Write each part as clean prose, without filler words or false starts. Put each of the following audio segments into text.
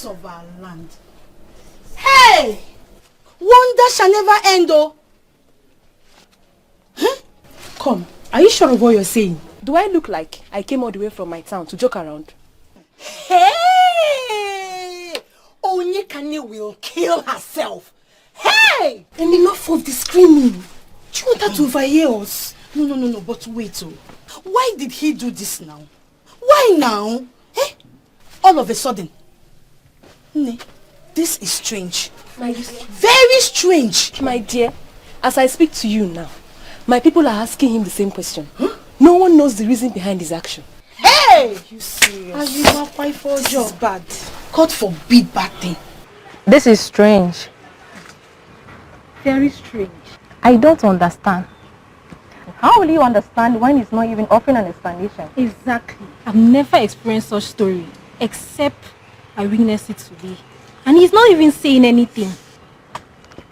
gods of our land. Hey! Wonder shall never end, oh. Huh? Come, are you sure of what you're saying? Do I look like I came all the way from my town to joke around? Hey! Onyekane will kill herself. Hey! And enough of the screaming. Do you want her to overhear us? No, but wait, oh. Why did he do this now? Why now? Eh? All of a sudden. This is strange. My dear. Very strange. My dear, as I speak to you now, my people are asking him the same question. Huh? No one knows the reason behind his action. Hey! You serious? Are you not quite for a job? Bad. God forbid bad thing. This is strange. Very strange. I don't understand. How will you understand when he's not even offering an explanation? Exactly. I've never experienced such story, except I witnessed it today. And he's not even saying anything.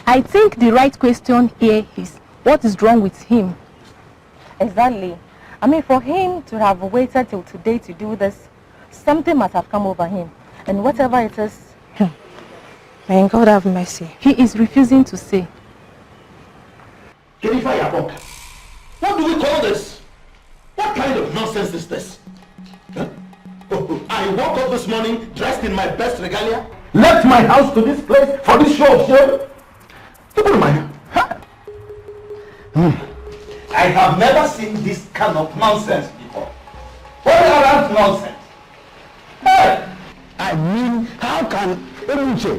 I think the right question here is, what is wrong with him? Exactly. I mean, for him to have waited till today to do this, something must have come over him. And whatever it is, may God have mercy. He is refusing to say. What do we call this? What kind of nonsense is this? Huh? I woke up this morning dressed in my best regalia, left my house to this place for this show of shame. People in my hand. I have never seen this kind of nonsense before. What around nonsense? Hey! I mean, how can Emuche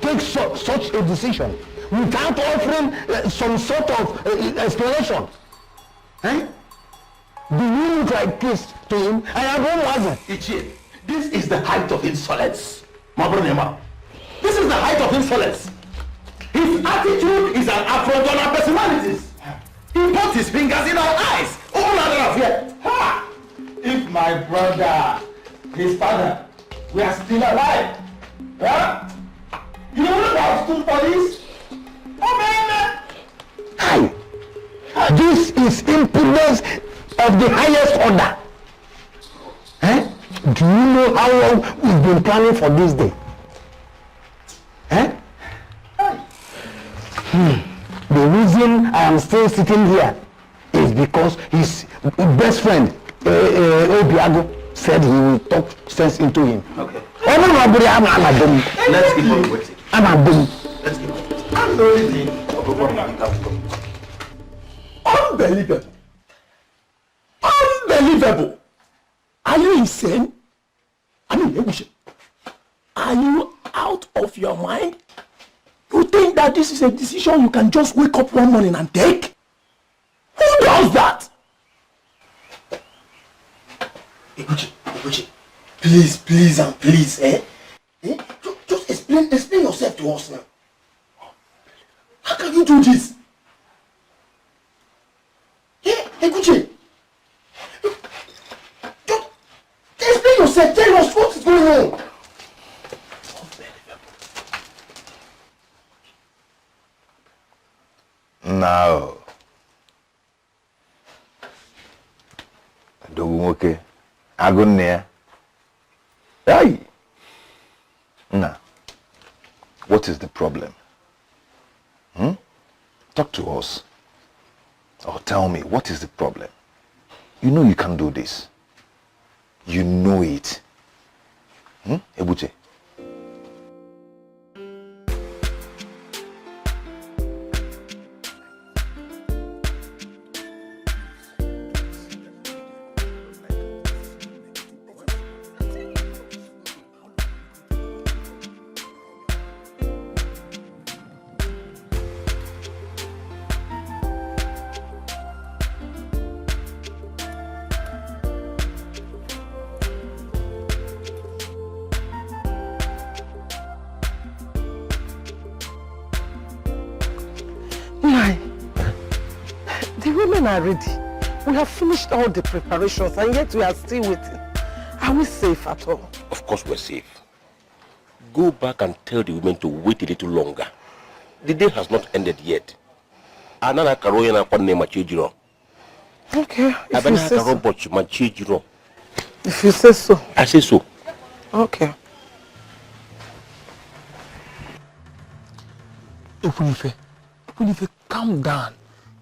take such a decision without offering some sort of explanation? Eh? Do you look like this to him? I have one wasn't. Ichie, this is the height of insolence. Mabronema. This is the height of insolence. His attitude is an affront on our personalities. He puts his fingers in our eyes. All other affair. Ha! If my brother, his father, we are still alive. Huh? You would have stood for this? Oh man! Hi! This is impudence of the highest order. Eh? Do you know how long we've been planning for this day? Eh? The reason I am still sitting here is because his best friend, Obiago, said he will talk sense into him. Okay. Let's keep on waiting. Let's keep on waiting. I'm the only thing. Unbelievable. Unbelievable. Are you insane? I mean, are you out of your mind? You think that this is a decision you can just wake up one morning and take? Who does that? Eguchi, please and please, just explain yourself to us now. How can you do this? Eguchi, just explain yourself, tell us what is going on. No. Dogumoke. Agunne. Hey. Now, what is the problem? Talk to us. Or tell me, what is the problem? You know you can do this. You know it. Ebuche. Are ready. We have finished all the preparations and yet we are still waiting. Are we safe at all? Of course we're safe. Go back and tell the women to wait a little longer. The day has not ended yet. Okay, if you say so. If you say so. I say so. Okay. Ekunife, calm down.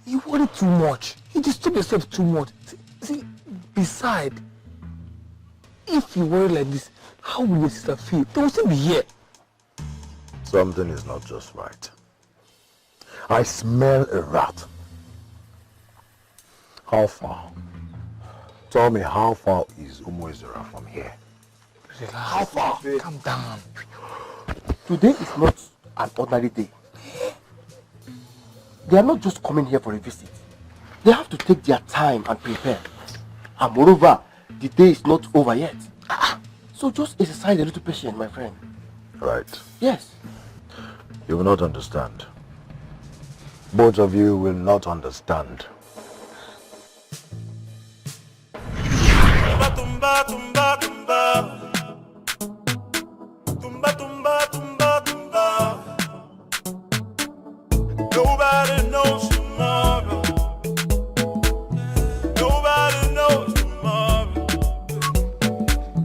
You worry too much. You disturb yourself too much. See, besides, if you worry like this, how will your sister feel? They will still be here. Something is not just right. I smell a rat. How far? Tell me, how far is Umuezera from here? Relax. How far? Calm down. Today is not an ordinary day. They are not just coming here for a visit. They have to take their time and prepare. And moreover, the day is not over yet. So just exercise a little patience, my friend. Right. Yes. You will not understand. Both of you will not understand. Tumba, tumba, tumba. Tumba, tumba, tumba, tumba. Nobody knows tomorrow. Nobody knows tomorrow.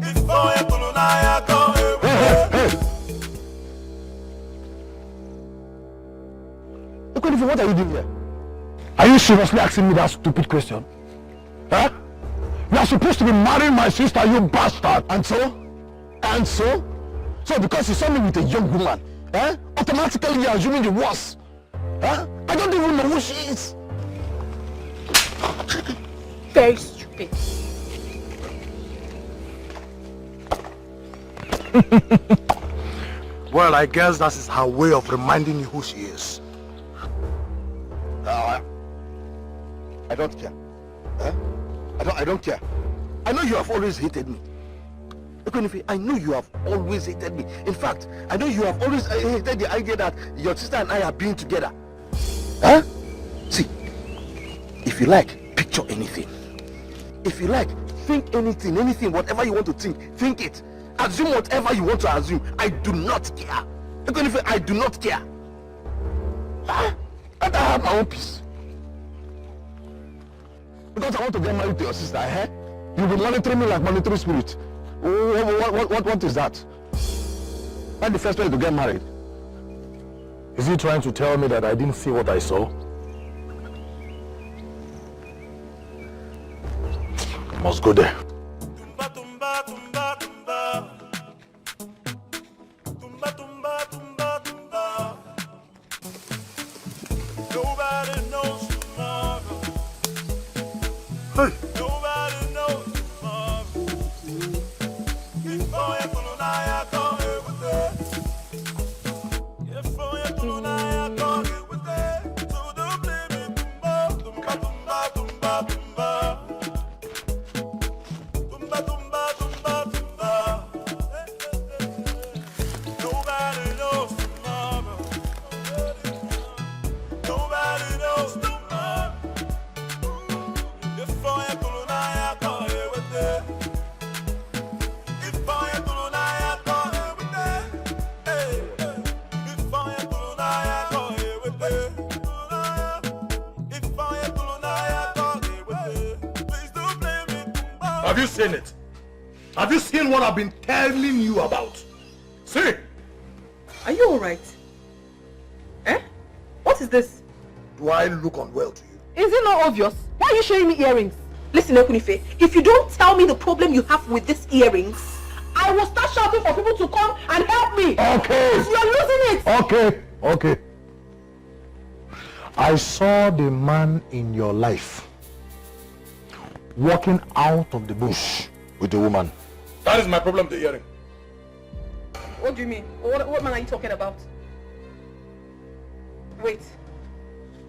Before you pull I go. Hey! Ekunife, what are you doing here? Are you seriously asking me that stupid question? Huh? You are supposed to be marrying my sister, you bastard! And so? And so? So because you saw me with a young woman, automatically you're assuming the worst. I don't even know who she is. Very stupid. Well, I guess that is her way of reminding you who she is. I don't care. I don't care. I know you have always hated me. Ekunife, I know you have always hated me. In fact, I know you have always hated the idea that your sister and I are being together. See, if you like, picture anything. If you like, think anything, whatever you want to think it. Assume whatever you want to assume. I do not care. Ekunife, I do not care. I have my own peace. Because I want to get married to your sister, You'll be monitoring me like monitoring spirit. What is that? That's the first way to get married. Is he trying to tell me that I didn't see what I saw? I must go there. Tumba, tumba, tumba, tumba. Tumba, tumba, tumba, tumba. Nobody knows tomorrow. Hey! Nobody knows tomorrow. Before you pull I go with it. Before you pull I go with it. So don't blame me. Tumba, tumba, tumba, tumba. Tumba, tumba, tumba, tumba. Nobody knows tomorrow. Nobody knows tomorrow. Before you pull I go with it. Before you pull I go with it. Before you pull I go with it. Before you pull I go with it. Please don't blame me. Have you seen it? Have you seen what I've been telling you about? See? Are you alright? What is this? Do I look unwell to you? Is it not obvious? Why are you showing me earrings? Listen, Ekunife, if you don't tell me the problem you have with these earrings, I will start shouting for people to come and help me. Okay. You're losing it. Okay. I saw the man in your life walking out of the bush with a woman. That is my problem, the earring. What do you mean? What man are you talking about? Wait.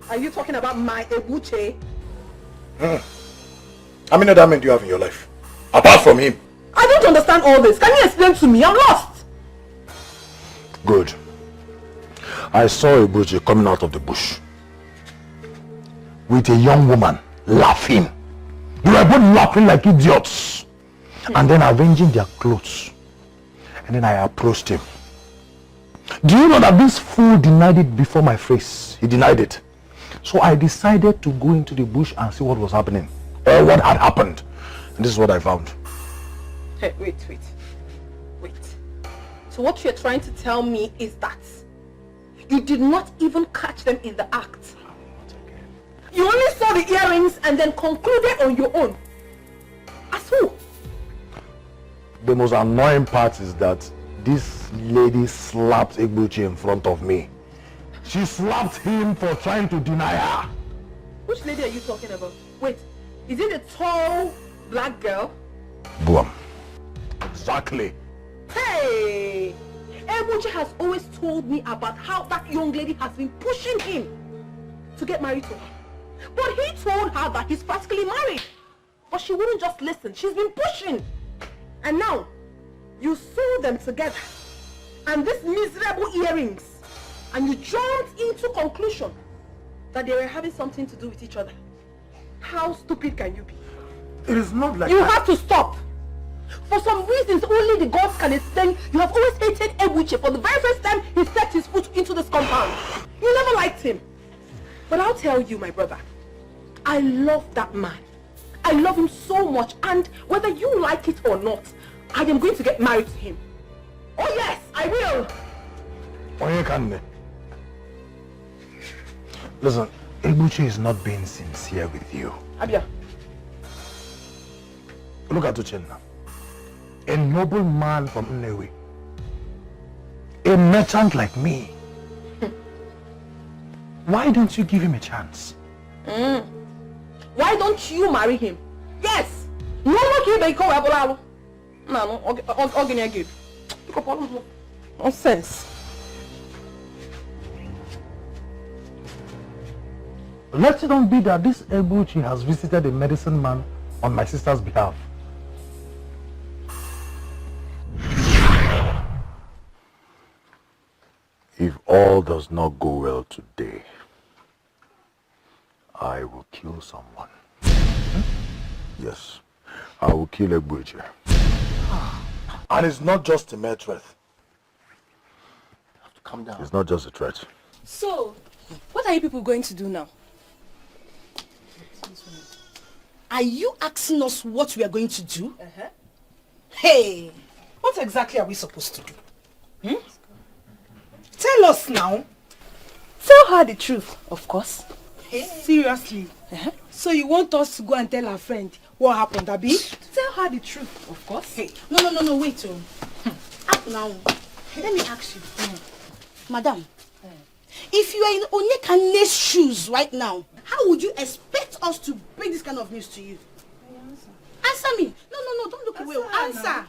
Are you talking about my Ebuche? How many other men do you have in your life? Apart from him. I don't understand all this. Can you explain to me? I'm lost. Good. I saw Ebuche coming out of the bush with a young woman laughing. They were both laughing like idiots. And then arranging their clothes. And then I approached him. Do you know that this fool denied it before my face? He denied it. So I decided to go into the bush and see what was happening. Or what had happened. And this is what I found. Hey, wait. So what you're trying to tell me is that You did not even catch them in the act. You only saw the earrings and then concluded on your own. As who? The most annoying part is that this lady slapped Egbuchi in front of me. She slapped him for trying to deny her. Which lady are you talking about? Wait, is it the tall black girl? Boom. Exactly. Hey! Egbuchi has always told me about how that young lady has been pushing him to get married to her. But he told her that he's practically married. But she wouldn't just listen. She's been pushing. And now, you saw them together. And these miserable earrings. And you jumped into conclusion that they were having something to do with each other. How stupid can you be? It is not like You have to stop. For some reasons only the gods can explain, you have always hated Egbuchi for the very first time he stepped his foot into this compound. You never liked him. But I'll tell you, my brother, I love that man. I love him so much, and whether you like it or not, I am going to get married to him. Oh yes, I will. Listen, Egbuchi is not being sincere with you. Abia. Look at Uchenna. A noble man from Nnewi. A merchant like me. Why don't you give him a chance? Why don't you marry him? Yes. No one can make a nonsense. Let it not be that this Egbuchi has visited a medicine man on my sister's behalf. If all does not go well today, I will kill someone. Yes, I will kill Egbuchi. And it's not just a mere threat. You have to calm down. It's not just a threat. So, what are you people going to do now? Are you asking us what we are going to do? Hey, what exactly are we supposed to do? Tell us now. Tell her the truth, of course. Hey. Seriously? So you want us to go and tell our friend what happened, Abi? Tell her the truth, of course. Hey. No, wait. Now, let me ask you. Madam, if you are in Onyekane's shoes right now, how would you expect us to bring this kind of news to you? Answer me. No, don't look away. Answer.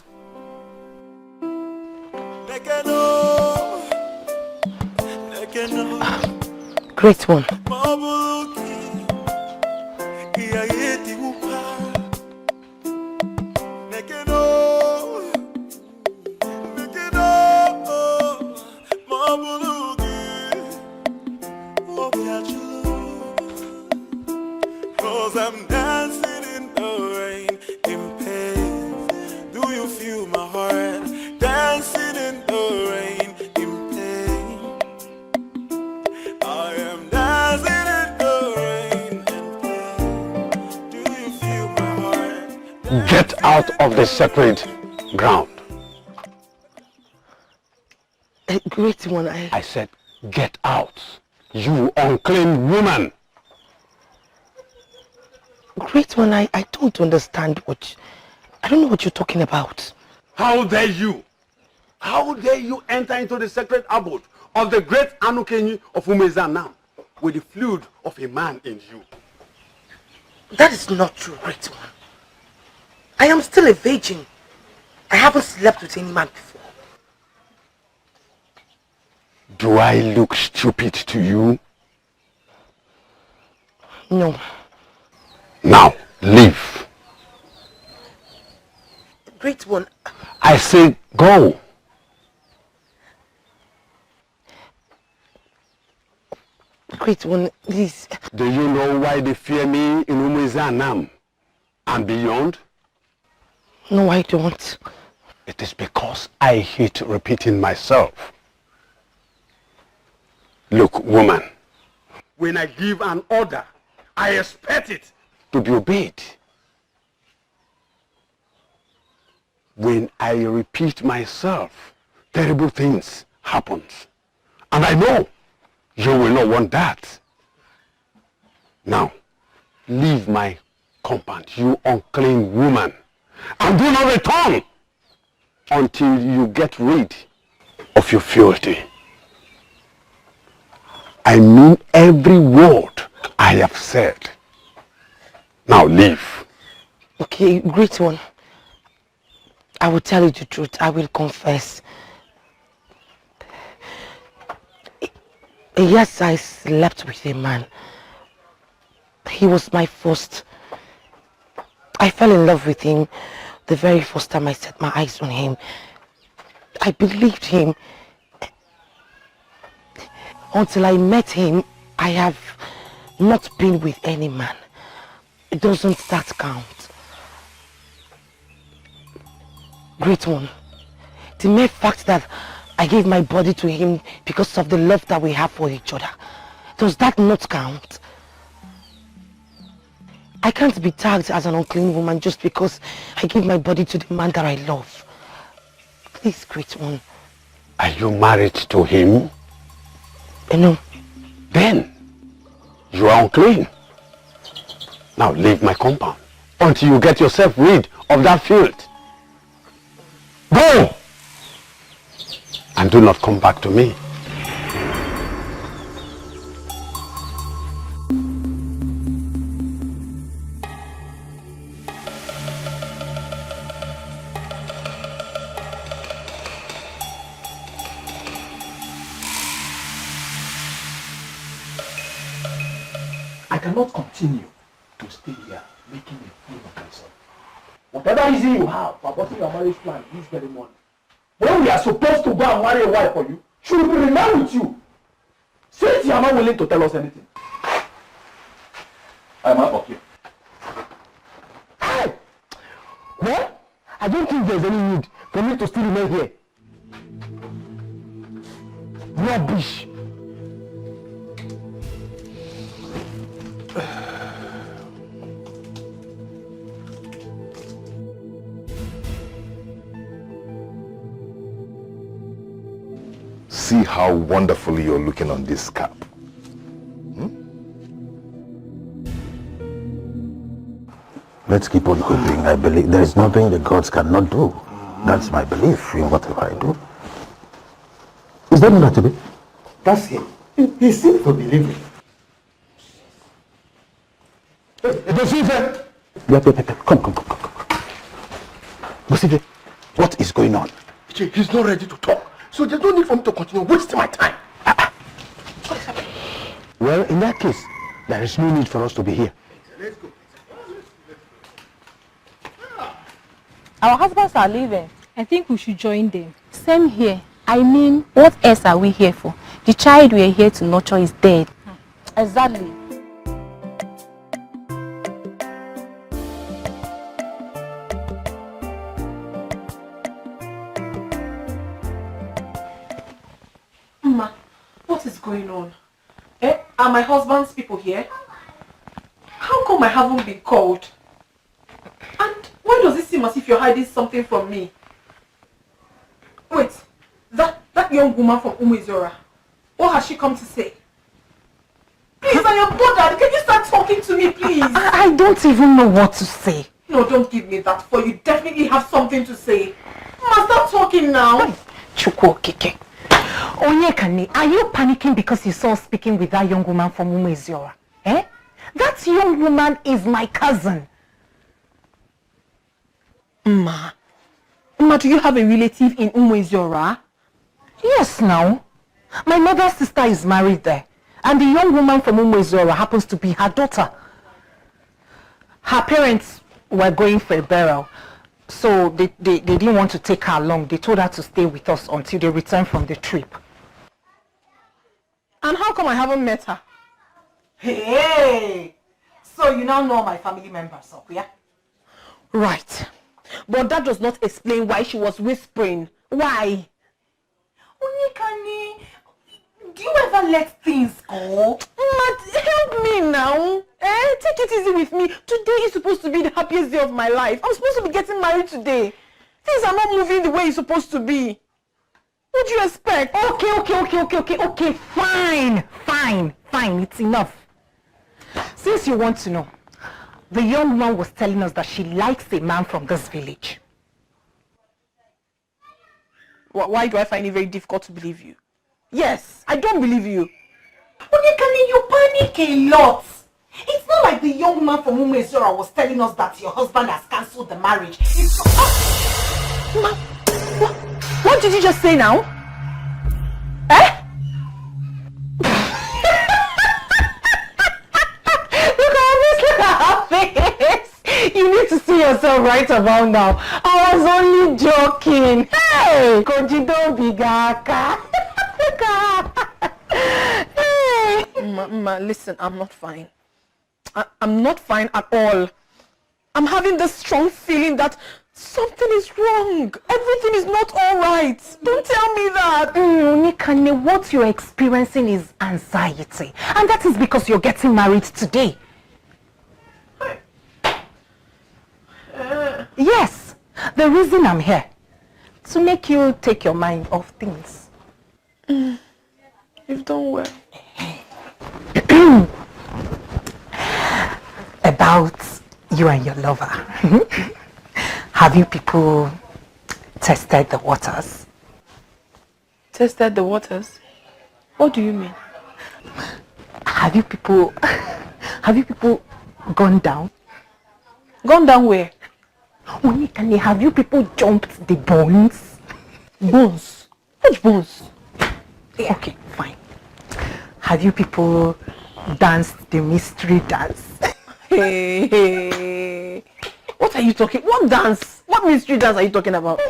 Great one. I'm dancing in the rain, in pain. Do you feel my heart? Dancing in the rain, in pain. I am dancing in the rain, in pain. Do you feel my heart? Get out of the sacred ground. Great one, I said, get out, you unclean woman. Great one, I don't understand I don't know what you're talking about. How dare you? How dare you enter into the sacred abode of the great Anukenyi of Umezanam with the fluid of a man in you? That is not true, great one. I am still a virgin. I haven't slept with any man before. Do I look stupid to you? No. Now, leave. Great one. I say go. Great one, please. Do you know why they fear me in Umezanam and beyond? No, I don't. It is because I hate repeating myself. Look, woman. When I give an order, I expect it to be obeyed. When I repeat myself, terrible things happen. And I know You will not want that. Now, leave my compound, you unclean woman, and do not return until you get rid of your filthy. I mean every word I have said. Now leave. Okay, great one. I will tell you the truth. I will confess. Yes, I slept with a man. He was my first. I fell in love with him the very first time I set my eyes on him. I believed him. Until I met him, I have not been with any man. Doesn't that count? Great one. The mere fact that I gave my body to him because of the love that we have for each other, does that not count? I can't be tagged as an unclean woman just because I gave my body to the man that I love. Please, great one. Are you married to him? No. Then you are unclean. Now leave my compound until you get yourself rid of that filth. Go! And do not come back to me. I cannot continue to stay here making a fool of myself. Whatever reason you have for aborting your marriage plan this very morning, when we are supposed to go and marry a wife for you, she will be remain with you. Since you are not willing to tell us anything, I am out of here. Hey! Well, I don't think there's any need for me to still remain here. Rubbish. See how wonderfully you're looking on this cap. Let's keep on hoping. I believe there is nothing the gods cannot do. That's my belief in whatever I do. Is that not to be? That's him. He seems to believe it. Bosive! Yep. Come. Bosive, what is going on? He's not ready to talk. So there's no need for me to continue wasting my time. Well, in that case, there is no need for us to be here. Let's go. Our husbands are leaving. I think we should join them. Same here. I mean, what else are we here for? The child we are here to nurture is dead. Exactly. Ma, what is going on? Are my husband's people here? How come I haven't been called? And why does it seem as if you're hiding something from me? Wait, that young woman from Umezora, what has she come to say? Please, I am bothered. Can you start talking to me, please? I don't even know what to say. No, don't give me that, for you definitely have something to say. Ma, start talking now. Chukwu Kike. Onyekani, are you panicking because you saw speaking with that young woman from Umezora? Eh? That young woman is my cousin. Ma, do you have a relative in Umezora? Yes, now. My mother's sister is married there. And the young woman from Umezora happens to be her daughter. Her parents were going for a burial. So they didn't want to take her along. They told her to stay with us until they return from the trip. And how come I haven't met her? Hey! So you now know my family members, yeah? Right. But that does not explain why she was whispering. Why? Onyekani, do you ever let things go? But help me now. Take it easy with me. Today is supposed to be the happiest day of my life. I'm supposed to be getting married today. Things are not moving the way it's supposed to be. What do you expect? Okay, fine, it's enough. Since you want to know, the young woman was telling us that she likes a man from this village. Why do I find it very difficult to believe you? Yes, I don't believe you. Onyekani, you panic a lot. It's not like the young man from Umezora was telling us that your husband has cancelled the marriage. It's What did you just say now? Look at her face. You need to see yourself right about now. I was only joking. Hey, Koji, don't be gaka. Ma, listen, I'm not fine. I'm not fine at all. I'm having this strong feeling that something is wrong. Everything is not all right. Don't tell me that. Onyekani, what you're experiencing is anxiety. And that is because you're getting married today. Yes, the reason I'm here, to make you take your mind off things. You've done well. About you and your lover. Have you people tested the waters? Tested the waters? What do you mean? Have you people gone down? Gone down where? Onyekani, have you people jumped the bones? Bones? Which bones? Yeah. Okay, fine. Have you people danced the mystery dance? Hey. What are you talking? What dance? What mystery dance are you talking about?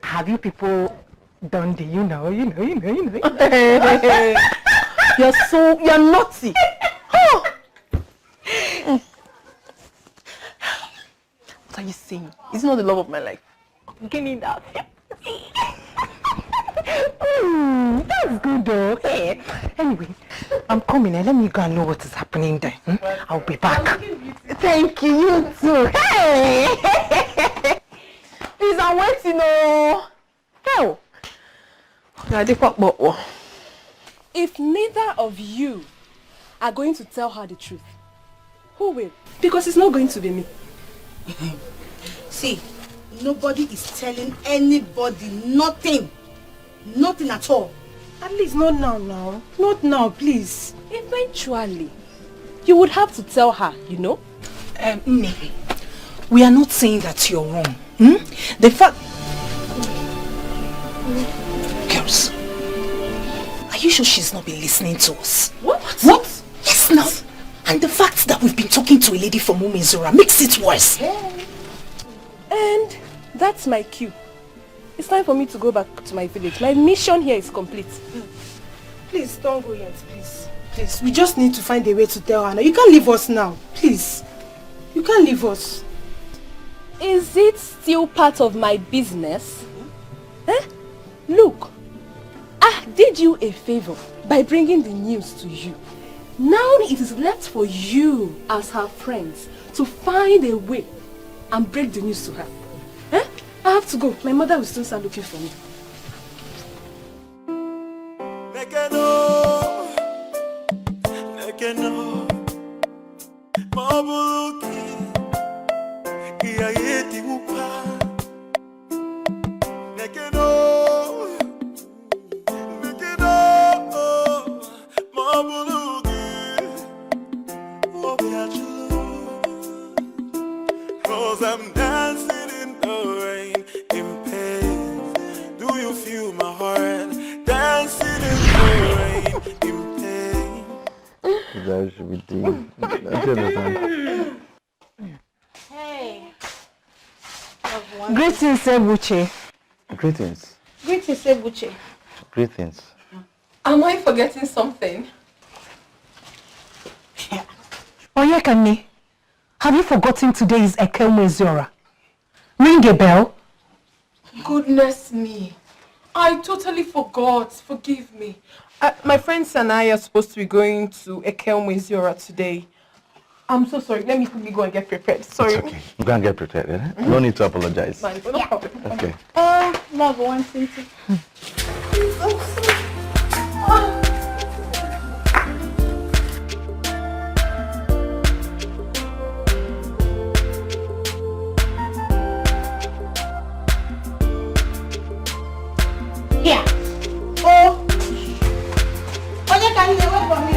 Have you people done the you know? You're naughty. What are you saying? It's not the love of my life. Getting that. That's good though. Hey. Anyway, I'm coming and let me go and know what is happening there. I'll be back. Thank you, you too. Hey! Please, I'm waiting. Hell. If neither of you are going to tell her the truth, who will? Because it's not going to be me. See, nobody is telling anybody nothing. Nothing at all. At least not now. Not now, please. Eventually, you would have to tell her, you know? Maybe. We are not saying that you're wrong. The fact... Girls, are you sure she's not been listening to us? What? Yes, now. And the fact that we've been talking to a lady from Umezora makes it worse. And that's my cue. It's time for me to go back to my village. My mission here is complete. Please, don't go yet, please. Please, we just need to find a way to tell her now. You can't leave us now. Please. You can't leave us. Is it still part of my business? Look, I did you a favor by bringing the news to you. Now it is left for you, as her friends, to find a way and break the news to her. I have to go. My mother will still start looking for me. I'm dancing in the rain, in pain. Do you feel my heart? Dancing in the rain, in pain. That should be deep. Hey. Greetings, Ebuche. Greetings. Greetings, Ebuche. Greetings. Am I forgetting something? Onyekani, have you forgotten today is Eke Umezora? Ring a bell. Goodness me. I totally forgot. Forgive me. My friends and I are supposed to be going to Eke Umezora today. I'm so sorry. Let me quickly go and get prepared. Sorry. It's okay. You can get prepared, eh? No need to apologize. Fine, no problem. Okay. Oh, love, one thing. Here. Oh. Onye ka you away from me.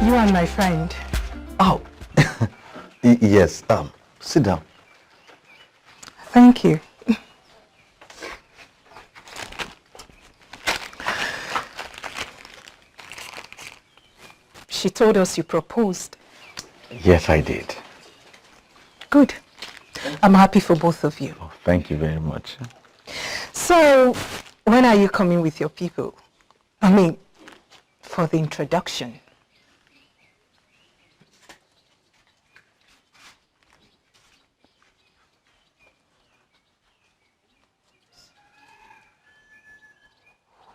You are my friend. Oh. Yes. Sit down. Thank you. She told us you proposed. Yes, I did. Good. I'm happy for both of you. Oh, thank you very much. So, when are you coming with your people? I mean, for the introduction.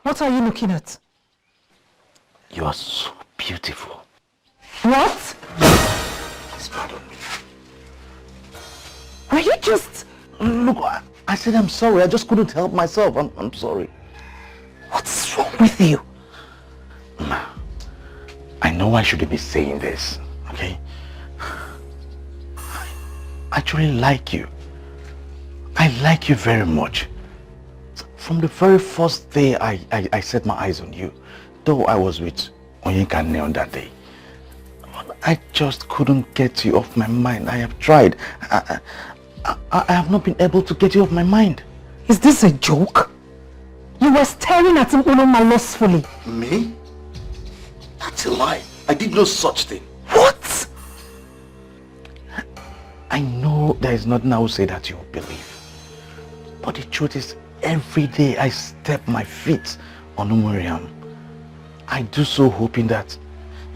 What are you looking at? You are so beautiful. What? Please pardon me. Are you just... Look, I said I'm sorry. I just couldn't help myself. I'm sorry. What's wrong with you? Ma, I know I shouldn't be saying this, okay? I actually like you. I like you very much. From the very first day I set my eyes on you, though I was with Onyeka on that day, I just couldn't get you off my mind. I have tried. I have not been able to get you off my mind. Is this a joke? You were staring at him lustfully. Me? That's a lie. I did no such thing. What? I know there is nothing I will say that you will believe. But the truth is, every day I step my feet on Umuriam, I do so hoping that,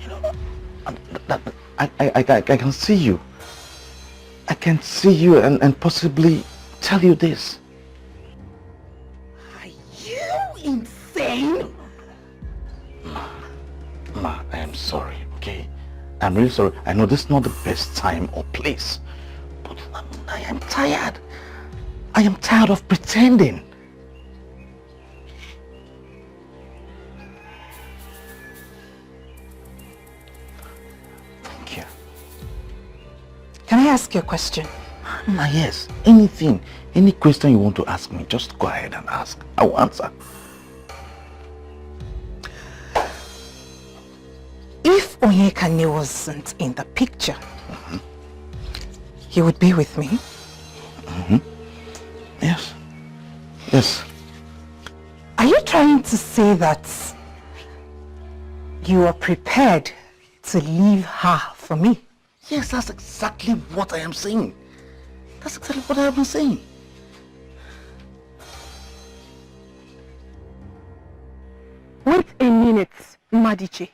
you know, that I can see you. I can see you and possibly tell you this. Are you insane? Ma, I am sorry, okay? I'm really sorry. I know this is not the best time or place, but I am tired. I am tired of pretending. Thank you. Can I ask you a question? Ma, yes. Anything, any question you want to ask me, just go ahead and ask. I will answer. If Onyeka wasn't in the picture, he would be with me. Yes. Yes. Are you trying to say that you are prepared to leave her for me? Yes, that's exactly what I am saying. That's exactly what I have been saying. Wait a minute, Madiche.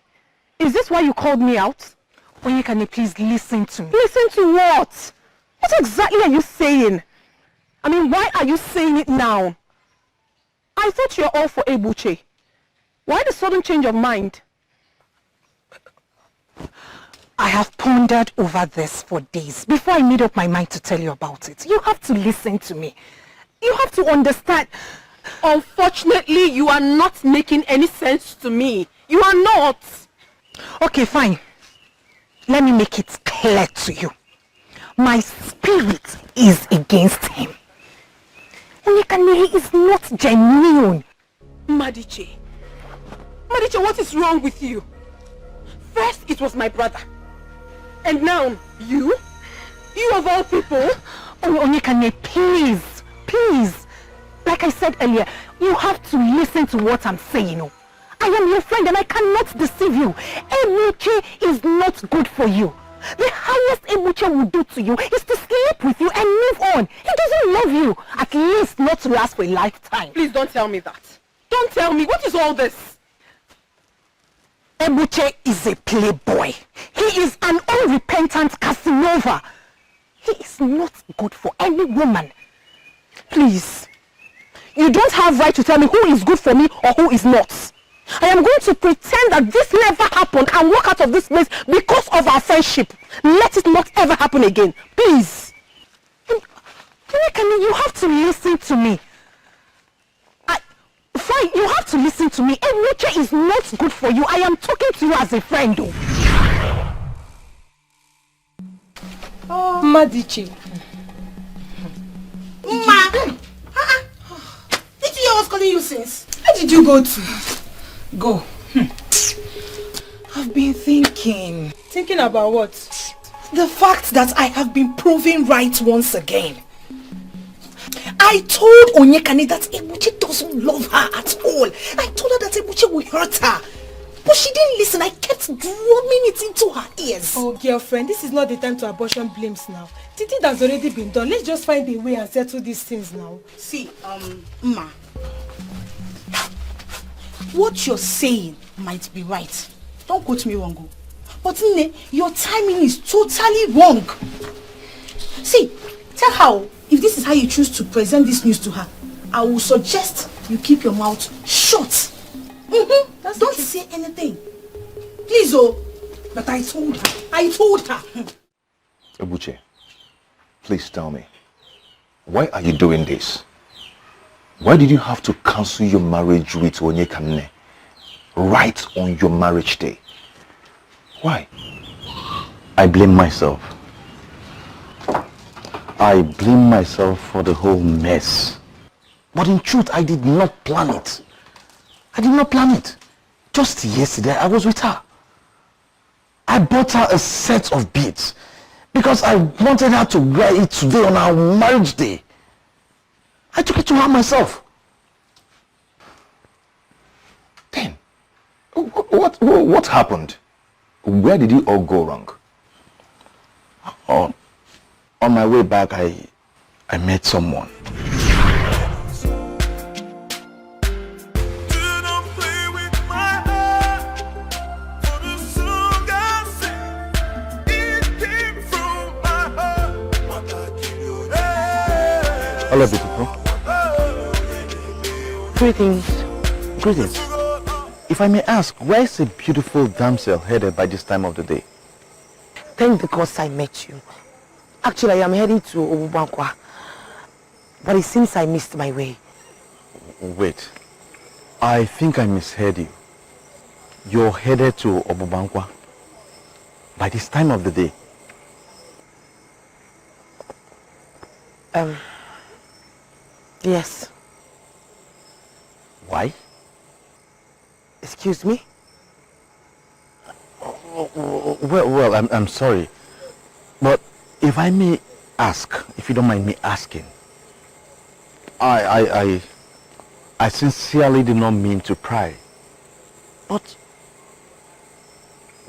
Is this why you called me out? Onyeka, please listen to me. Listen to what? What exactly are you saying? I mean, why are you saying it now? I thought you're all for Ebuche. Why the sudden change of mind? I have pondered over this for days before I made up my mind to tell you about it. You have to listen to me. You have to understand. Unfortunately, you are not making any sense to me. You are not. Okay, fine. Let me make it clear to you. My spirit is against him. Onyeka is not genuine. Madiche, what is wrong with you? First, it was my brother. And now, you? You of all people? Onyeka, please, please. Like I said earlier, you have to listen to what I'm saying. I am your friend and I cannot deceive you. Ebuche is not good for you. The highest Ebuche will do to you is to sleep with you and move on. He doesn't love you. At least not to last for a lifetime. Please don't tell me that. Don't tell me. What is all this? Ebuche is a playboy. He is an unrepentant Casanova. He is not good for any woman. Please, you don't have right to tell me who is good for me or who is not. I am going to pretend that this never happened and walk out of this place because of our friendship. Let it not ever happen again. Please. You have to listen to me. Fine, you have to listen to me. Ebuche is not good for you. I am talking to you as a friend. Oh, Madichi. Ma! Did you hear what's calling you since? Where did you go to? Go. I've been thinking. Thinking about what? The fact that I have been proven right once again. I told Onyekani that Ebuche doesn't love her at all. I told her that Ebuche will hurt her. But she didn't listen. I kept drumming it into her ears. Oh, girlfriend, this is not the time to abortion blames now. The thing has already been done. Let's just find a way and settle these things now. See, Ma. What you're saying might be right. Don't quote me wrong. But Nne, your timing is totally wrong. See, tell her, if this is how you choose to present this news to her, I will suggest you keep your mouth shut. Don't say anything. Please, oh. But I told her. Ebuche, please tell me, why are you doing this? Why did you have to cancel your marriage with Onyekane right on your marriage day? Why? I blame myself. I blame myself for the whole mess. But in truth, I did not plan it. Just yesterday, I was with her. I bought her a set of beads because I wanted her to wear it today on our marriage day. I took it to her myself. Then, what happened? Where did it all go wrong? On my way back, I met someone. Hello, beautiful. Greetings. If I may ask, where is a beautiful damsel headed by this time of the day? Thank the gods I met you. Actually, I am heading to Obubankwa, but it seems I missed my way. Wait, I think I misheard you. You're headed to Obubankwa by this time of the day? Yes. Why? Excuse me? Well, I'm sorry. But if I may ask, if you don't mind me asking, I sincerely did not mean to pry. But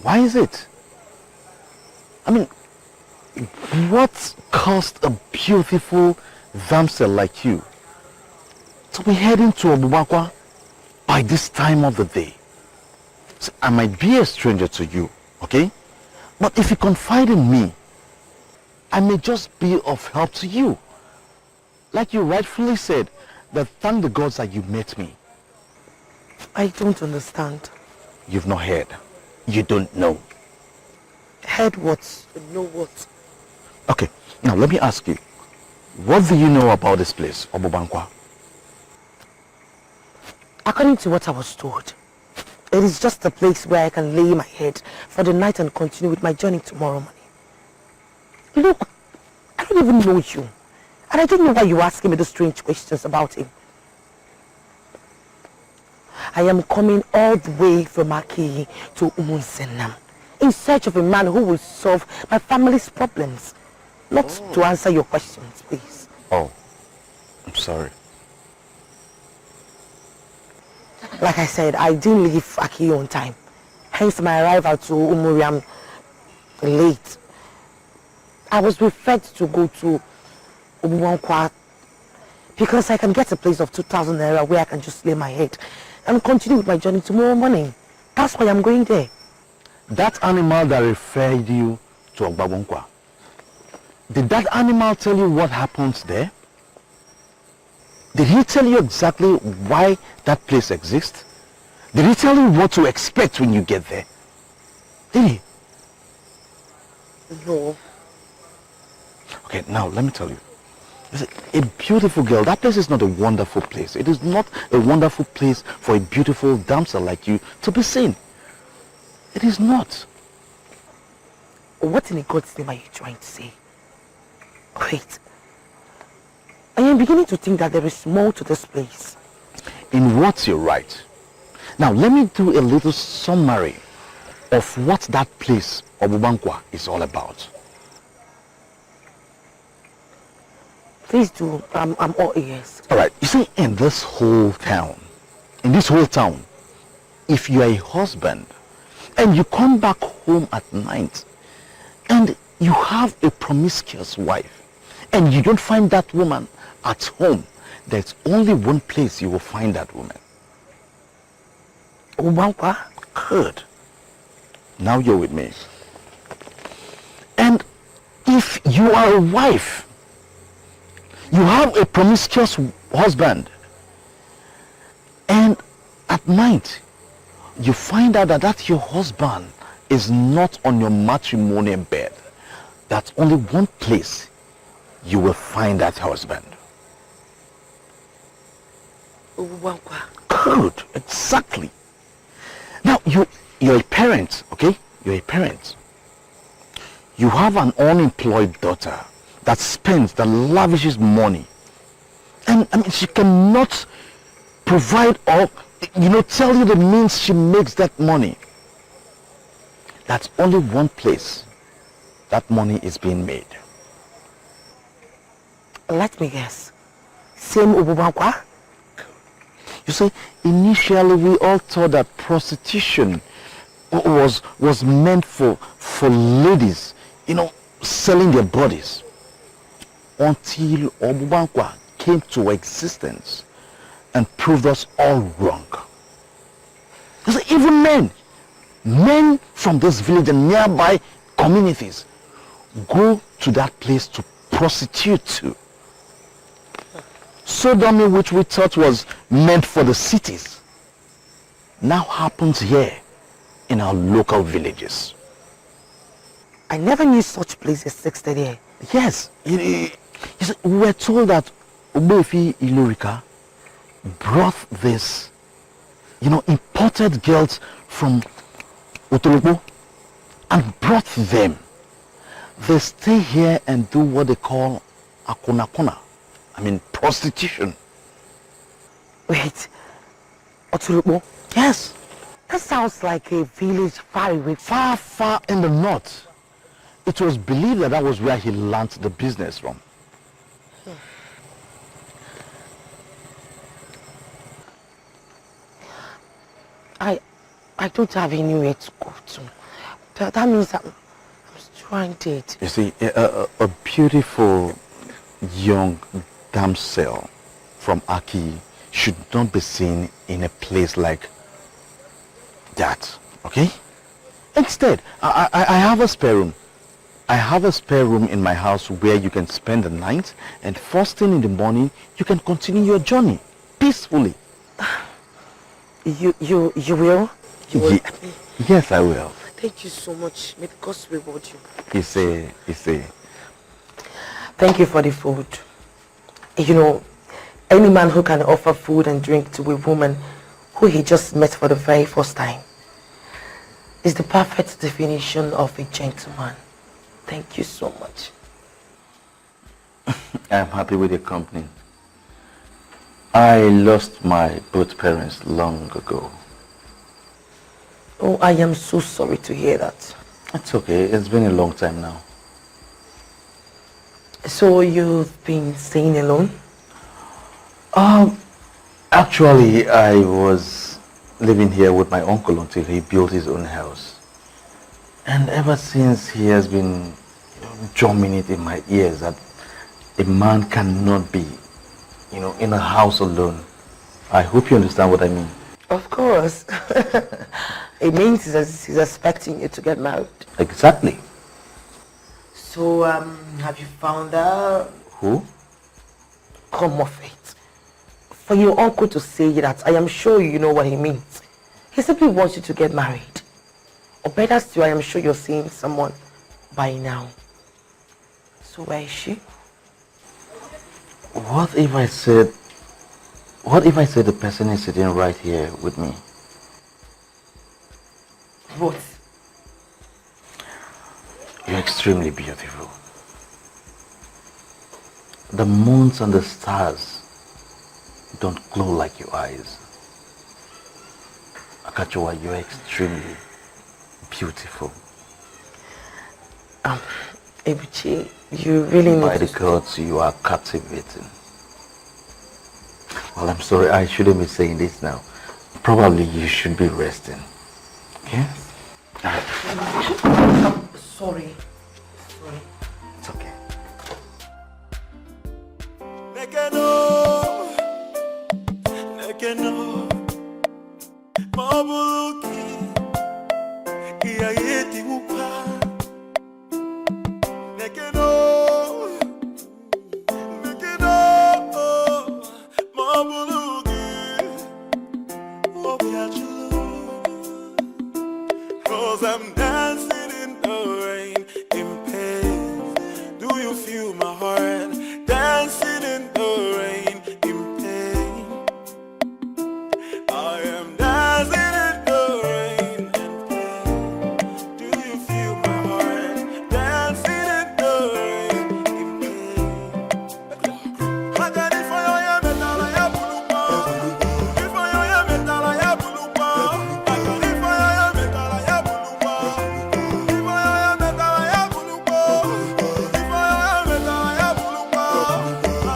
why is it? I mean, what caused a beautiful damsel like you to be heading to Obubankwa by this time of the day? So I might be a stranger to you, okay? But if you confide in me, I may just be of help to you. Like you rightfully said, that thank the gods that you met me. I don't understand. You've not heard. You don't know. Heard what? Know what? Okay, now let me ask you. What do you know about this place, Obubankwa? According to what I was told, it is just a place where I can lay my head for the night and continue with my journey tomorrow morning. Look, I don't even know you. And I don't know why you're asking me those strange questions about him. I am coming all the way from Aki to Umunsenam in search of a man who will solve my family's problems. Not to answer your questions, please. Oh, I'm sorry. Like I said, I didn't leave Aki on time. Hence my arrival to Umuriam late. I was referred to go to Obubankwa because I can get a place of 2,000 naira where I can just lay my head and continue with my journey tomorrow morning. That's why I'm going there. That animal that referred you to Ogbabonkwa, did that animal tell you what happens there? Did he tell you exactly why that place exists? Did he tell you what to expect when you get there? Did he? No. Okay, now let me tell you. A beautiful girl, that place is not a wonderful place. It is not a wonderful place for a beautiful damsel like you to be seen. It is not. What in God's name are you trying to say? Wait. I am beginning to think that there is more to this place. In what you're right. Now let me do a little summary of what that place, Obubankwa, is all about. Please do. I'm all ears. Alright, you see, in this whole town, if you are a husband and you come back home at night and you have a promiscuous wife and you don't find that woman at home, there's only one place you will find that woman. Obubankwa? Good. Now you're with me. And if you are a wife, you have a promiscuous husband, and at night you find out that your husband is not on your matrimonial bed, that's only one place you will find that husband. Obubankwa. Good, exactly. Now you're a parent, okay? You're a parent. You have an unemployed daughter that lavishes money, and I mean she cannot provide or tell you the means she makes that money. That's only one place that money is being made. Let me guess. Same Obubankwa? You see, initially we all thought that prostitution was meant for ladies, selling their bodies. Until Obubankwa came to existence and proved us all wrong. You see, even men from this village and nearby communities go to that place to prostitute too. Sodomy, which we thought was meant for the cities, now happens here in our local villages. I never knew such places existed here. Yes, we were told that Obefi Ilurika brought this, imported girls from Otorobo and brought them. They stay here and do what they call akonakona. I mean, prostitution. Wait, Otorobo? Yes. That sounds like a village far away. Far in the north. It was believed that was where he learned the business from. I don't have anywhere to go to. That means I'm stranded. You see, a beautiful young damsel from Aki should not be seen in a place like that, okay? Instead, I have a spare room. I have a spare room in my house where you can spend the night, and first thing in the morning, you can continue your journey peacefully. You will? Yes, I will. Thank you so much. May the gods reward you. You say. Thank you for the food. Any man who can offer food and drink to a woman who he just met for the very first time is the perfect definition of a gentleman. Thank you so much. I'm happy with your company. I lost my both parents long ago. Oh, I am so sorry to hear that. It's okay. It's been a long time now. So you've been staying alone? Actually, I was living here with my uncle until he built his own house. And ever since, he has been drumming it in my ears that a man cannot be, in a house alone. I hope you understand what I mean. Of course. It means he's expecting you to get married. Exactly. So, have you found out? Who? Come off it. For your uncle to say that, I am sure you know what he means. He simply wants you to get married. Or better still, I am sure you're seeing someone by now. So where is she? What if I said the person is sitting right here with me? What? You're extremely beautiful. The moons and the stars don't glow like your eyes. Akachua, you're extremely beautiful. Ebuchi, you really need By the gods, you are captivating. Well, I'm sorry, I shouldn't be saying this now. Probably you should be resting. Okay? I'm sorry. It's okay. Cause I'm dancing in the rain, in pain. Do you feel my heart? Dancing in the rain, in pain. I am dancing in the rain, in pain. Do you feel my heart? Dancing in the rain, in pain. Hagani for your metal, I have bulupa. If I am metal, I have bulupa. Hagani for your metal, I have bulupa. If I am metal, I have bulupa. If I am metal, I have bulupa.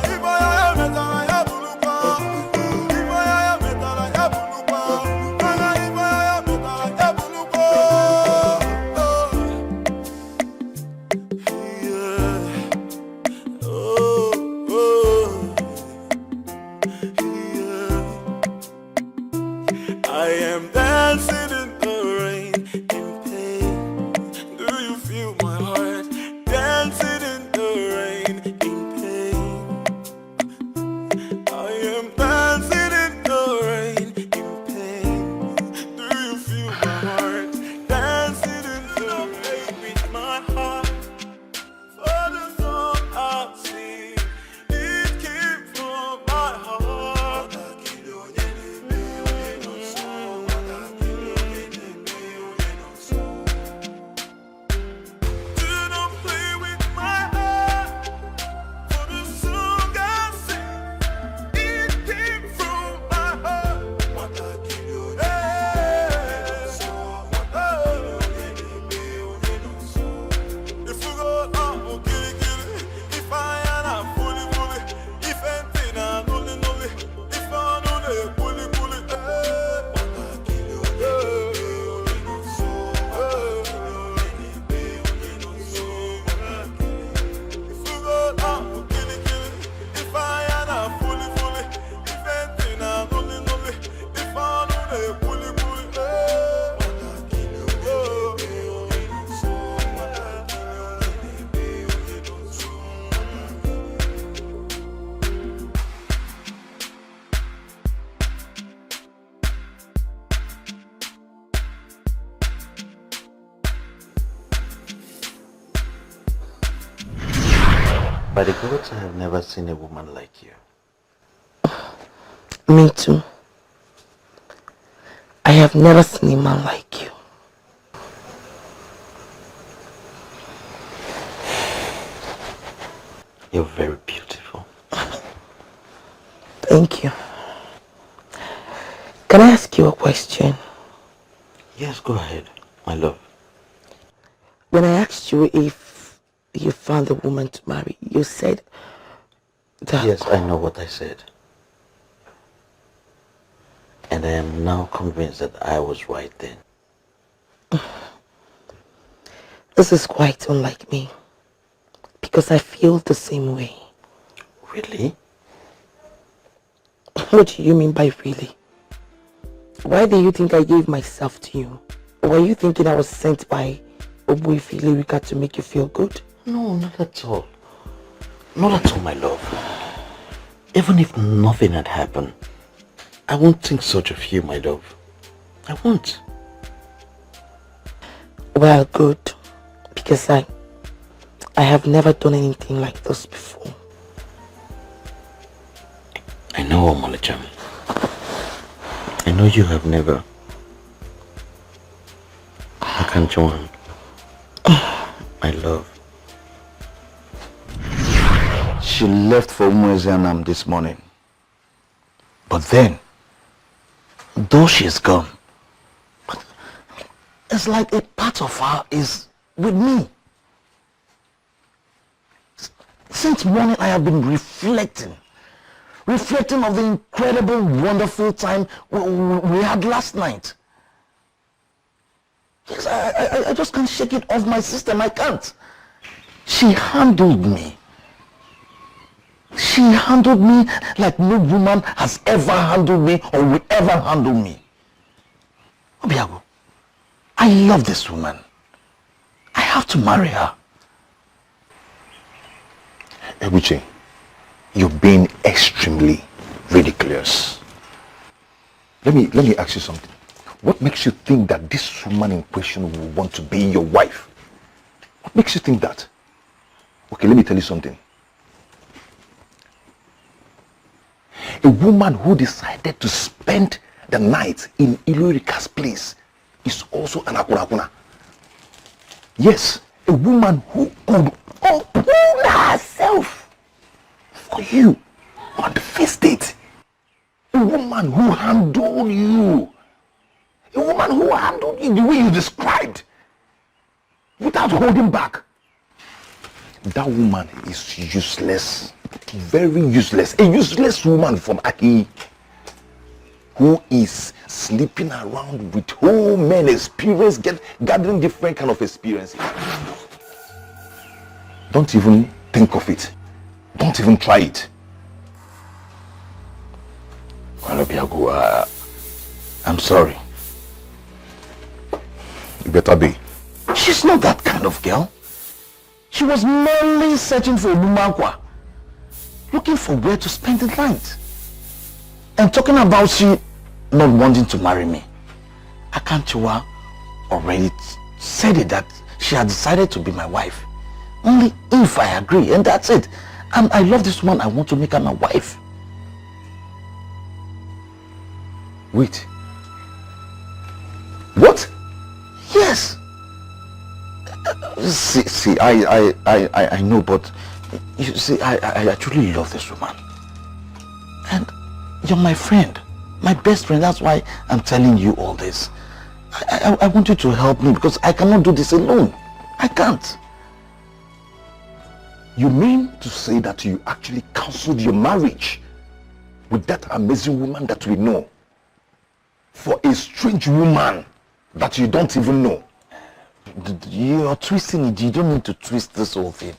If I am metal, I have bulupa. If I am metal, I have bulupa. If I am metal, I have bulupa. Yeah. Oh, yeah. I am dancing in the rain, in pain. Do you feel my heart? Dancing in the rain, in pain. I am dancing in the rain, in pain. Do you feel my heart? Dancing in the rain with my heart. For the song I sing, it came from my heart. Do not play with my heart. For the song I sing, it came from my heart. If you go down, kill it. If I am a fully, if anything, I'm only. If I know they bully, If you go down, kill it. If I am a fully, if anything, I'm only. If I know they bully, By the gods, I have never seen a woman like you. Me too. I have never seen a man like you. You're very beautiful. Thank you. Can I ask you a question? Yes, go ahead, my love. When I asked you if you found a woman to marry, you said that... Yes, I know what I said. And I am now convinced that I was right then. This is quite unlike me, because I feel the same way. Really? What do you mean by really? Why do you think I gave myself to you? Were you thinking I was sent by Obuifi Lyrica to make you feel good? No, not at all. Not at all, my love. Even if nothing had happened, I won't think such of you, my love. I won't. Well, good. Because I have never done anything like this before. I know, Omolacham. I know you have never. I can't join. My love. She left for Umuezianam this morning. But then, though she's gone, it's like a part of her is with me. Since morning I have been reflecting of the incredible, wonderful time we had last night. Yes, I just can't shake it off my system. I can't. She handled me. She handled me like no woman has ever handled me or will ever handle me. Obiago, I love this woman. I have to marry her. Ebuche, you're being extremely ridiculous. Let me ask you something. What makes you think that this woman in question will want to be your wife? What makes you think that? Okay, let me tell you something. A woman who decided to spend the night in Ilurika's place is also an akurakuna. Yes, a woman who could open herself for you on the first date. A woman who handled you. A woman who handled you the way you described, without holding back. That woman is useless. Very useless. A useless woman from Aki, who is sleeping around with whole men experience, gathering different kind of experiences. Don't even think of it. Don't even try it. Well, Obiago, I'm sorry. You better be. She's not that kind of girl. She was merely searching for Lumankwa, looking for where to spend the night. And talking about she not wanting to marry me. Akanchua already said it that she had decided to be my wife. Only if I agree, and that's it. And I love this woman, I want to make her my wife. Wait. What? Yes. See, I know, but you see, I truly love this woman. And you're my friend, my best friend. That's why I'm telling you all this. I want you to help me because I cannot do this alone. I can't. You mean to say that you actually cancelled your marriage with that amazing woman that we know for a strange woman that you don't even know? You're twisting it. You don't need to twist this whole thing.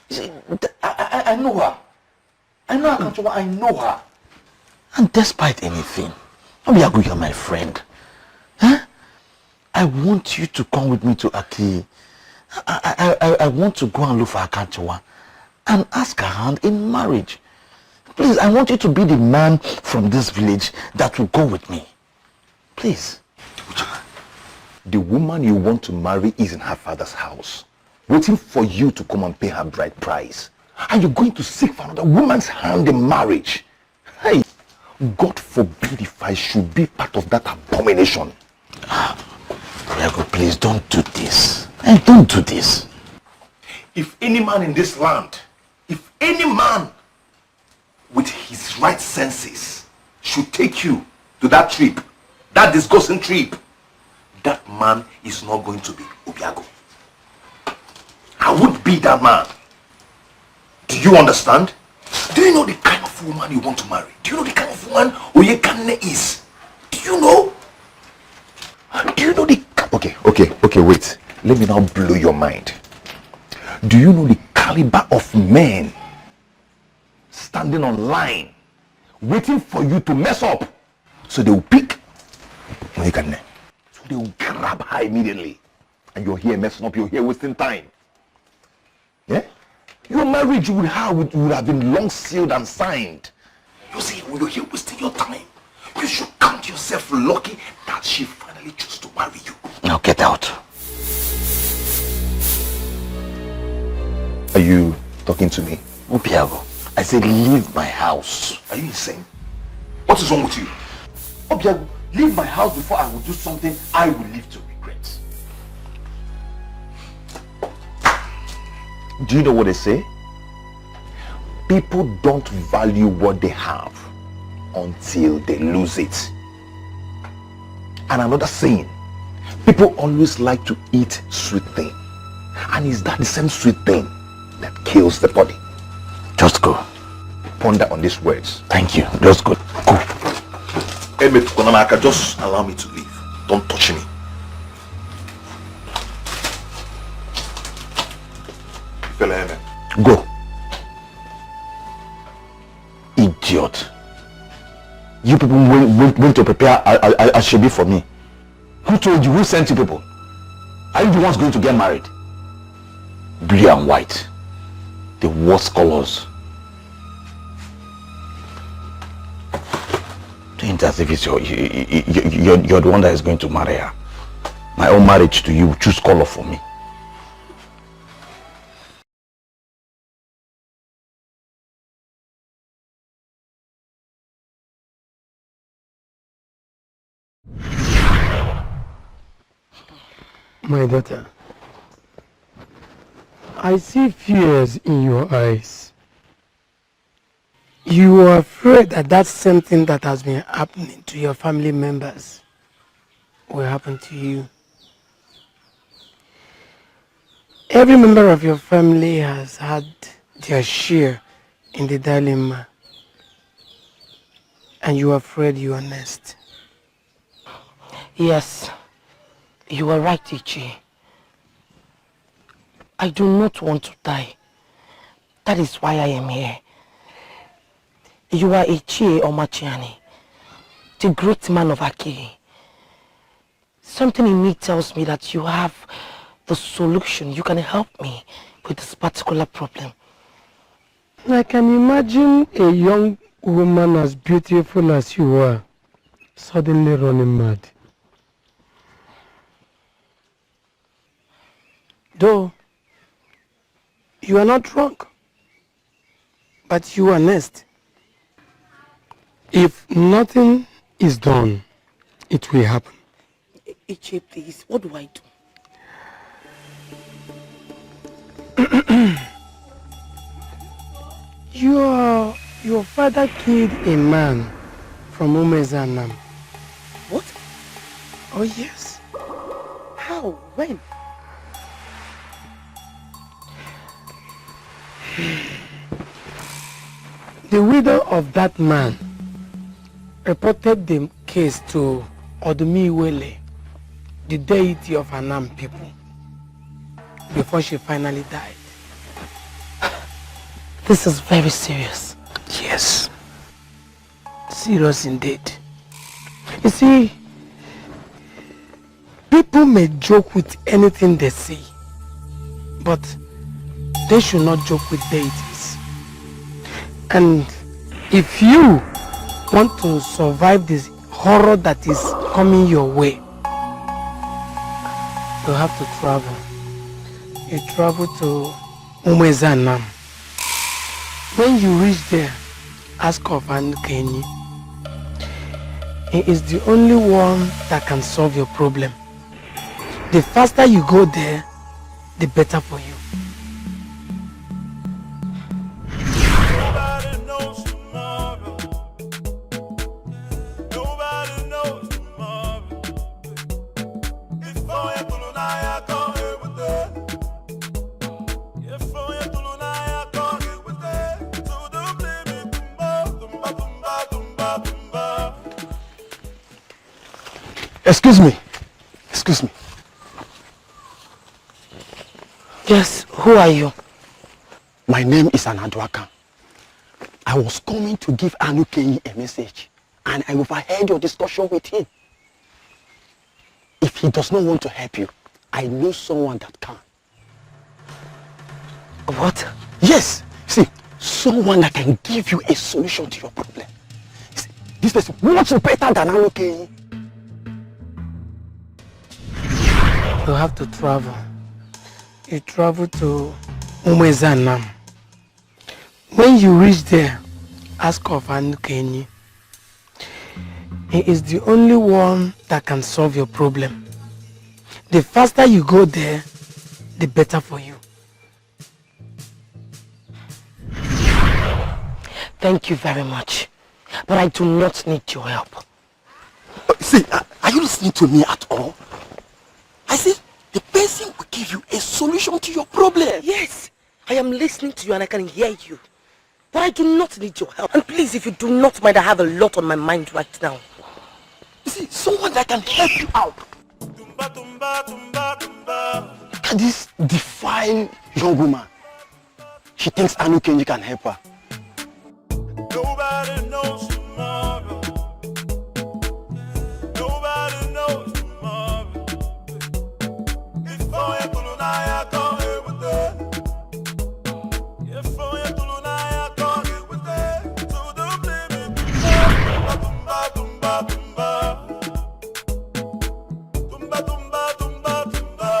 See, I know her. I know her. I know her. And despite anything, Obiago, you're my friend. Huh? I want you to come with me to Aki. I want to go and look for Akantewa and ask her hand in marriage. Please, I want you to be the man from this village that will go with me. Please. The woman you want to marry is in her father's house, waiting for you to come and pay her bride price. And you're going to seek for another woman's hand in marriage. Hey, God forbid if I should be part of that abomination. Diego, please don't do this. And don't do this. If any man in this land, if any man with his right senses should take you to that trip, that disgusting trip, that man is not going to be Obiago. I would be that man. Do you understand? Do you know the kind of woman you want to marry? Do you know the kind of woman Oyekane is? Do you know? Do you know the... Okay, wait. Let me now blow your mind. Do you know the caliber of men standing on line, waiting for you to mess up? So they will pick Onyeka. So they will grab her immediately. And you're here messing up, you're here wasting time. Yeah? Your marriage with her would have been long sealed and signed. You see, you're here wasting your time. You should count yourself lucky that she finally chose to marry you. Now get out. Are you talking to me? Obiago, I said leave my house. Are you insane? What is wrong with you? Obiago, leave my house before I will do something I will live to regret. Do you know what they say? People don't value what they have until they lose it. And another saying, people always like to eat sweet thing. And is that the same sweet thing that kills the body? Just go. Ponder on these words. Thank you. Just go. Go. Just allow me to leave. Don't touch me. Go. Idiot. You people went to prepare a shebi for me. Who told you? Who sent you people? Are you the ones going to get married? Blue and white. The worst colors. Think as if it's you're the one that is going to marry her. My own marriage to you, choose color for me. My daughter, I see fears in your eyes. You are afraid that that same thing that has been happening to your family members will happen to you. Every member of your family has had their share in the dilemma, and you are afraid you are next. Yes, you are right, Ichi. I do not want to die. That is why I am here. You are Ichi Omachiani, the great man of Aki. Something in me tells me that you have the solution. You can help me with this particular problem. I can imagine a young woman as beautiful as you are suddenly running mad. Though you are not wrong, but you are next. If nothing is done, it will happen. Ichi, please, what do I do? Your father killed a man from Umezanam. What? Oh yes. How? When? The widow of that man reported the case to Odumiwele, the deity of Anam people, before she finally died. This is very serious. Yes. Serious indeed. You see, people may joke with anything they see, but they should not joke with deities. And if you want to survive this horror that is coming your way, you have to travel. You travel to Umezanam. When you reach there, ask of Kenyi. He is the only one that can solve your problem. The faster you go there, the better for you. Excuse me. Excuse me. Yes, who are you? My name is Anaduaka. I was coming to give Anukenyi a message, and I overheard your discussion with him. he does not want to help you, I know someone that can. What? Yes. See, someone that can give you a solution to your problem. See, this person much better than Anukenyi. You have to travel. You travel to Umezanam. When you reach there, ask of Anukenyi. He is the only one that can solve your problem. The faster you go there, the better for you. Thank you very much. But I do not need your help. See, are you listening to me at all? I said, the person will give you a solution to your problem. Yes, I am listening to you and I can hear you. But I do not need your help. And please, if you do not mind, I have a lot on my mind right now. You see, someone that can help you out. Look at this defiled young woman. She thinks Anukenyi can help her. Nobody knows tomorrow. Nobody knows tomorrow. If I am to I can't live with it. If I am to I can't live with it. So don't blame me. Tumba, tumba, tumba. Tumba, tumba, tumba, tumba.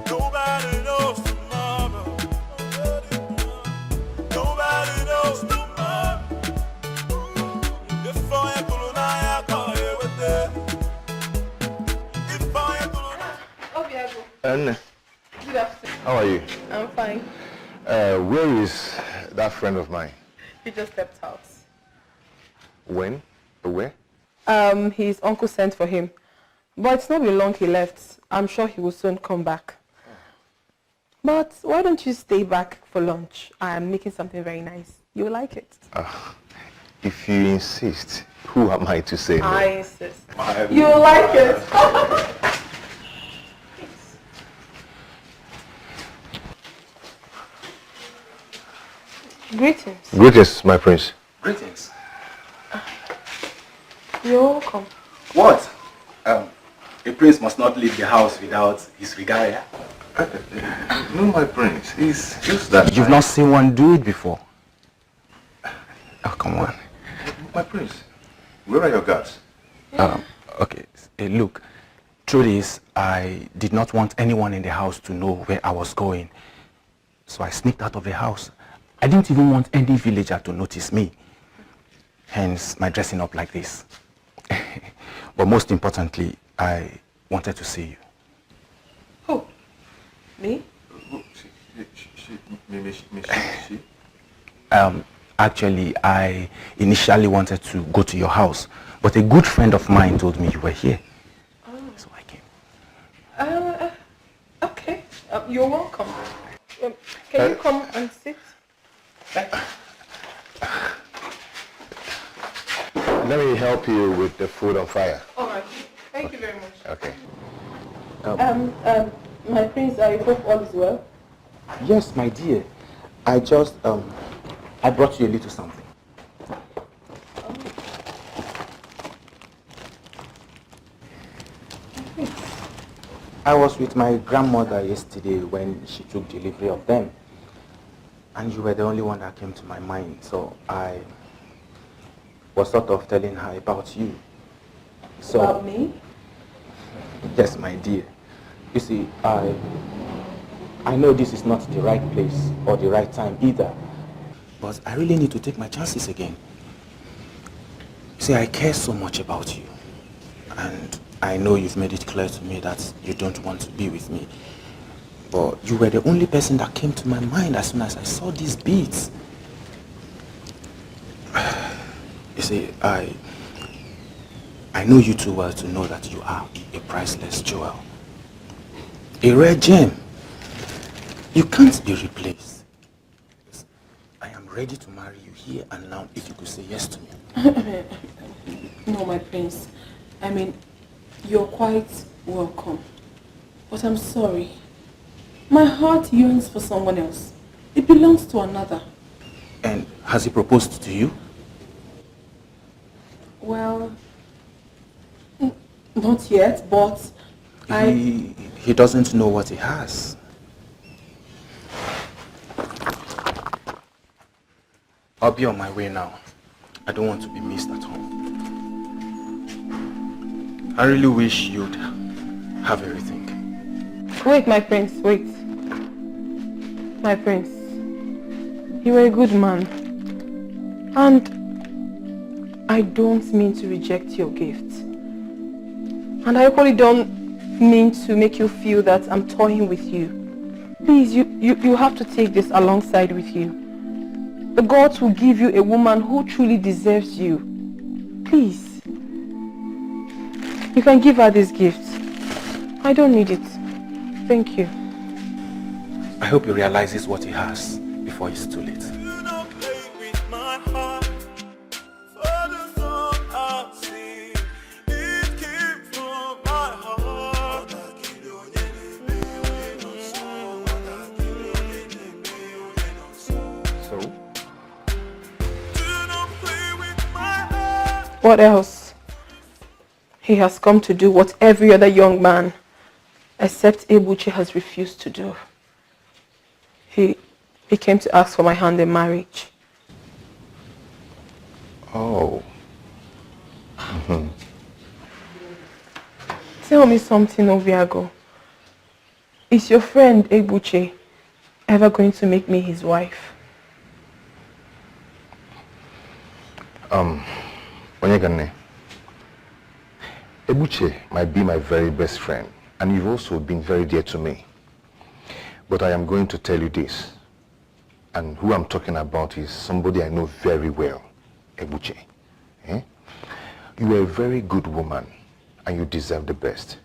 Nobody knows tomorrow. Nobody knows tomorrow. If I am to I can't live with it. If I am to Anne, Good afternoon. how are you? I'm fine. Where is that friend of mine? He just stepped out. When? Where? His uncle sent for him. But it's not been long he left. I'm sure he will soon come back. But why don't you stay back for lunch? I'm making something very nice. You'll like it. If you insist, who am I to say no? I insist. You'll like it. Greetings. Greetings, my prince. Greetings. You're welcome. What? A prince must not leave the house without his regalia. No, my prince. It's just that You've not seen one do it before. Oh, come on. My prince, where are your guards? Okay, look, truth is, I did not want anyone in the house to know where I was going. So I sneaked out of the house. I didn't even want any villager to notice me. Hence, my dressing up like this. But most importantly, I wanted to see you. Who? Me? She? Actually, I initially wanted to go to your house, but a good friend of mine told me you were here. So I came. Okay. You're welcome. Can you come and sit? Let me help you with the food on fire. All right. Thank you very much. Okay. My prince, I hope all is well. Yes, my dear. I just, I brought you a little something. I was with my grandmother yesterday when she took delivery of them. And you were the only one that came to my mind. So I was sort of telling her about you. So, About me? Yes, my dear. You see, I know this is not the right place or the right time either. But I really need to take my chances again. See, I care so much about you. And I know you've made it clear to me that you don't want to be with me. But you were the only person that came to my mind as soon as I saw these beads. You see, I know you too well to know that you are a priceless jewel. A rare gem. You can't be replaced. I am ready to marry you here and now if you could say yes to me. No, my prince. I mean, you're quite welcome. But I'm sorry. My heart yearns for someone else. It belongs to another. And has he proposed to you? Well, Not yet, but He doesn't know what he has. I'll be on my way now. I don't want to be missed at home. I really wish you'd have everything. Wait, my prince, wait. My prince, you are a good man. And I don't mean to reject your gift. And I equally don't mean to make you feel that I'm toying with you. Please, you have to take this alongside with you. The gods will give you a woman who truly deserves you. Please. You can give her this gift. I don't need it. Thank you. I hope he realizes what he has before it's too late. What else? He has come to do what every other young man, except Ebuchi, has refused to do. He came to ask for my hand in marriage. Oh. Tell me something, Obiago. Is your friend Ebuchi ever going to make me his wife? Onyegane, Ebuche might be my very best friend, and you've also been very dear to me. But I am going to tell you this, and who I'm talking about is somebody I know very well, Ebuche. Eh? You are a very good woman, and you deserve the best.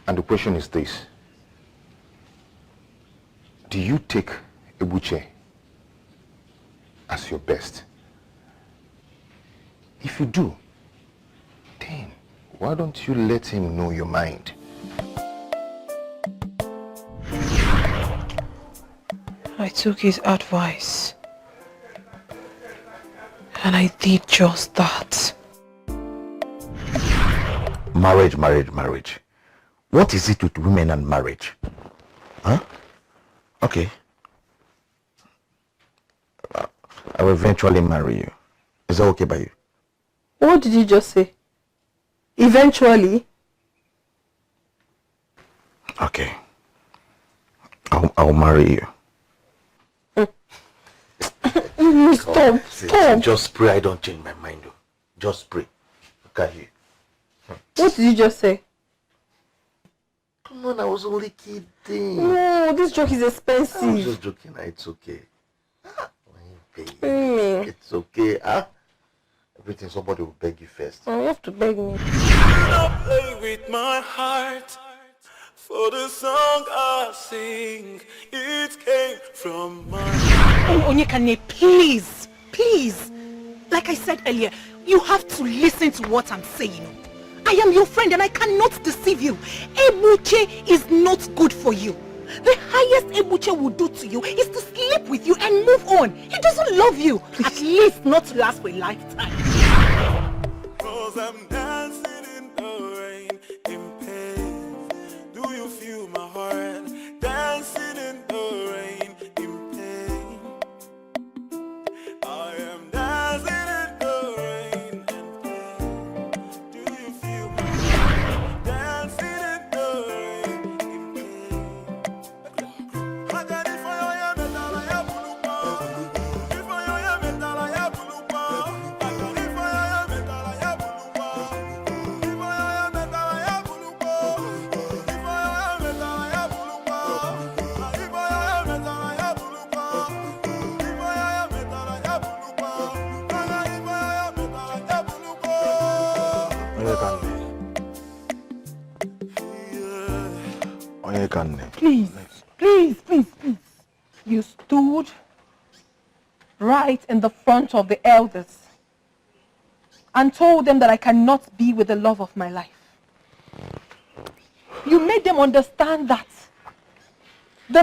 And the question is this: do you take Ebuche as your best? If you do, then why don't you let him know your mind? I took his advice, and I did just that. Marriage. What is it with women and marriage? Huh? Okay. I will eventually marry you. Is that okay by you? What did you just say? Eventually? Okay. I'll marry you. Stop. Just pray I don't change my mind. Just pray. Look at you. What did you just say? Come on, I was only kidding. No, this joke is expensive. I was just joking. It's okay. It's okay. Everything, somebody will beg you first. Oh, you have to beg me. Play with my heart for the song I sing. It came from my heart. Oh, Onyekane, please. Like I said earlier, you have to listen to what I'm saying. I am your friend and I cannot deceive you. Ebuche is not good for you. The highest Ebuche will do to you is to sleep with you and move on. He doesn't love you. Please. At least not to last for a lifetime. 'Cause I'm dancing in the rain, in pain. Do you feel my heart? Dancing in the rain, in pain. I am dancing in the rain, in pain. Do you feel my heart? Dancing in the rain, in pain. Please. You stood right in the front of the elders and told them that I cannot be with the love of my life. You made them understand that the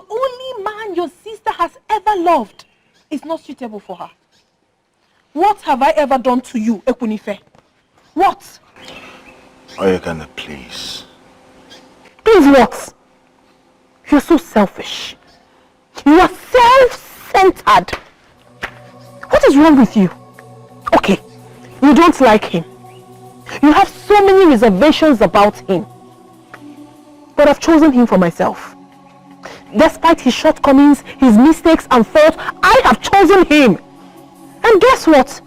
only man your sister has ever loved is not suitable for her. What have I ever done to you, Ekunife? What? Oyekane, please. Please what? You're so selfish. You are self-centered. What is wrong with you? Okay, you don't like him. You have so many reservations about him. But I've chosen him for myself. Despite his shortcomings, his mistakes and faults, I have chosen him. And guess what?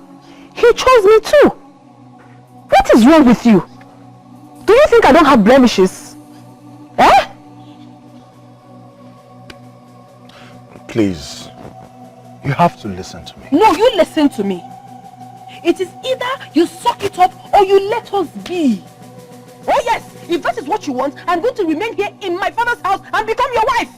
He chose me too. What is wrong with you? Do you think I don't have blemishes? Eh? Please, you have to listen to me. No, you listen to me. It is either you suck it up or you let us be. Oh yes, if that is what you want, I'm going to remain here in my father's house and become your wife.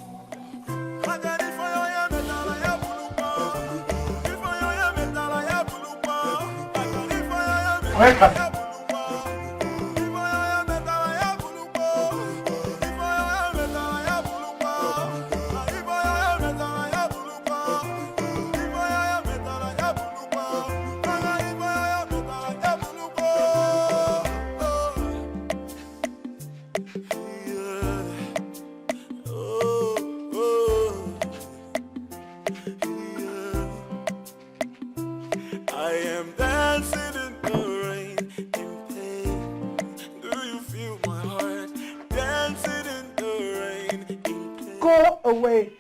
Go away.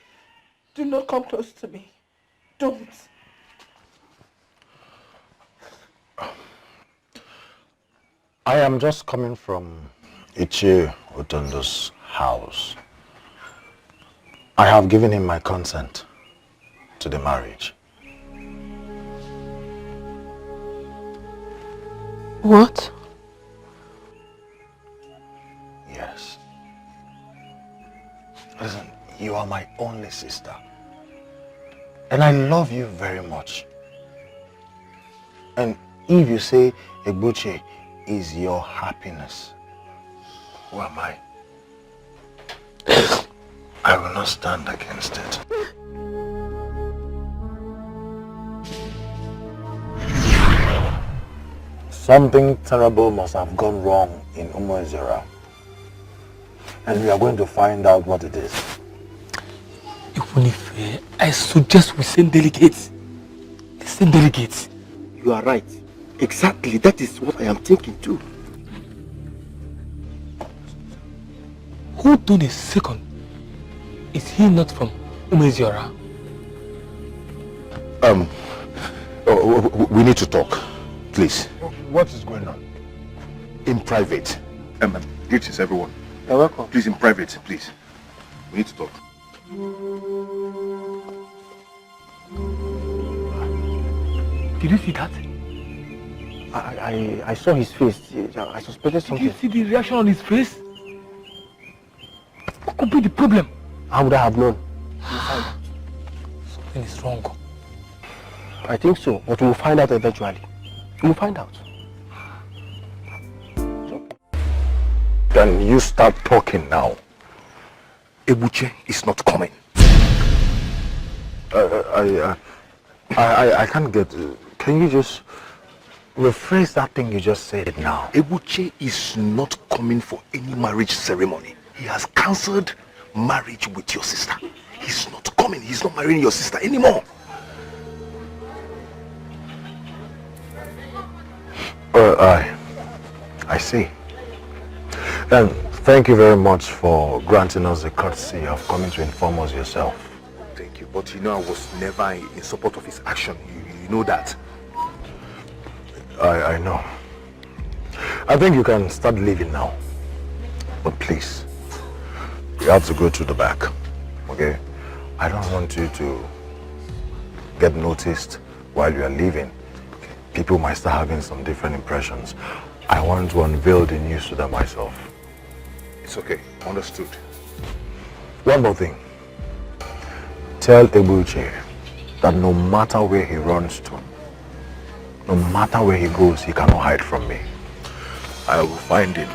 Do not come close to me. Don't. I am just coming from Ichie Otondo's house. I have given him my consent to the marriage. What? Yes. Listen, you are my only sister. And I love you very much. And if you say Egbuche is your happiness, who am I? I will not stand against it. Something terrible must have gone wrong in Umuezera. And we are going to find out what it is. Even if I suggest we send delegates. Send delegates. You are right. Exactly. That is what I am thinking too. Hold on a second. Is he not from Umuezera? We need to talk, please. What is going on? In private. Greetings, everyone. You're welcome. Please, in private, please. We need to talk. Did you see that? I saw his face. I suspected something. Did you see the reaction on his face? What could be the problem? How would I have known? Something is wrong. I think so, but we'll find out eventually. We'll find out. Then you start talking now. Ebuche is not coming. I can't get... Can you just rephrase that thing you just said now? Ebuche is not coming for any marriage ceremony. He has cancelled marriage with your sister. He's not coming. He's not marrying your sister anymore. I see. Then thank you very much for granting us the courtesy of coming to inform us yourself. Thank you, but you know I was never in support of his action. You know that. I know. I think you can start leaving now. But please, you have to go to the back, okay? I don't want you to get noticed while you are leaving. People might start having some different impressions. I want to unveil the news to them myself. It's okay, understood. One more thing. Tell Ebuche that no matter where he runs to, no matter where he goes, he cannot hide from me. I will find him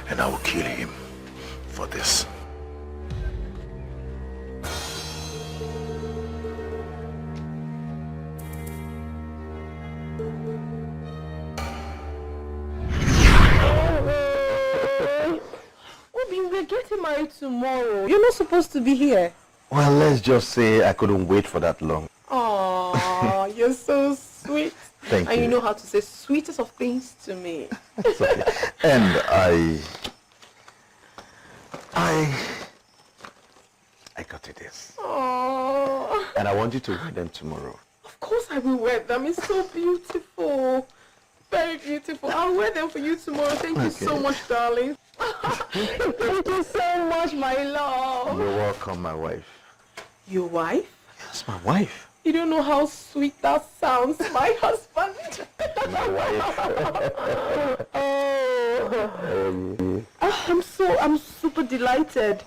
and I will kill him for this. married tomorrow. You're not supposed to be here. Well, let's just say I couldn't wait for that long. Oh, you're so sweet. Thank and you. you know how to say sweetest of things to me. It's okay. And I got you this. Oh. And I want you to wear them tomorrow. Of course I will wear them. It's so beautiful. Very beautiful. I'll wear them for you tomorrow. Thank you so much, darling. Thank you so much, my love. You're welcome, my wife. Your wife? Yes, my wife. You don't know how sweet that sounds, my husband. My wife. I'm super delighted.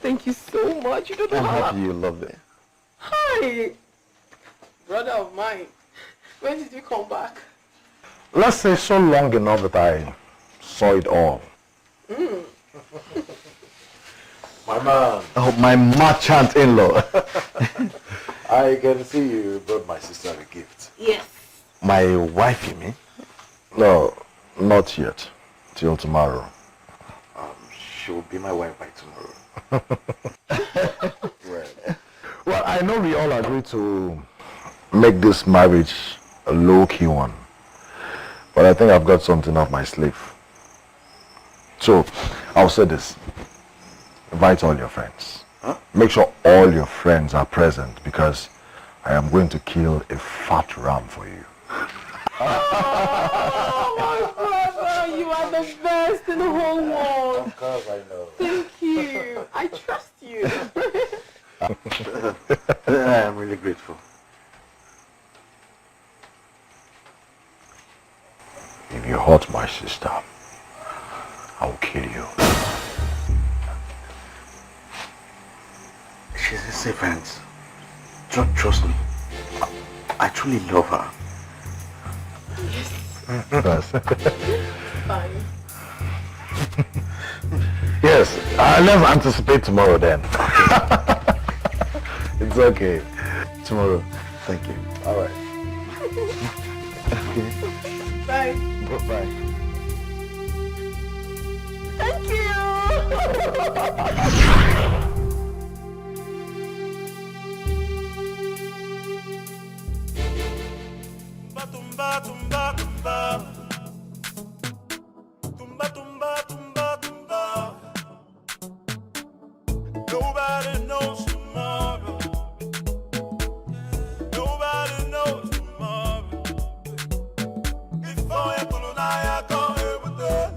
Thank you so much. You don't know I'm how happy you love it. Hi, brother of mine. When did you come back? Let's say so long enough that I saw it all. My man. Oh, my merchant in-law. I can see you brought my sister a gift. Yes. My wife, you mean? No, not yet. Till tomorrow. She'll be my wife by tomorrow. Well, I know we all agree to make this marriage a low-key one. But I think I've got something up my sleeve. So, I'll say this. Invite all your friends. Huh? Make sure all your friends are present because I am going to kill a fat ram for you. Oh, my brother, you are the best in the whole world. Of course I know. Thank you. I trust you. I am really grateful. If you hurt my sister, I will kill you. She's a safe friend. Trust me. I truly love her. Yes. Fine. Yes, let's anticipate tomorrow then. It's okay. Tomorrow. Thank you. All right. Okay. Bye. Bye. Thank you. Tumba, tumba, tumba. Tumba, tumba, tumba, tumba. Nobody knows tomorrow. Nobody knows tomorrow. Before you pull on, I can't hear with it.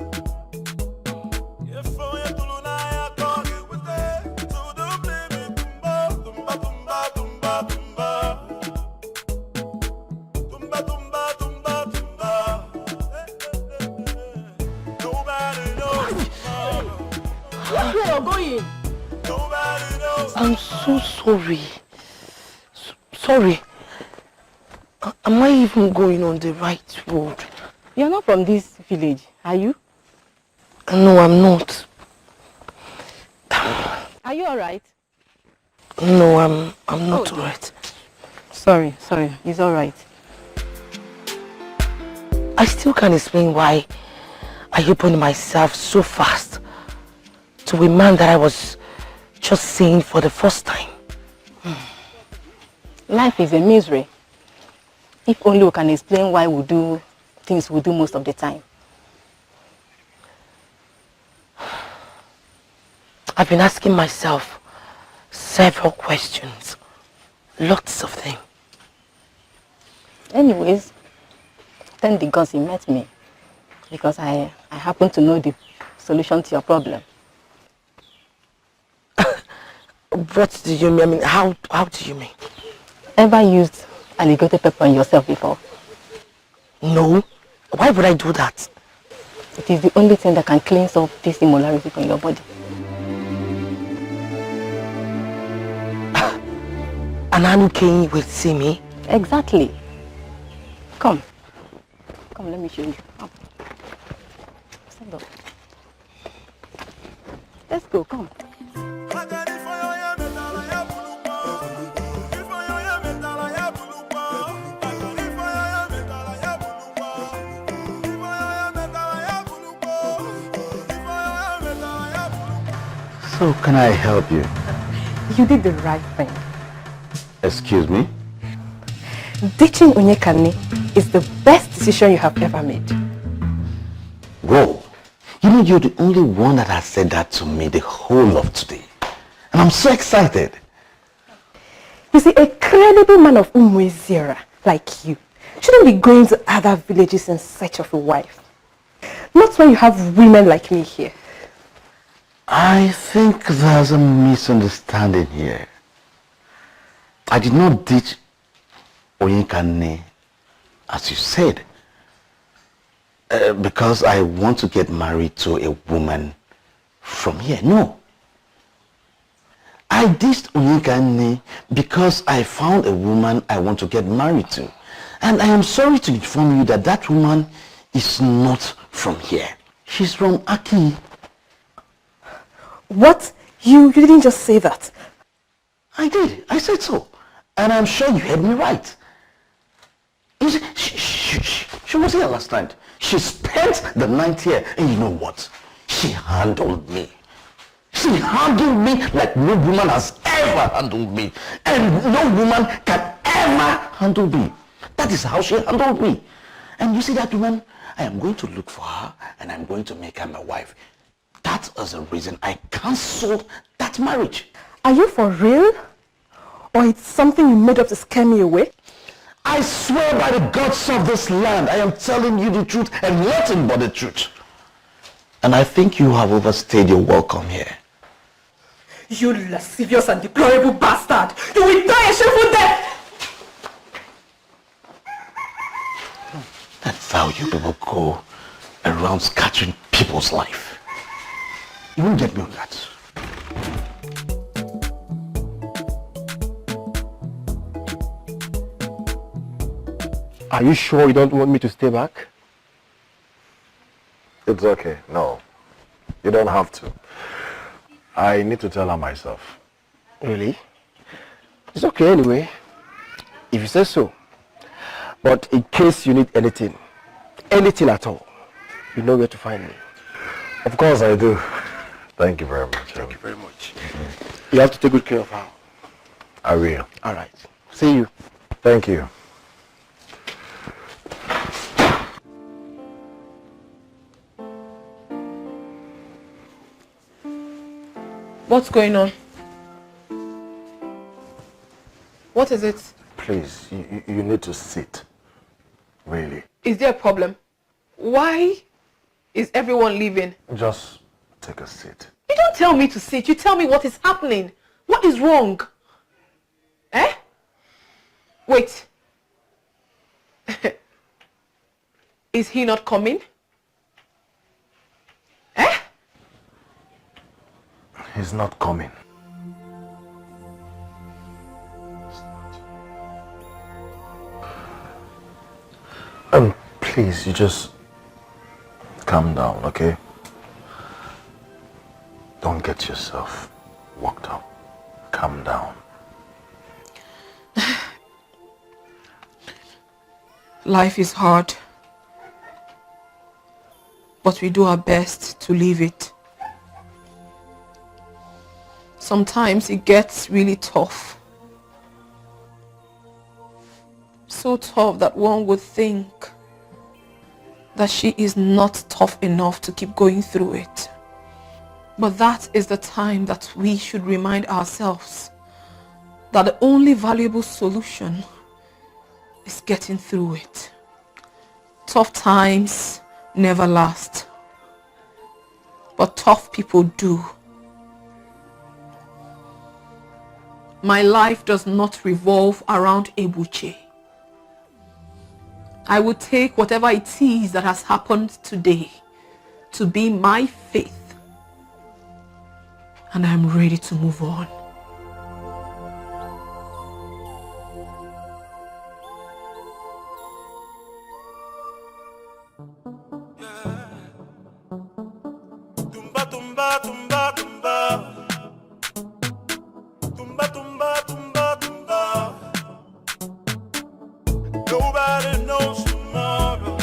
Before you pull on, I can't hear with it. So don't blame me. Tumba, tumba, tumba, tumba, tumba. Tumba, tumba, tumba, tumba. Nobody knows tomorrow. Where you're going? Nobody knows. I'm so sorry. Sorry. Am I even going on the right road? You're not from this village, are you? No, I'm not. Are you alright? No, I'm not alright. Sorry, it's alright. I still can't explain why I opened myself so fast to a man that I was just seeing for the first time. Life is a misery. If only we can explain why we do things we do most of the time. I've been asking myself several questions. Lots of them. Anyways, thank the gods he met me. Because I happen to know the solution to your problem. What do you mean? I mean, how do you mean? Ever used alligator pepper on yourself before? No. Why would I do that? It is the only thing that can cleanse up this immorality from your body. An Anuke will see me? Exactly. Come, let me show you. Come. Stand up. Let's go, come. So can I help you? You did the right thing. Excuse me? Ditching Onyekane is the best decision you have ever made. Whoa. You know, you're the only one that has said that to me the whole of today. And I'm so excited. You see, a credible man of Umwezira like you shouldn't be going to other villages in search of a wife. Not when you have women like me here. I think there's a misunderstanding here. I did not ditch Onyekane, as you said, because I want to get married to a woman from here. No. I ditched Onyekane because I found a woman I want to get married to. And I am sorry to inform you that that woman is not from here. She's from Aki. What? You didn't just say that. I did. I said so. And I'm sure you heard me right. You see, she was here last night. She spent the night here. And you know what? She handled me. She handled me like no woman has ever handled me. And no woman can ever handle me. That is how she handled me. And you see that woman? I am going to look for her and I'm going to make her my wife. That is the reason I cancelled that marriage. Are you for real? Or it's something you made up to scare me away? I swear by the gods of this land, I am telling you the truth and nothing but the truth. And I think you have overstayed your welcome here. You lascivious and deplorable bastard! You will die a shameful death! That's how you people go around scattering people's life. You won't get me on that. Are you sure you don't want me to stay back? It's okay. No. You don't have to. I need to tell her myself. Really? It's okay anyway. If you say so. But in case you need anything at all, you know where to find me. Of course I do. Thank you very much. Thank you very much. You have to take good care of her. I will. All right. See you. Thank you. What's going on? What is it? Please, you need to sit. Really. Is there a problem? Why is everyone leaving? Just take a seat. You don't tell me to sit. You tell me what is happening. What is wrong? Eh? Wait. Is he not coming? Eh? He's not coming. Please, you just calm down, okay? Don't get yourself worked up. Calm down. Life is hard, but we do our best to live it. Sometimes it gets really tough. So tough that one would think that she is not tough enough to keep going through it. But that is the time that we should remind ourselves that the only valuable solution is getting through it. Tough times never last, but tough people do. My life does not revolve around Ebuche. I will take whatever it is that has happened today to be my faith, and I'm ready to move on. Tumba, tumba, tumba, tumba. Tumba, tumba, tumba, tumba. Nobody knows tomorrow.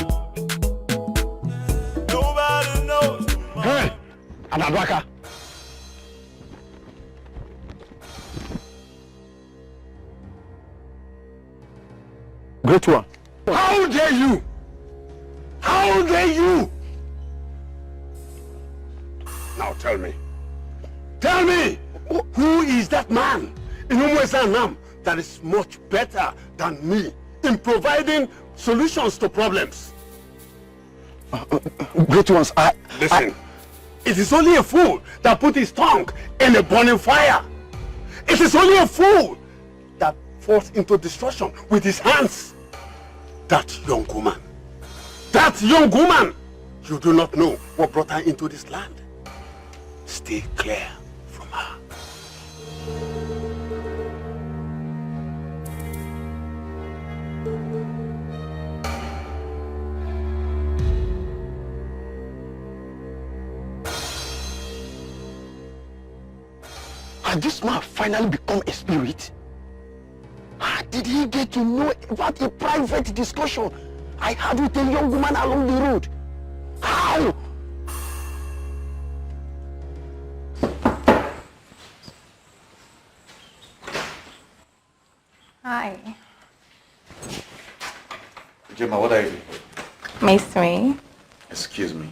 Nobody knows tomorrow. Hey, Anadwaka. Great one. How dare you? How dare you? Now tell me. Tell me, who is that man in Umwezanam that is much better than me in providing solutions to problems? Great ones, Listen, it is only a fool that put his tongue in a burning fire. It is only a fool that falls into destruction with his hands. That young woman, you do not know what brought her into this land. Stay clear from her. Has this man finally become a spirit? How did he get to know about a private discussion I had with a young woman along the road? How? Hi. Gemma, what are you doing? Miss me? Excuse me.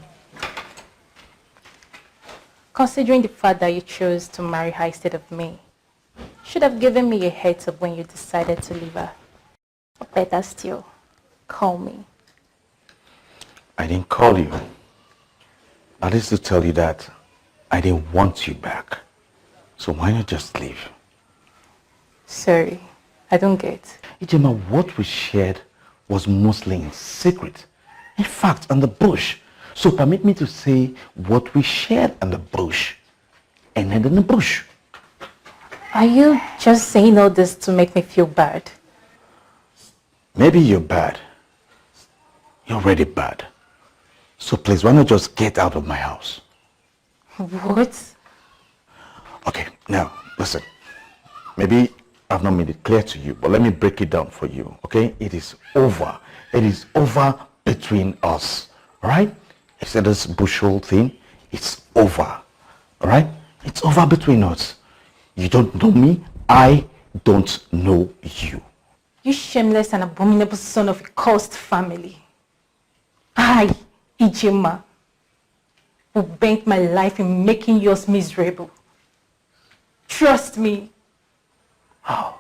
Considering the fact that you chose to marry her instead of me, should have given me a heads up when you decided to leave her. Or better still, call me. I didn't call you. That is to tell you that I didn't want you back. So why not just leave? Sorry, I don't get. Ijema, what we shared was mostly in secret. In fact, on the bush. So permit me to say what we shared in the bush ended in the bush. Are you just saying all this to make me feel bad? Maybe you're bad. You're already bad. So please, why not just get out of my house? What? Okay, now, listen. Maybe I've not made it clear to you, but let me break it down for you, okay? It is over. It is over between us, all right? I said this bushel thing, it's over, all right? It's over between us. You don't know me, I don't know you. You shameless and abominable son of a cursed family. I, Ijema, who bent my life in making yours miserable. Trust me. How?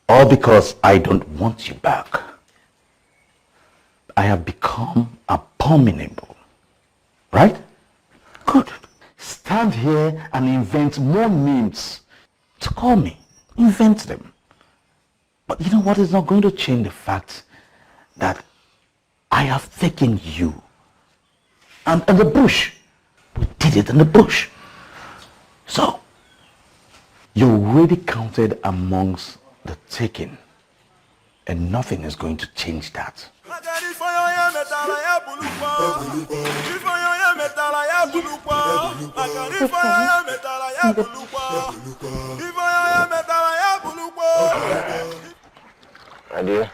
All because I don't want you back. I have become abominable, right? Good. Stand here and invent more names to call me. Invent them. But you know what is not going to change the fact that I have taken you. And in the bush. We did it in the bush. So, you're already counted amongst the taken. And nothing is going to change that. Dear,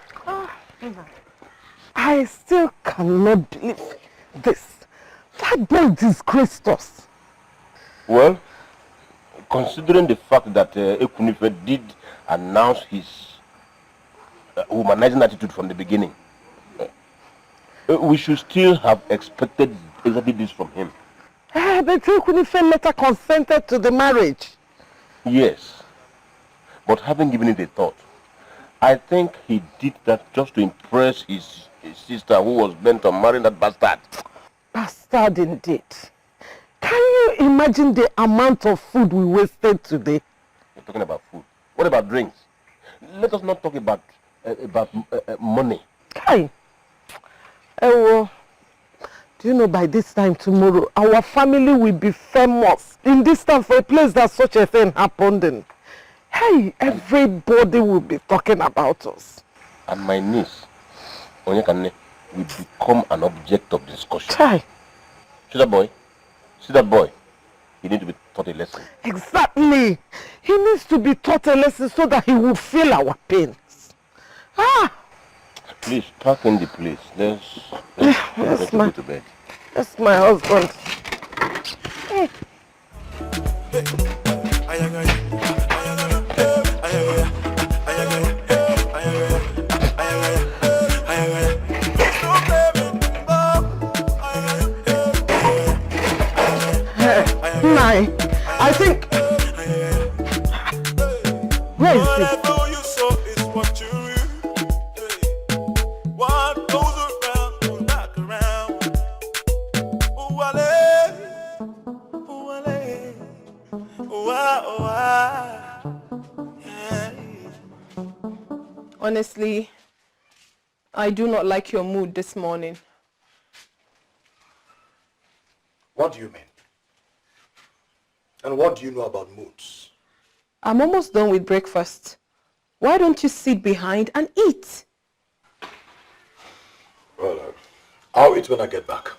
I still cannot believe this. That boy disgraced us. Well, considering the fact that Ekunife did announce his humanizing attitude from the beginning, we should still have expected exactly this from him. But Ekunife later consented to the marriage. Yes, but having given it a thought, I think he did that just to impress his sister who was bent on marrying that bastard. Bastard indeed. Can you imagine the amount of food we wasted today? You're talking about food. What about drinks? Let us not talk about money. Hi. Do you know by this time tomorrow, our family will be famous in this town for a place that such a thing happened in. Hey, everybody will be talking about us. And my niece, Onyekane, will become an object of discussion. Hi. See that boy? See that boy? He needs to be taught a lesson. Exactly. He needs to be taught a lesson so that he will feel our pains. Please, park in the place. Let's go to bed. That's my husband. I think... Where is it? Honestly, I do not like your mood this morning. What do you mean? And what do you know about moods? I'm almost done with breakfast. Why don't you sit behind and eat? Well, I'll eat when I get back.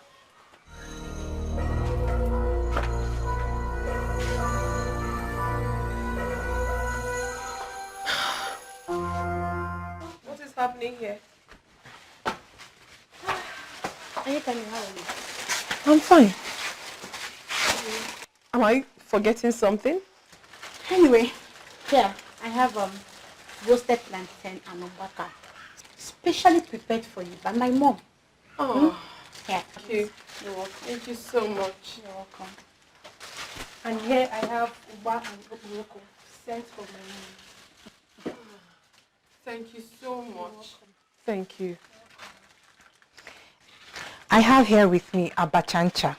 What is happening here? I'm fine. Am I forgetting something? Anyway, here, I have roasted plantain and umbaka, specially prepared for you by my mom. Oh, Here. thank you. You're welcome. Thank you so much. You're welcome. And here I have uba and okporoko sent from my mom. Thank you so much. Thank you. I have here with me a bachancha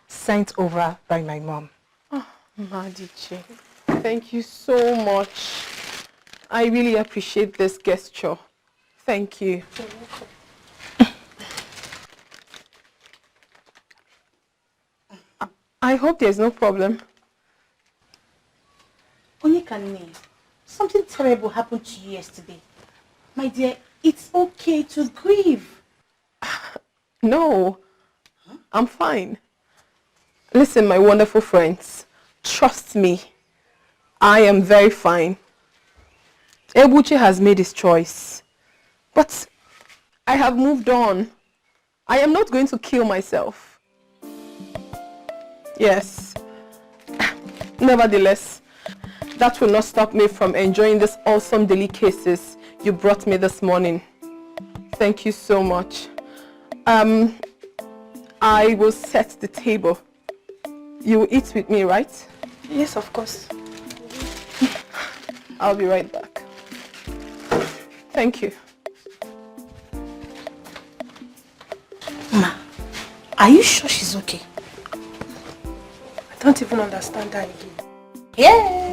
sent over by my mom. Oh, Madiche, thank you so much. I really appreciate this gesture. Thank you. You're welcome. I hope there's no problem. Onyekane, something terrible happened to you yesterday. My dear, it's okay to grieve. No, I'm fine. Listen, my wonderful friends, trust me, I am very fine. Ebuchi has made his choice, but I have moved on. I am not going to kill myself. Yes. Nevertheless, that will not stop me from enjoying this awesome delicacies you brought me this morning. Thank you so much. I will set the table. You will eat with me, right? Yes, of course. I'll be right back. Thank you. Ma, are you sure she's okay? I don't even understand that again. Yeah.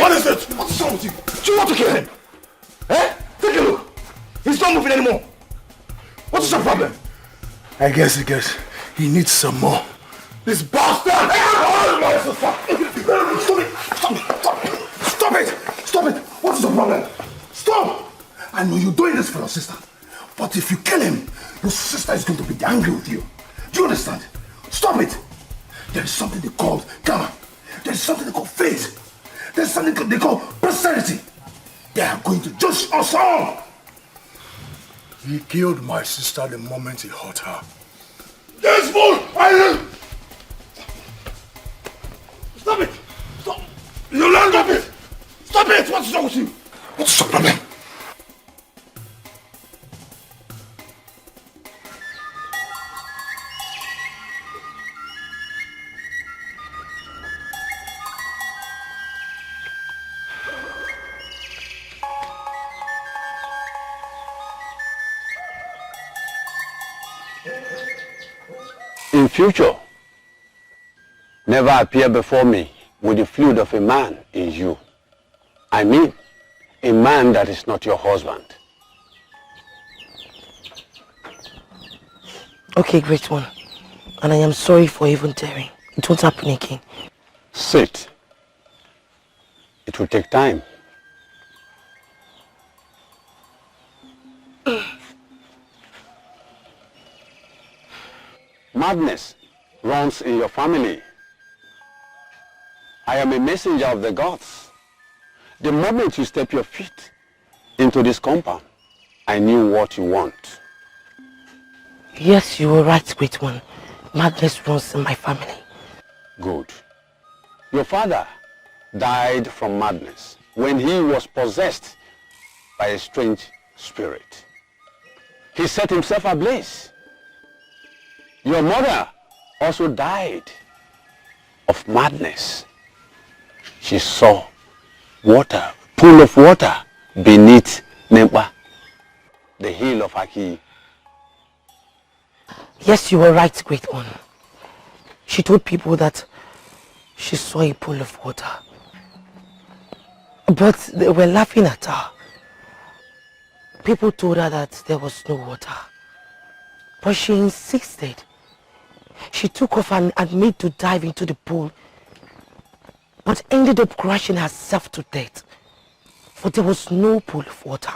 What is it? What's wrong with you? Do you want to kill him? Eh? Take a look. He's not moving anymore. What is your problem? I guess he needs some more. This bastard! Stop it! Stop it! What is the problem? Stop! I know you're doing this for your sister. But if you kill him, your sister is going to be angry with you. Do you understand? Stop it! There is something they call karma. There is something they call fate. There's something they call posterity. They are going to judge us all. He killed my sister the moment he hurt her. This fool! Stop it! Stop! You learn stop it! Stop it! What's wrong with you? What's your problem? In future, never appear before me with the fluid of a man in you. I mean, a man that is not your husband. Okay, great one. And I am sorry for even daring. It won't happen again. Sit. It will take time. Madness runs in your family. I am a messenger of the gods. The moment you step your feet into this compound, I knew what you want. Yes, you were right, great one. Madness runs in my family. Good. Your father died from madness when he was possessed by a strange spirit. He set himself ablaze. Your mother also died of madness. She saw water, pool of water beneath Nempa, the hill of Aki. Yes, you were right, great one. She told people that she saw a pool of water. But they were laughing at her. People told her that there was no water. But she insisted. She took off and made to dive into the pool, but ended up crashing herself to death. For there was no pool of water.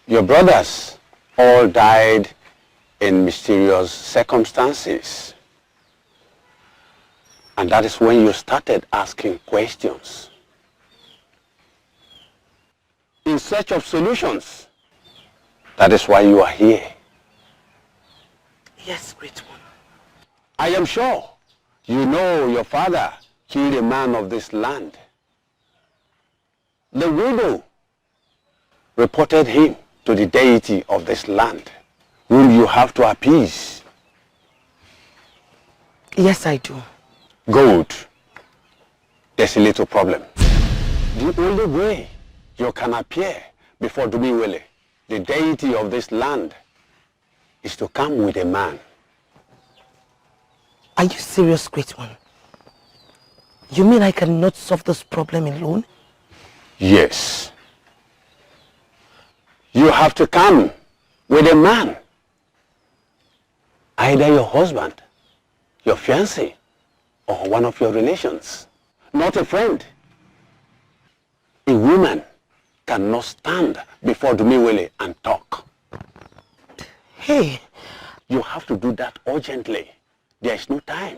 Your brothers all died in mysterious circumstances. And that is when you started asking questions in search of solutions. That is why you are here. Yes, great one. I am sure you know your father killed a man of this land. The widow reported him to the deity of this land, whom you have to appease. Yes, I do. Good. There's a little problem. The only way you can appear before Dumiwele, the deity of this land, is to come with a man. Are you serious, great one? You mean I cannot solve this problem alone? Yes. You have to come with a man. Either your husband, your fiancé, or one of your relations. Not a friend. A woman cannot stand before Dumiwele and talk. Hey, you have to do that urgently. There is no time.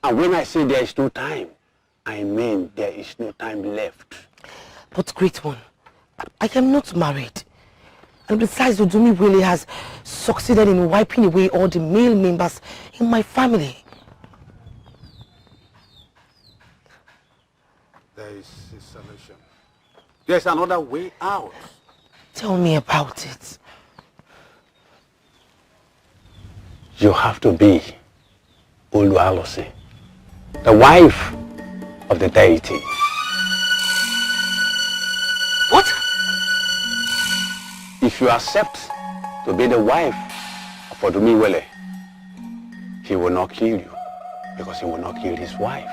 And when I say there is no time, I mean there is no time left. But great one, I am not married. And besides, Dumiwele has succeeded in wiping away all the male members in my family. There is a solution. There's another way out. Tell me about it. You have to be Oluwalosi, the wife of the deity. What? If you accept to be the wife of Odumiwele, he will not kill you because he will not kill his wife.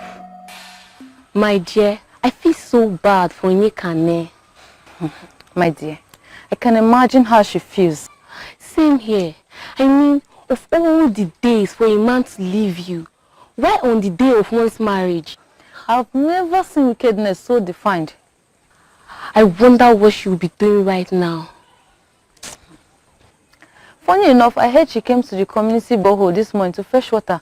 My dear, I feel so bad for Nyekane. My dear, I can imagine how she feels. Same here. I mean, of all the days for a man to leave you, why on the day of one's marriage? I've never seen wickedness so defined. I wonder what she will be doing right now. Funny enough, I heard she came to the community borehole this morning to fetch water.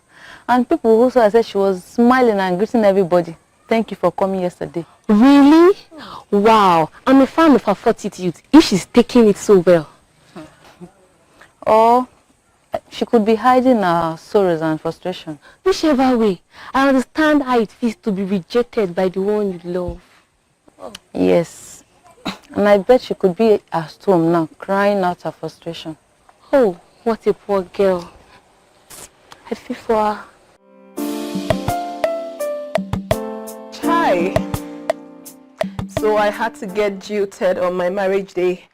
And people who saw her said she was smiling and greeting everybody. Thank you for coming yesterday. Really? Wow. I'm a fan of her fortitude if she's taking it so well. Or she could be hiding her sorrows and frustration. Whichever way, I understand how it feels to be rejected by the one you love. Yes. And I bet she could be at home now, crying out her frustration. Oh, what a poor girl. I feel for her. Hi. So I had to get jilted on my marriage day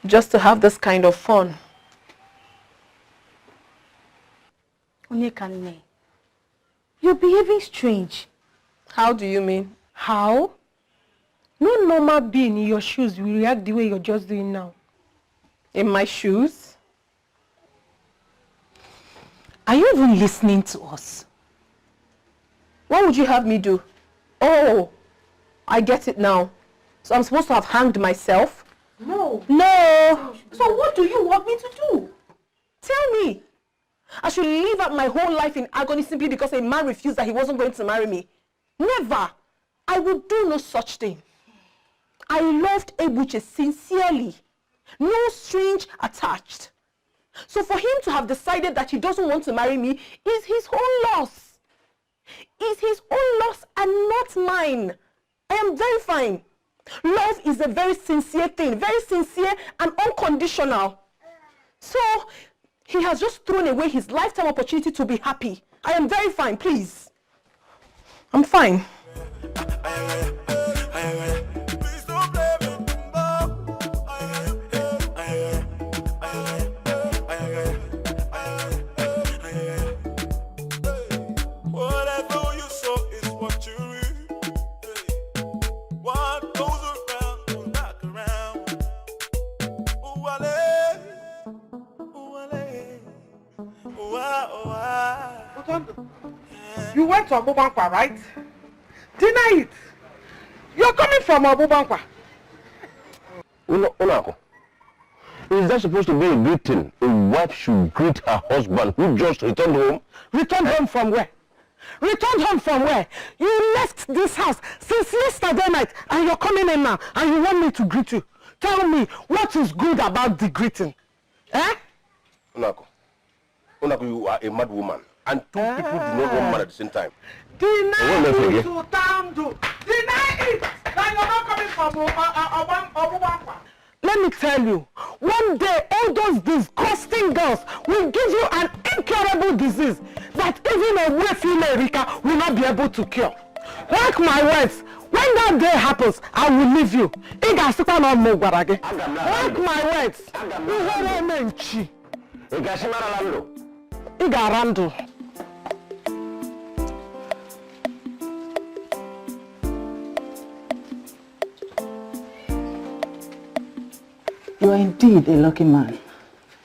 just to have this kind of fun. Onyekane, you're behaving strange. How do you mean? How? No normal being in your shoes will react the way you're just doing now. In my shoes? Are you even listening to us? What would you have me do? Oh, I get it now. So I'm supposed to have hanged myself? No. No. So what do you want me to do? Tell me. I should live out my whole life in agony simply because a man refused that he wasn't going to marry me. Never. I would do no such thing. I loved Ebuche sincerely. No strings attached. So for him to have decided that he doesn't want to marry me is his own loss. Is his own loss and not mine. I am very fine. Love is a very sincere thing, very sincere and unconditional. So he has just thrown away his lifetime opportunity to be happy. I am very fine, please. I'm fine. You went to Abubankwa, right? Deny it. You're coming from Abubankwa. Unako, is that supposed to be a greeting? A wife should greet her husband who just returned home? Returned home from where? Returned home from where? You left this house since yesterday night and you're coming in now and you want me to greet you. Tell me, what is good about the greeting? Eh? Unako, you are a mad woman. And two people do not want man at the same time. Deny it to Tamdu. Deny it that you're not coming from Abubankwa. Let me tell you, one day all those disgusting girls will give you an incurable disease that even a well-female Erika will not be able to cure. Mark my words, when that day happens, I will leave you. Mark my words. Igarando. You are indeed a lucky man.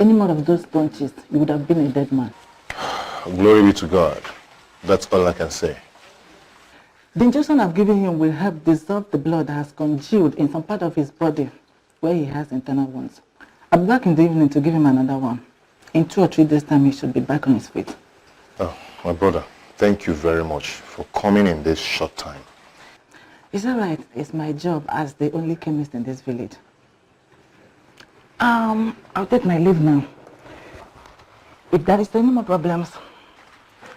Any more of those punches, you would have been a dead man. Glory be to God. That's all I can say. The injection I've given him will help dissolve the blood that has congealed in some part of his body where he has internal wounds. I'll be back in the evening to give him another one. In 2 or 3 days' time, he should be back on his feet. Oh, my brother, thank you very much for coming in this short time. It's all right. It's my job as the only chemist in this village. I'll take my leave now. If there is any more problems,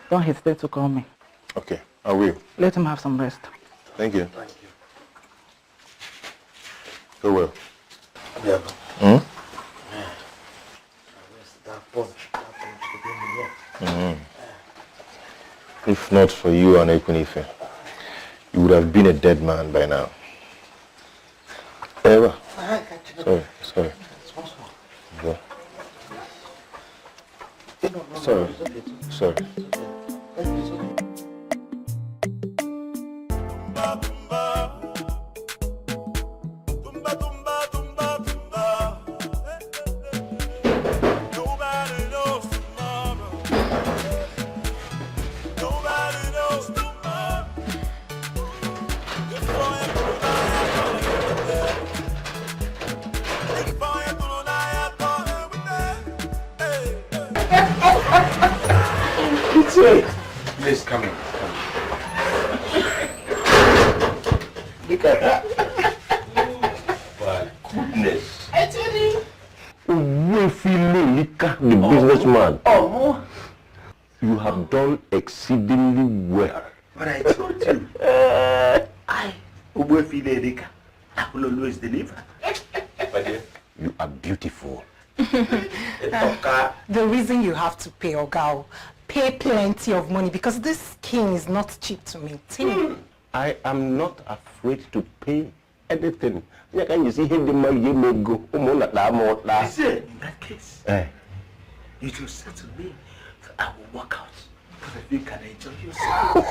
don't hesitate to call me. Okay, I will. Let him have some rest. Thank you. Thank you. Go well. Yeah. Hmm? If not for you and Ekunife, you would have been a dead man by now. Eva. Sorry. Go. Sorry. Please come in. Look at that. My goodness. The businessman. Oh. You have done exceedingly well. But I told you. I will always deliver. You are beautiful. The reason you have to pay Ogao, pay plenty of money because this skin is not cheap to maintain. I am not afraid to pay anything. You see, in that case, you just said to me, I will walk out. But if you can enjoy yourself.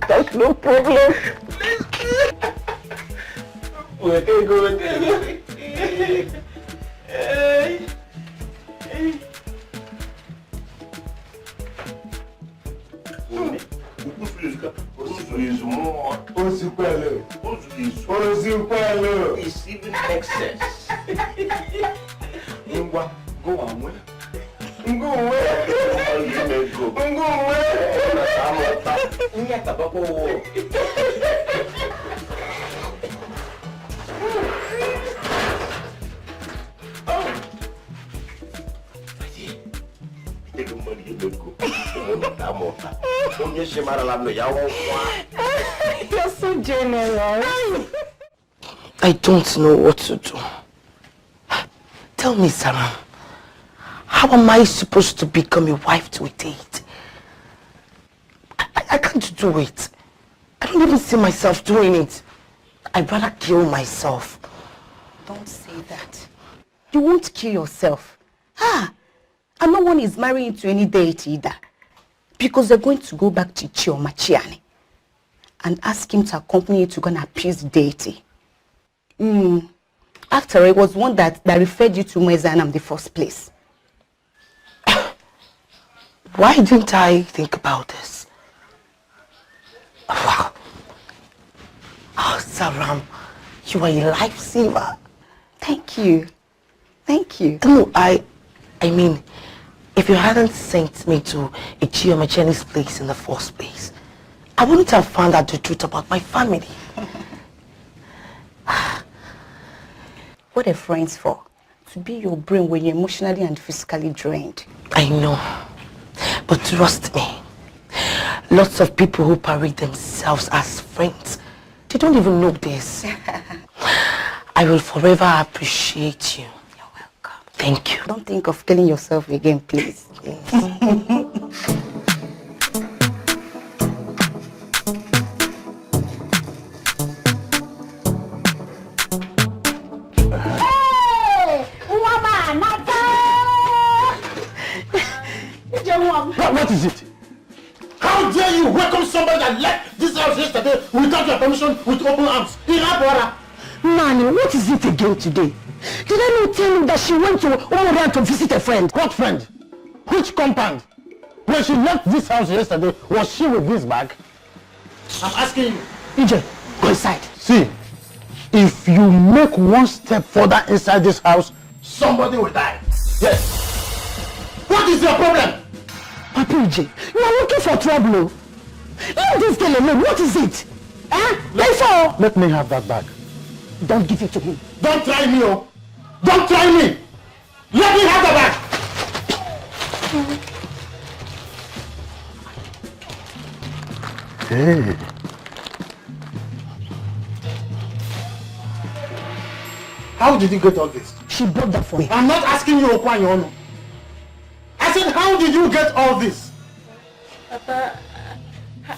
That's no problem. It's even excess. Go away. You're so generous. I don't know what to do. Tell me, Sarah, how am I supposed to become a wife to a date? I can't do it. I don't even see myself doing it. I'd rather kill myself. Don't say that. You won't kill yourself. And no one is marrying to any deity either. Because they're going to go back to Chioma Chiani and ask him to accompany you to go and appease the deity. After all, it was one that referred you to Mwezanam in the first place. Why didn't I think about this? Wow. Oh, Saram, you are a lifesaver. Thank you. Thank you. No, I mean, if you hadn't sent me to a Chioma Chiani's place in the first place, I wouldn't have found out the truth about my family. What are friends for? To be your brain when you're emotionally and physically drained. I know. But trust me, lots of people who parade themselves as friends, they don't even know this. I will forever appreciate you. You're welcome. Thank you. Don't think of killing yourself again, please. What is it? How dare you welcome somebody that left this house yesterday without your permission with open arms? Nani, what is it again today? Did I not tell you that she went to Omoran to visit a friend? What friend? Which compound? When she left this house yesterday, was she with this bag? I'm asking you. EJ, go inside. See, if you make one step further inside this house, somebody will die. Yes. What is your problem? Papa EJ, you are looking for trouble. Leave this girl alone. What is it? Let me have that bag. Don't give it to him. Don't try me, oh. Don't try me. Let me have the bag. Hey. How did you get all this? She bought that for me. I'm not asking you, Okwanyono. I said, how did you get all this? Papa,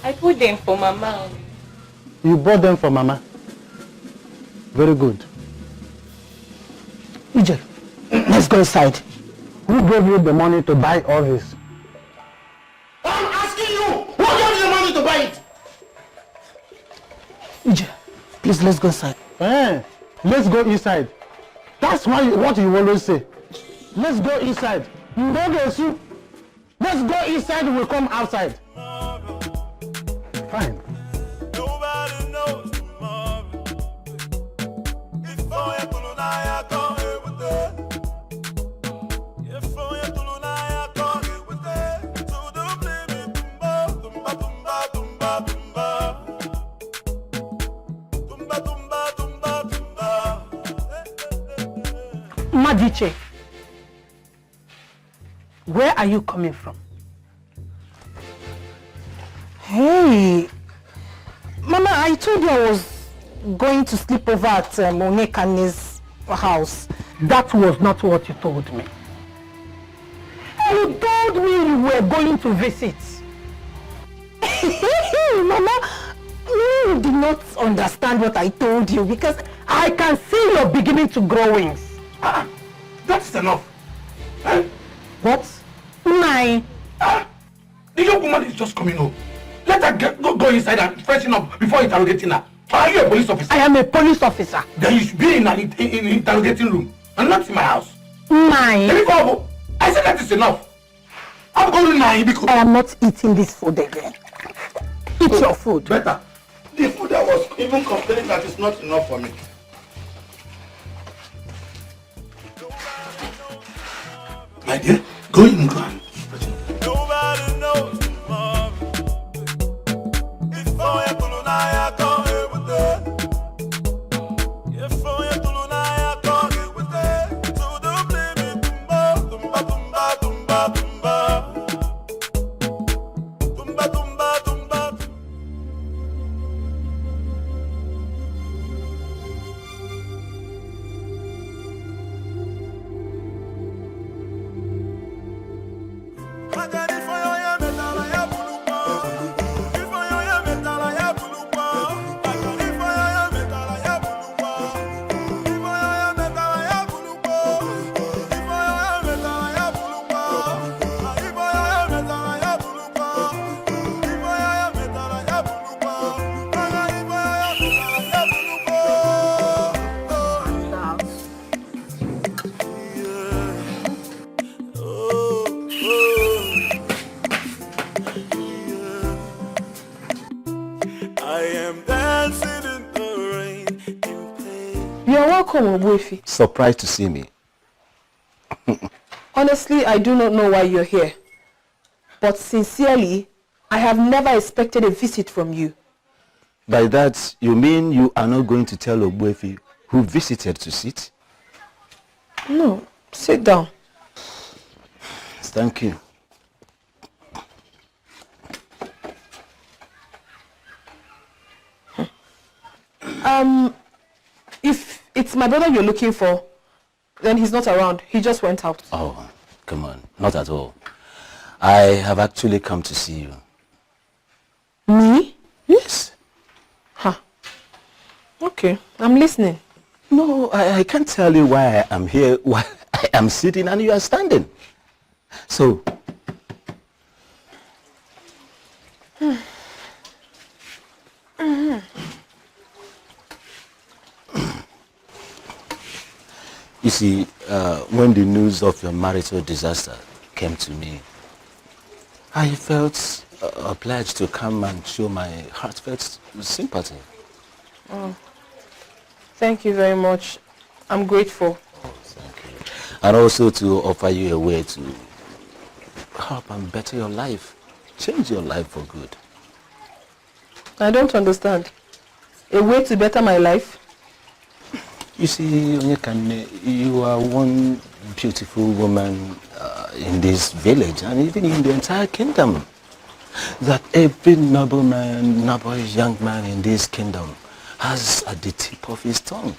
I put them for Mama. You bought them for Mama? Very good. EJ, let's go inside. Who gave you the money to buy all this? I'm asking you! Who gave you the money to buy it? EJ, please, let's go inside. Let's go inside. That's what you always say. Let's go inside. Let's go inside, we'll come outside. Fine. Madiche, where are you coming from? Hey, Mama, I told you I was going to sleep over at Onekane's house. That was not what you told me. You told me you were going to visit. Mama, you did not understand what I told you because I can see you're beginning to grow wings. That's enough. What? Nine. The young woman is just coming home. Let her go inside and freshen up before interrogating her. Are you a police officer? I am a police officer. Then you should be in an interrogating room and not in my house. Nine. I said that is enough. I'm going to nine because I am not eating this food again. Eat your food. Better. The food I was even complaining that is not enough for me. My dear, go in and go on. Nobody knows tomorrow. Before you pull on, I can't hear with that. Before you pull on, I can't hear with that. So don't blame me, tumba, tumba, tumba, tumba, tumba. You're welcome, Ogbuefi. Surprised to see me. Honestly, I do not know why you're here. But sincerely, I have never expected a visit from you. By that, you mean you are not going to tell Ogbuefi who visited to sit? No, sit down. Thank you. If it's my brother you're looking for, then he's not around. He just went out. Oh, come on. Not at all. I have actually come to see you. Me? Yes. Huh. Okay, I'm listening. No, I can't tell you why I am here, why I am sitting and you are standing. So, you see, when the news of your marital disaster came to me, I felt obliged to come and show my heartfelt sympathy. Oh. Thank you very much. I'm grateful. And also to offer you a way to help and better your life, change your life for good. I don't understand. A way to better my life? You see, Onyekane, you are one beautiful woman in this village and even in the entire kingdom. That every nobleman, noble young man in this kingdom has at the tip of his tongue.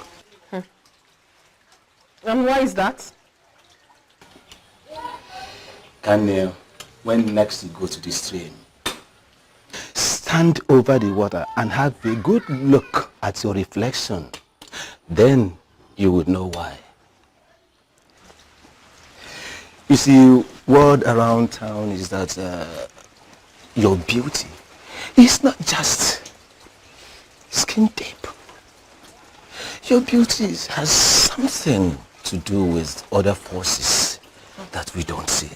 And why is that? Kane, when next you go to the stream, stand over the water and have a good look at your reflection. Then you would know why. You see, word around town is that your beauty is not just skin deep. Your beauty has something to do with other forces that we don't see.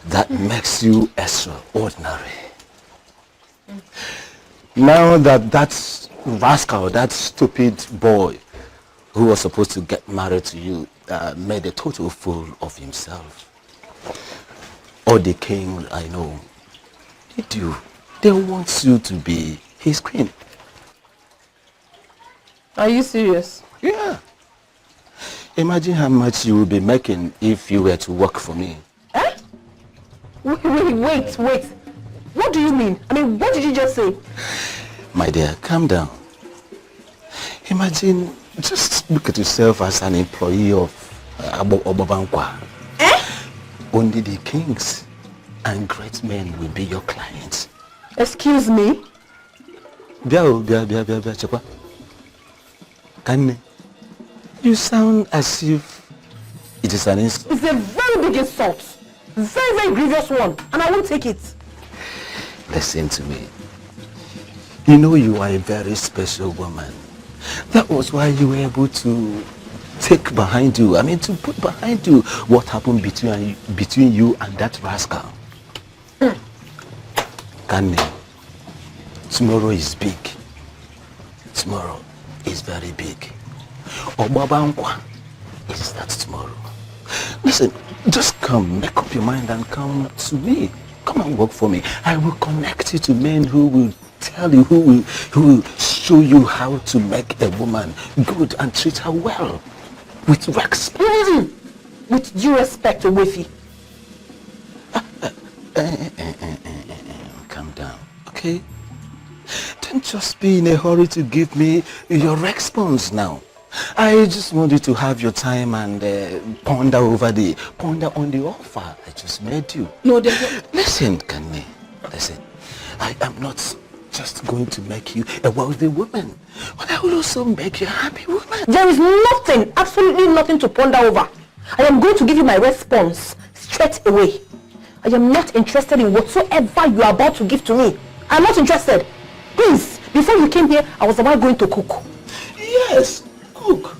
That makes you extraordinary. Now that rascal, that stupid boy who was supposed to get married to you made a total fool of himself. All the king I know, they want you to be his queen. Are you serious? Yeah. Imagine how much you will be making if you were to work for me. Eh? Wait. What do you mean? I mean, what did you just say? My dear, calm down. Imagine, just look at yourself as an employee of Obabankwa. Only the kings and great men will be your clients. Excuse me? Chekwa. Kane, you sound as if it is an insult. It's a very big insult. Very, very grievous one. And I won't take it. Listen to me. You know you are a very special woman. That was why you were able to take behind you, to put behind you what happened between you and that rascal. Kane, tomorrow is big. Tomorrow is very big. Obabankwa is that tomorrow. Listen, just come, make up your mind and come to me. Come and work for me. I will connect you to men who will tell you, who will show you how to make a woman good and treat her well. With respect. With due respect, Owefi. Calm down, okay? Don't just be in a hurry to give me your response now. I just want you to have your time and ponder on the offer I just made you. No, listen, Kane. Listen, I am not just going to make you a wealthy woman, but I will also make you a happy woman. There is nothing, absolutely nothing to ponder over. I am going to give you my response straight away. I am not interested in whatsoever you are about to give to me. I'm not interested. Please, before you came here, I was the one going to cook. Yes, cook.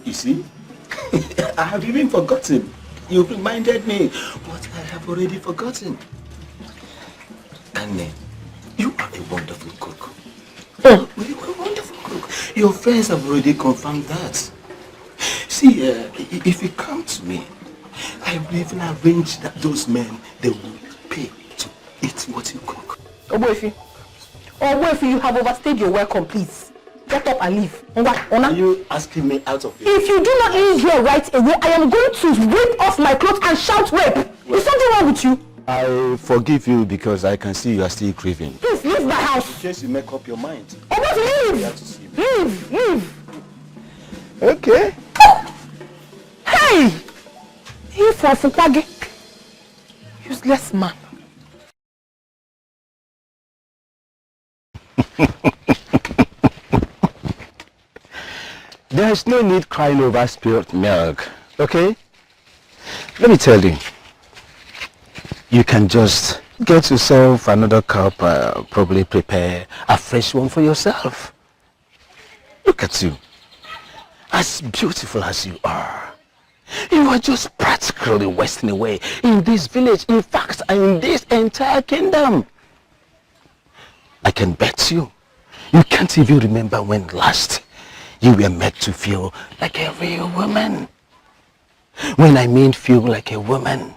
You see, I have even forgotten. You reminded me, but I have already forgotten. Anne, you are a wonderful cook. You are a wonderful cook. Your friends have already confirmed that. See, if you come to me, I will even arrange that those men, they will pay to eat what you cook. Oboefi, you have overstayed your welcome, please. Get up and leave. Are you asking me out of it? If you do not leave here right away, I am going to rip off my clothes and shout rape. Is something wrong with you? I forgive you because I can see you are still grieving. Please leave my house. In case you make up your mind. Oboefi, leave. Leave. Okay. Hey! He for Fukwage. Useless man. There is no need crying over spilled milk, okay? Let me tell you. You can just get yourself another cup, probably prepare a fresh one for yourself. Look at you. As beautiful as you are, you are just practically wasting away in this village, in fact, in this entire kingdom. I can bet you can't even remember when last you were made to feel like a real woman. When I mean feel like a woman.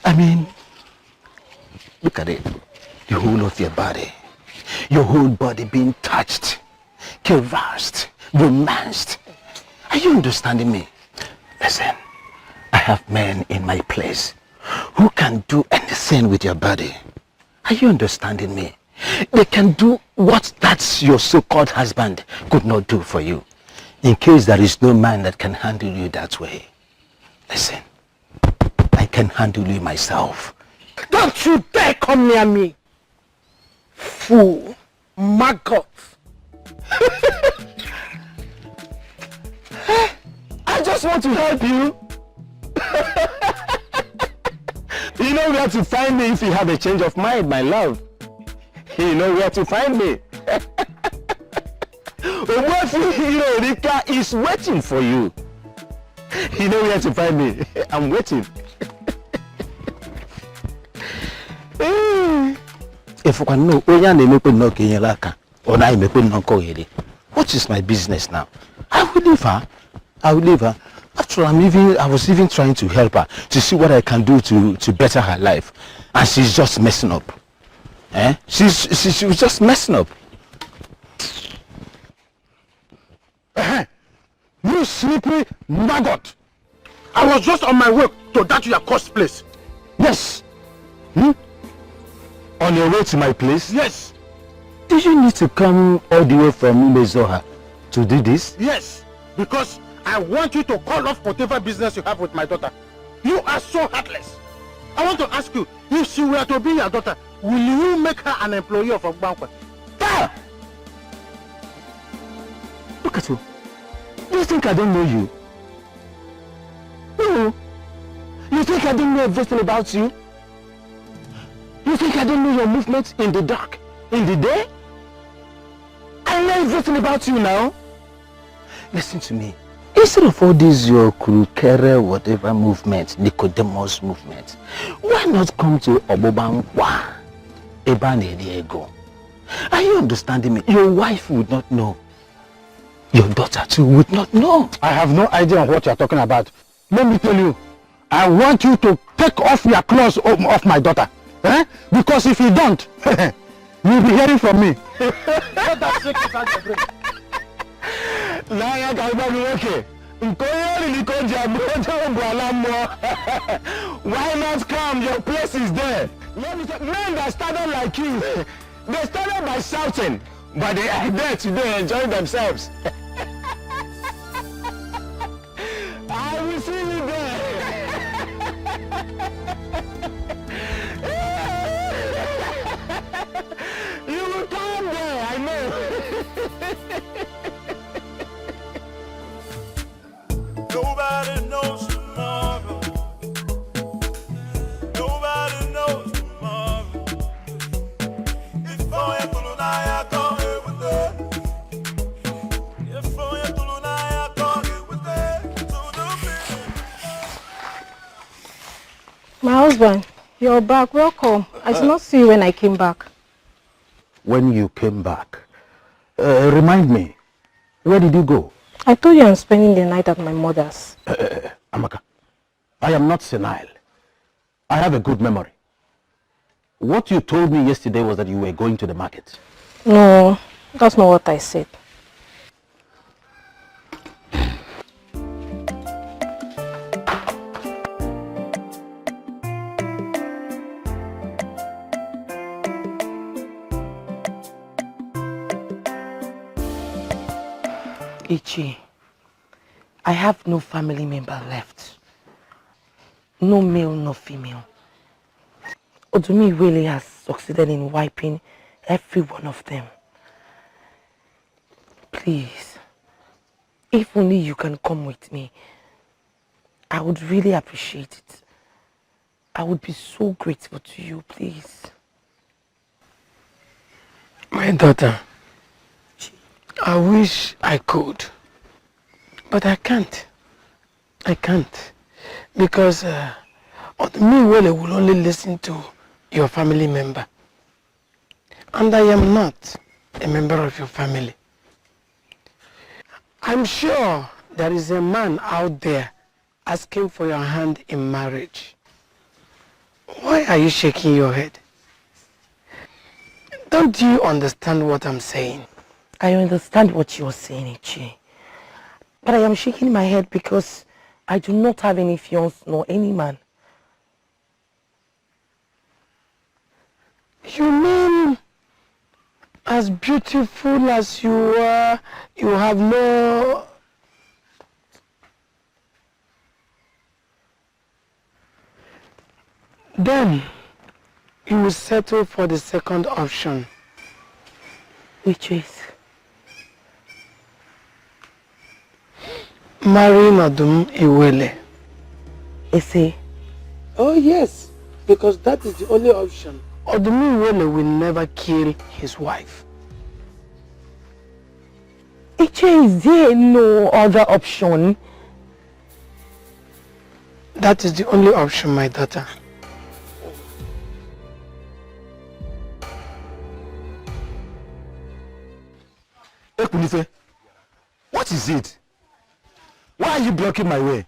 I mean, look at it. The whole of your body. Your whole body being touched, caressed, romanced. Are you understanding me? Listen, I have men in my place who can do anything with your body. Are you understanding me? They can do what that your so-called husband could not do for you. In case there is no man that can handle you that way. Listen, I can handle you myself. Don't you dare come near me! Fool! Maggot! I just want to help you. You know where to find me if you have a change of mind, my love. You know where to find me. Rika is waiting for you. You know where to find me. I'm waiting. If you can know, what is my business now? I will leave her. After all, I was even trying to help her to see what I can do to better her life, and she's just messing up. She was just messing up. You sleepy maggot! I was just on my way to that your cost place. Yes. On your way to my place? Yes. Did you need to come all the way from Umezoha to do this? Yes, because I want you to call off whatever business you have with my daughter. You are so heartless. I want to ask you, if she were to be your daughter, will you make her an employee of Ogbankwe? Ah! Look at you. Do you think I don't know you? No. You think I don't know everything about you? You think I don't know your movements in the dark, in the day? I know everything about you now. Listen to me. Instead of all these your Kurukere whatever movement, Nicodemus movement, why not come to Obobankwa, Ebane Diego? Are you understanding me? Your wife would not know. Your daughter too would not know. I have no idea what you are talking about. Let me tell you, I want you to take off your clothes off my daughter. Because if you don't, you'll be hearing from me. Let that secret out your brain. Why not come? Your place is there. Let me tell men that started like you, they started by shouting, but they are there today enjoying themselves. I will see you there. You will come there, I know. Nobody knows tomorrow. Nobody knows tomorrow. If I am to I go with it. If I am to I go with it. My husband, you're back. Welcome. I did not see you when I came back. When you came back, remind me, where did you go? I told you I'm spending the night at my mother's. Amaka, I am not senile. I have a good memory. What you told me yesterday was that you were going to the market. No, that's not what I said. Ichi, I have no family member left. No male, no female. Odumi really has succeeded in wiping every one of them. Please, if only you can come with me, I would really appreciate it. I would be so grateful to you, please. My daughter, I wish I could, but I can't. I can't, because me will only listen to your family member, and I am not a member of your family. I'm sure there is a man out there asking for your hand in marriage. Why are you shaking your head? Don't you understand what I'm saying? I understand what you're saying, Ichi. But I am shaking my head because I do not have any fiancé nor any man. You mean, as beautiful as you are, you have no... Then, you will settle for the second option. Which is? Marrying Odum Iwele. Ese? Oh yes, because that is the only option. Odum Iwele will never kill his wife. Is there no other option? That is the only option, my daughter. Ekunife, what is it? Why are you blocking my way?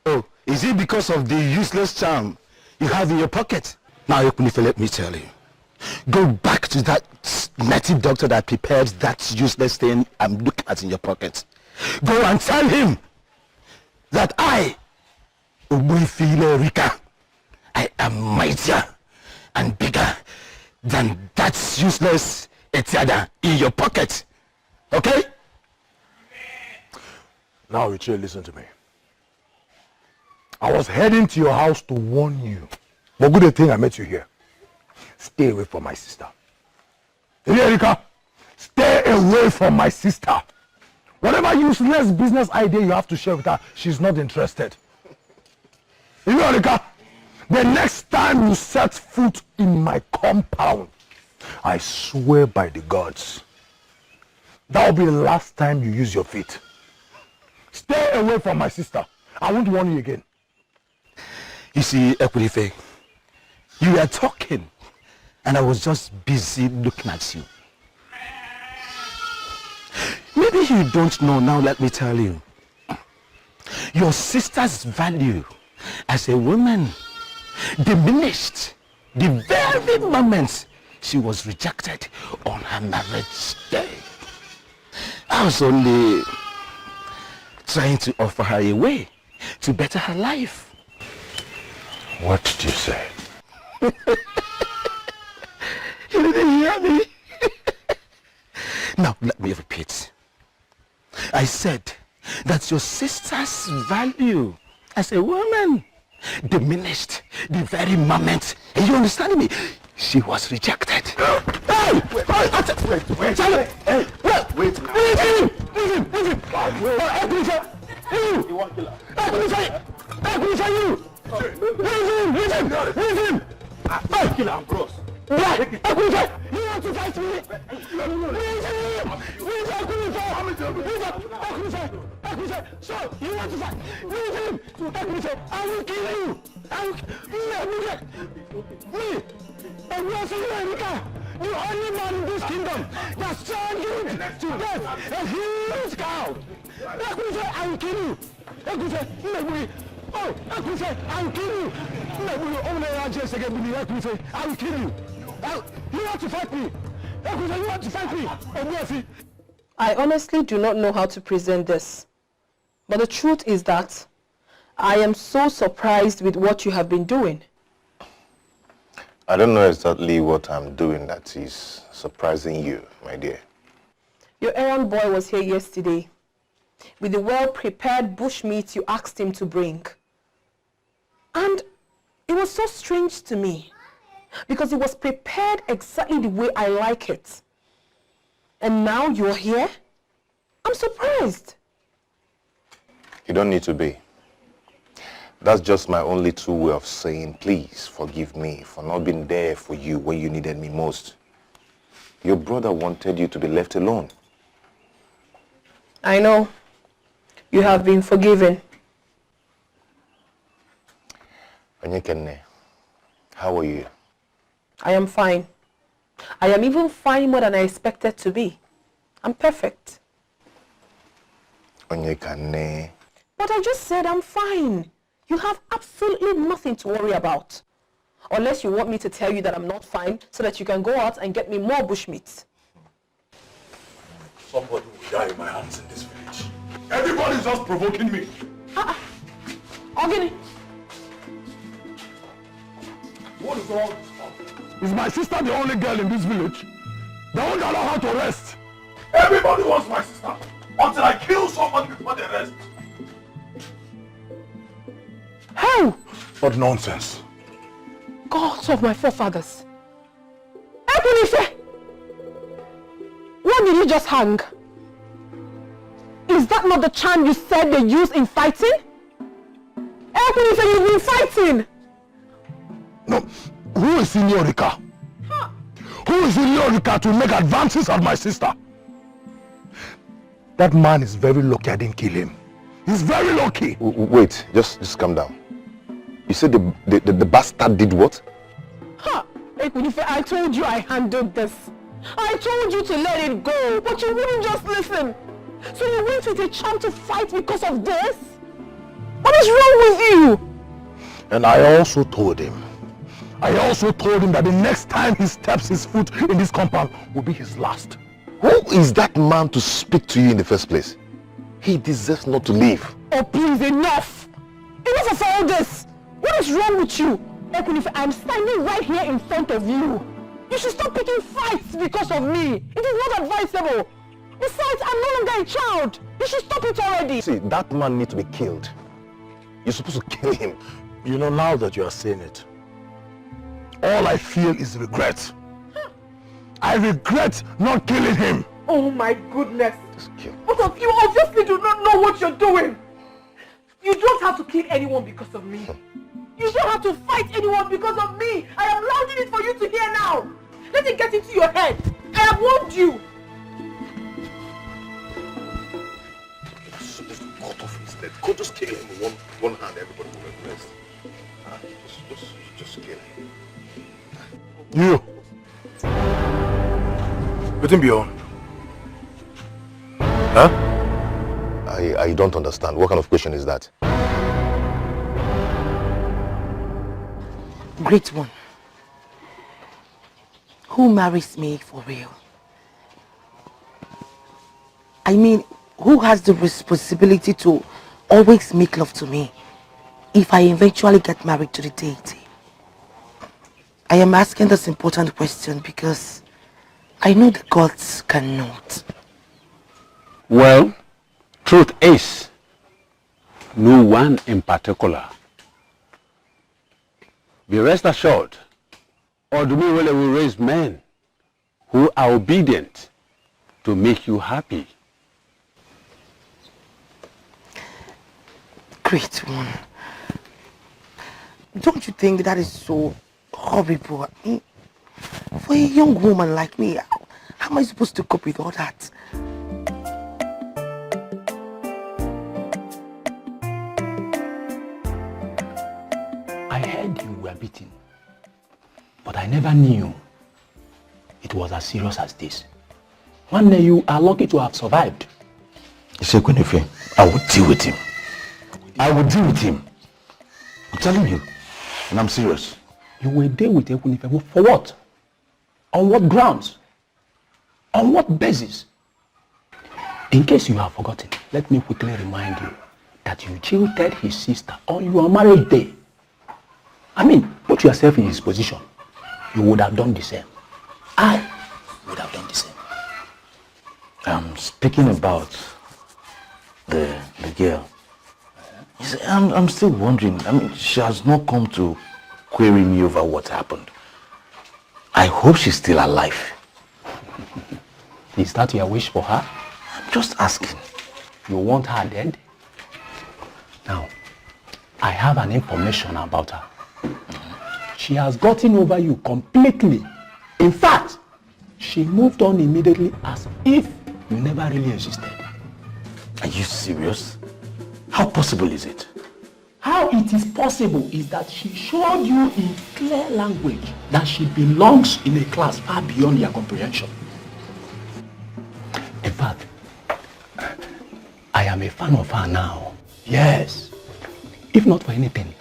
Oh, is it because of the useless charm you have in your pocket? Now, Ekunife, let me tell you. Go back to that native doctor that prepared that useless thing I'm looking at in your pocket. Go and tell him that I, Ubunfile Rika, I am mightier and bigger than that useless Etiada in your pocket. Okay? Now, Richard, listen to me. I was heading to your house to warn you. But good thing I met you here. Stay away from my sister. Erika, stay away from my sister. Whatever useless business idea you have to share with her, she's not interested. Erika, the next time you set foot in my compound, I swear by the gods, that will be the last time you use your feet. Stay away from my sister. I won't warn you again. You see, Ekunife, you were talking, and I was just busy looking at you. Maybe you don't know now, let me tell you. Your sister's value as a woman diminished the very moment she was rejected on her marriage day. I was only trying to offer her a way to better her life. What did you say? You didn't hear me? Now, let me repeat. I said that your sister's value as a woman diminished the very moment, and you understand me, she was rejected. Hey! Wait. You want to kill her? Kill her, bros. You want to fight me? So, you want to fight? Leave him! I will kill you! Me! And you also America! The only man in this kingdom that saw you to death! A huge cow! I will kill you! Oh, I will kill you! I will kill you! You want to fight me? You want to fight me? I honestly do not know how to present this. But the truth is that I am so surprised with what you have been doing. I don't know exactly what I'm doing that is surprising you, my dear. Your errand boy was here yesterday with the well-prepared bushmeat you asked him to bring. And it was so strange to me because it was prepared exactly the way I like it. And now you're here? I'm surprised. You don't need to be. That's just my only true way of saying, please forgive me for not being there for you when you needed me most. Your brother wanted you to be left alone. I know. You have been forgiven. Onyekenne, how are you? I am fine. I am even fine more than I expected to be. I'm perfect. Onyekenne. But I just said I'm fine. You have absolutely nothing to worry about. Unless you want me to tell you that I'm not fine so that you can go out and get me more bushmeat. Somebody will die in my hands in this village. Everybody's just provoking me. Ogini. What is all this? Is my sister the only girl in this village? They won't allow her to rest. Everybody wants my sister. Until I kill somebody before they rest. How? What nonsense. Gods of my forefathers. Ekunife! Why did you just hang? Is that not the charm you said they use in fighting? Ekunife, you've been fighting! No, who is in Yorika? Huh? Who is in Yorika to make advances on my sister? That man is very lucky I didn't kill him. He's very lucky. Wait, just calm down. You said the bastard did what? Huh? Ekunife, I told you I handled this. I told you to let it go, but you wouldn't just listen. So you went with a charm to fight because of this? What is wrong with you? And I also told him that the next time he steps his foot in this compound will be his last. Who is that man to speak to you in the first place? He deserves not to live. Oh, please, enough! Enough of all this! What is wrong with you? Ekunife, I'm standing right here in front of you. You should stop picking fights because of me. It is not advisable. Besides, I'm no longer a child. You should stop it already. See, that man needs to be killed. You're supposed to kill him. You know, now that you are saying it, all I feel is regret. I regret not killing him. Oh my goodness. Both of you obviously do not know what you're doing. You don't have to kill anyone because of me. You don't have to fight anyone because of me. I am louding it for you to hear now. Let it get into your head. I have warned you. Cut off his head. Go just kill him with one hand. Everybody will rest. Just kill him. You. Let him be on. Huh? I don't understand. What kind of question is that? Great one. Who marries me for real? I mean, who has the responsibility to always make love to me if I eventually get married to the deity? I am asking this important question because I know the gods cannot. Well, truth is, no one in particular. Be rest assured, Odumiwele will raise men who are obedient to make you happy. Great one. Don't you think that is so horrible? I mean, for a young woman like me, how am I supposed to cope with all that? I heard you were beaten, but I never knew it was as serious as this. One day you are lucky to have survived. Isekwenefe, I will deal with him. I will deal with him. I'm telling you, and I'm serious. You will deal with Ekwenefe for what? On what grounds? On what basis? In case you have forgotten, let me quickly remind you that you jilted his sister on your marriage day. I mean, put yourself in his position. You would have done the same. I would have done the same. Speaking about the girl, you see, I'm still wondering. I mean, she has not come to query me over what happened. I hope she's still alive. Is that your wish for her? I'm just asking. You want her dead? Now, I have an information about her. She has gotten over you completely. In fact, she moved on immediately as if you never really existed. Are you serious? How possible is it? How it is possible is that she showed you in clear language that she belongs in a class far beyond your comprehension. In fact, I am a fan of her now. Yes. If not for anything,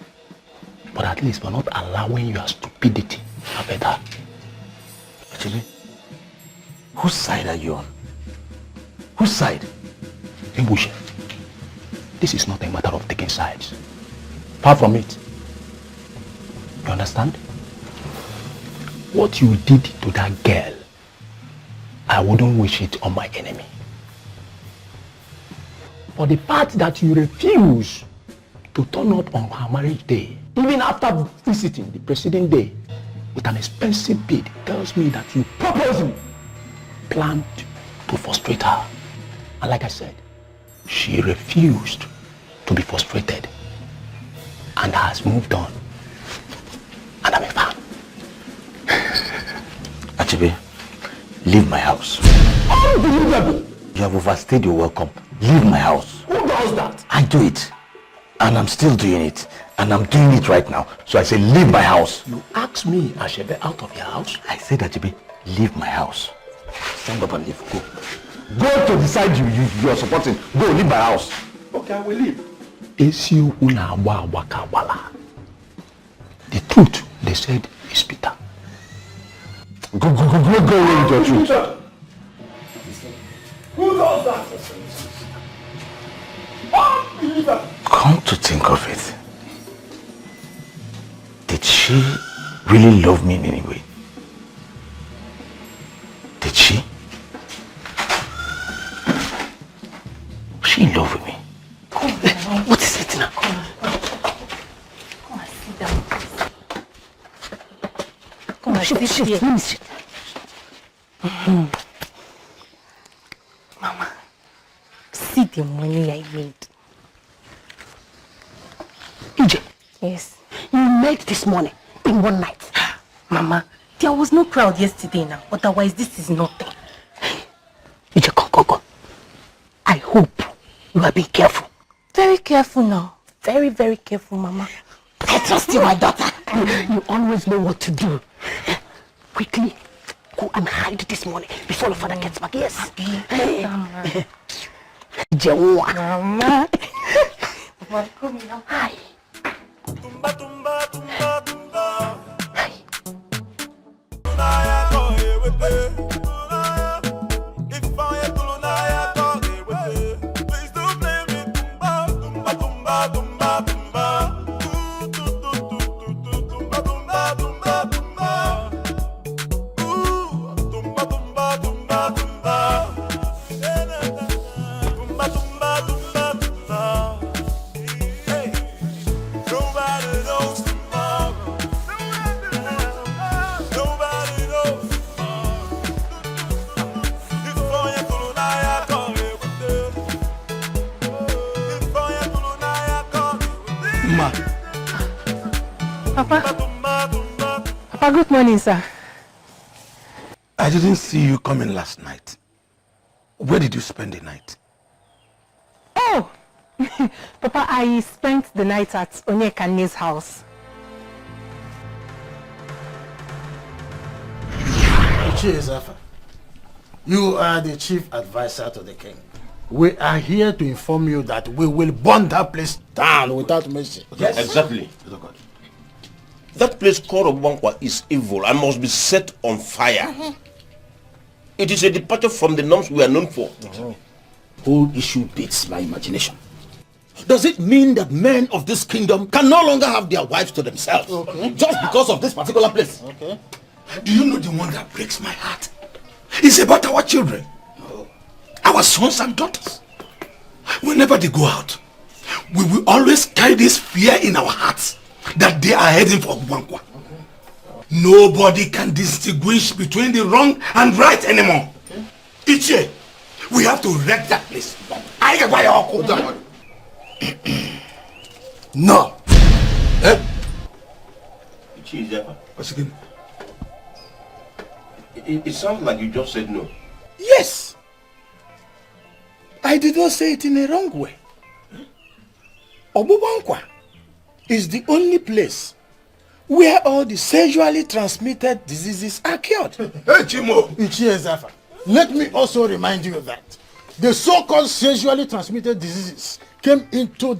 but at least for not allowing your stupidity affect her. Actually, whose side are you on? Whose side? Mbushe, this is not a matter of taking sides. Far from it. You understand? What you did to that girl, I wouldn't wish it on my enemy. For the part that you refuse to turn up on her marriage day, even after visiting the preceding day with an expensive bid, tells me that you purposely planned to frustrate her. And like I said, she refused to be frustrated and has moved on. And I'm a fan. Achebe, leave my house. Unbelievable! You have overstayed your welcome. Leave my house. Who does that? I do it. And I'm still doing it. And I'm doing it right now. So I say, leave my house. You asked me, Achebe, out of your house? I said, Achebe, leave my house. Stand up and leave. Go. Go to the side you're supporting. Go, leave my house. Okay, I will leave. The truth, they said, is bitter. Go away with your truth. Who does that? Come to think of it, did she really love me in any way? Did she? Was she in love with me? Come on. What is it now? Come and sit down. Come on, sit here. Let me sit. Mama, see the money I made. EJ, Yes. you made this money in one night. Mama, there was no crowd yesterday now. Otherwise, this is nothing. EJ, go. I hope you are being careful. Very careful now. Very, very careful, Mama. I trust you, my daughter. You always know what to do. Quickly, go and hide this money before your father gets back. Yes. Mama. Mama, come here. Hi. Tumba, tumba, tumba, tumba. Hi. If I Papa, good morning, sir. I didn't see you coming last night. Where did you spend the night? Oh, Papa, I spent the night at Onyekane's house. Zafa, you are the chief advisor to the king. We are here to inform you that we will burn that place down without mercy. Yes, exactly. That place called Obuankwa is evil and must be set on fire. It is a departure from the norms we are known for. Whole issue beats my imagination. Does it mean that men of this kingdom can no longer have their wives to themselves? Just because of this particular place? Do you know the one that breaks my heart? It's about our children. Our sons and daughters. Whenever they go out, we will always carry this fear in our hearts that they are heading for Obuankwa. Nobody can distinguish between the wrong and right anymore. Each year, we have to wreck that place. No. What's again? It sounds like you just said no. Yes. I did not say it in a wrong way. Obuankwa is the only place where all the sexually transmitted diseases are cured. Hey, Chimo! Zafa, let me also remind you that the so-called sexually transmitted diseases came into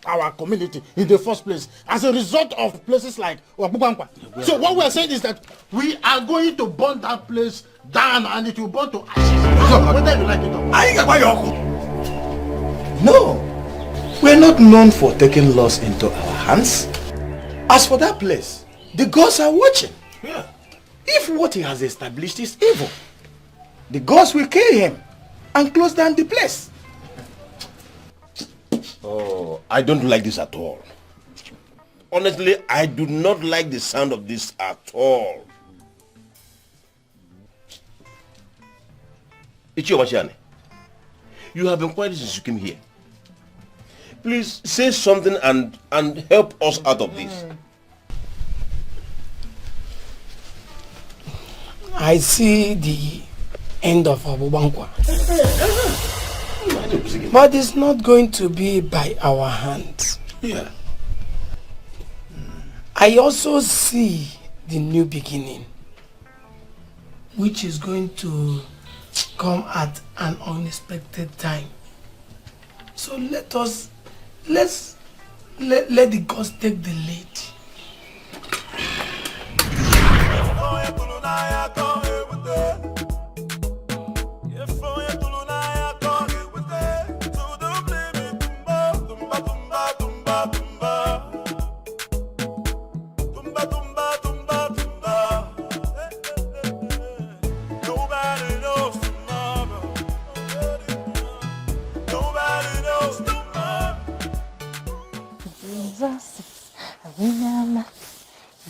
our community in the first place as a result of places like Obuankwa. So what we are saying is that we are going to burn that place down and it will burn to ashes. Whether you like it or not. No, we are not known for taking laws into our hands. As for that place, the gods are watching. If what he has established is evil, the gods will kill him and close down the place. Oh, I don't like this at all. Honestly, I do not like the sound of this at all. Ichio Washane, you have been quiet since you came here. Please say something and help us out of this. I see the end of Obuankwa. But it's not going to be by our hands. I also see the new beginning, which is going to come at an unexpected time. So let the gods take the lead.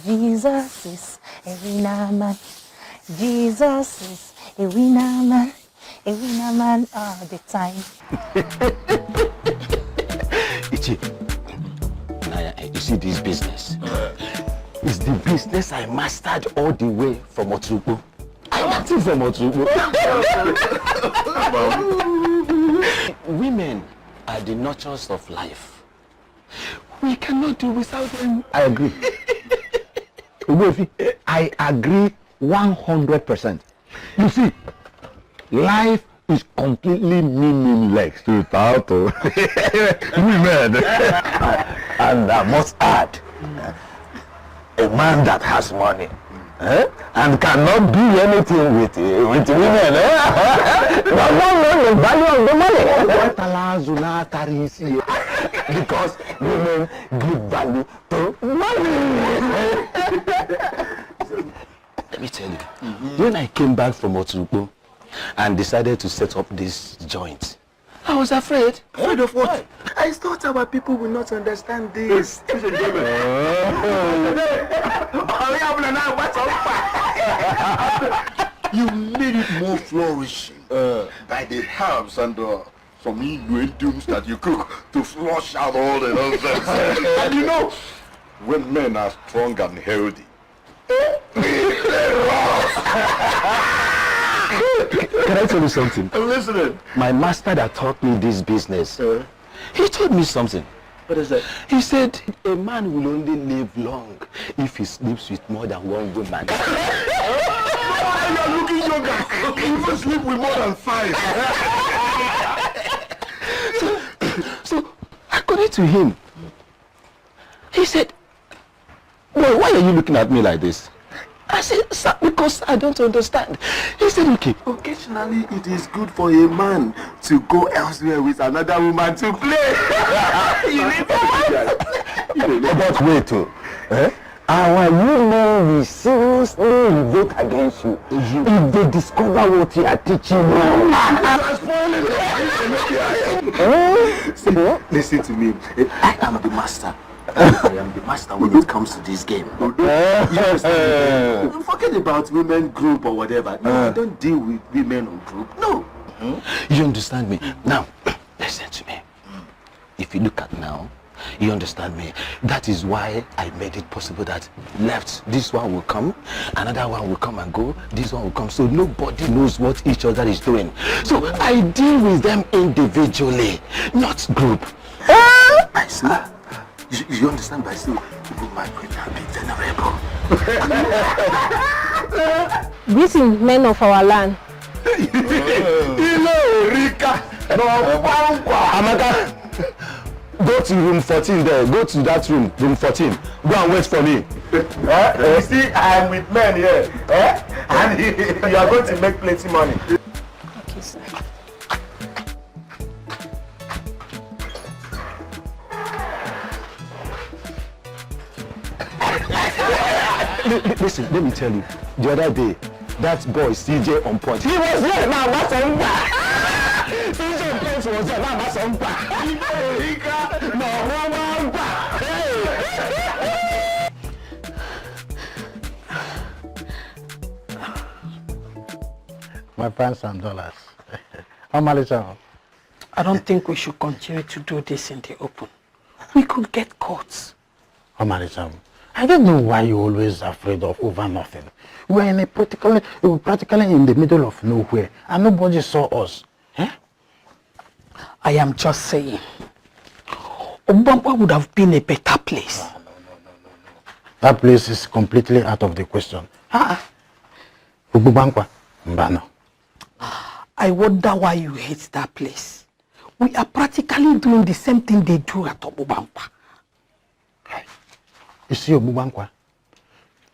Jesus is a winner man. Jesus is a winner man all the time. Ichi, Naya, you see this business? It's the business I mastered all the way from Otubo. I'm acting from Otubo. Women are the nurturers of life. We cannot do without them. I agree. I agree 100%. You see, life is completely meaningless without women. And I must add, a man that has money and cannot do anything with women does not know the value of the money. What allows you not carry you? Because women give value to money. Let me tell you, when I came back from Otubo and decided to set up this joint, I was afraid. Afraid of what? I thought our people will not understand this. You made it more flourishing by the herbs and some ingredients that you cook to flush out all the nonsense. And you know, when men are strong and healthy, Can I tell you something? I'm listening. My master that taught me this business, he told me something. What is that? He said a man will only live long if he sleeps with more than one woman. You're looking younger. You even sleep with more than 5. So according to him, he said, well, why are you looking at me like this? I said, sir, because I don't understand. He said, okay. Occasionally, it is good for a man to go elsewhere with another woman to play. But wait, our women will seriously revolt against you if they discover what you are teaching them. Listen to me. I am the master. I am the master when it comes to this game. You understand? Forget about women group or whatever. No, I don't deal with women or group. No. You understand me? Now, listen to me. If you look at now, you understand me. That is why I made it possible that left, this one will come, another one will come and go, this one will come. So nobody knows what each other is doing. So I deal with them individually, not group. I see. You understand by still, people might be venerable. Greeting, men of our land. Rika. Amaka. Go to room 14 there. Go to that room 14. Go and wait for me. You see, I am with men here. And you are going to make plenty money. Okay, sir. Listen, let me tell you. The other day, that boy CJ on point. He was there now. What's on that? CJ on point was there now. What's on that? My pounds and dollars. How much? I don't think we should continue to do this in the open. We could get caught. How much? I don't know why you're always afraid of over nothing. We're in a practically in the middle of nowhere, and nobody saw us. I am just saying, Obamba would have been a better place. No. That place is completely out of the question. Ububankwa, Mbano. I wonder why you hate that place. We are practically doing the same thing they do at Obubankwa. You see Obubankwa?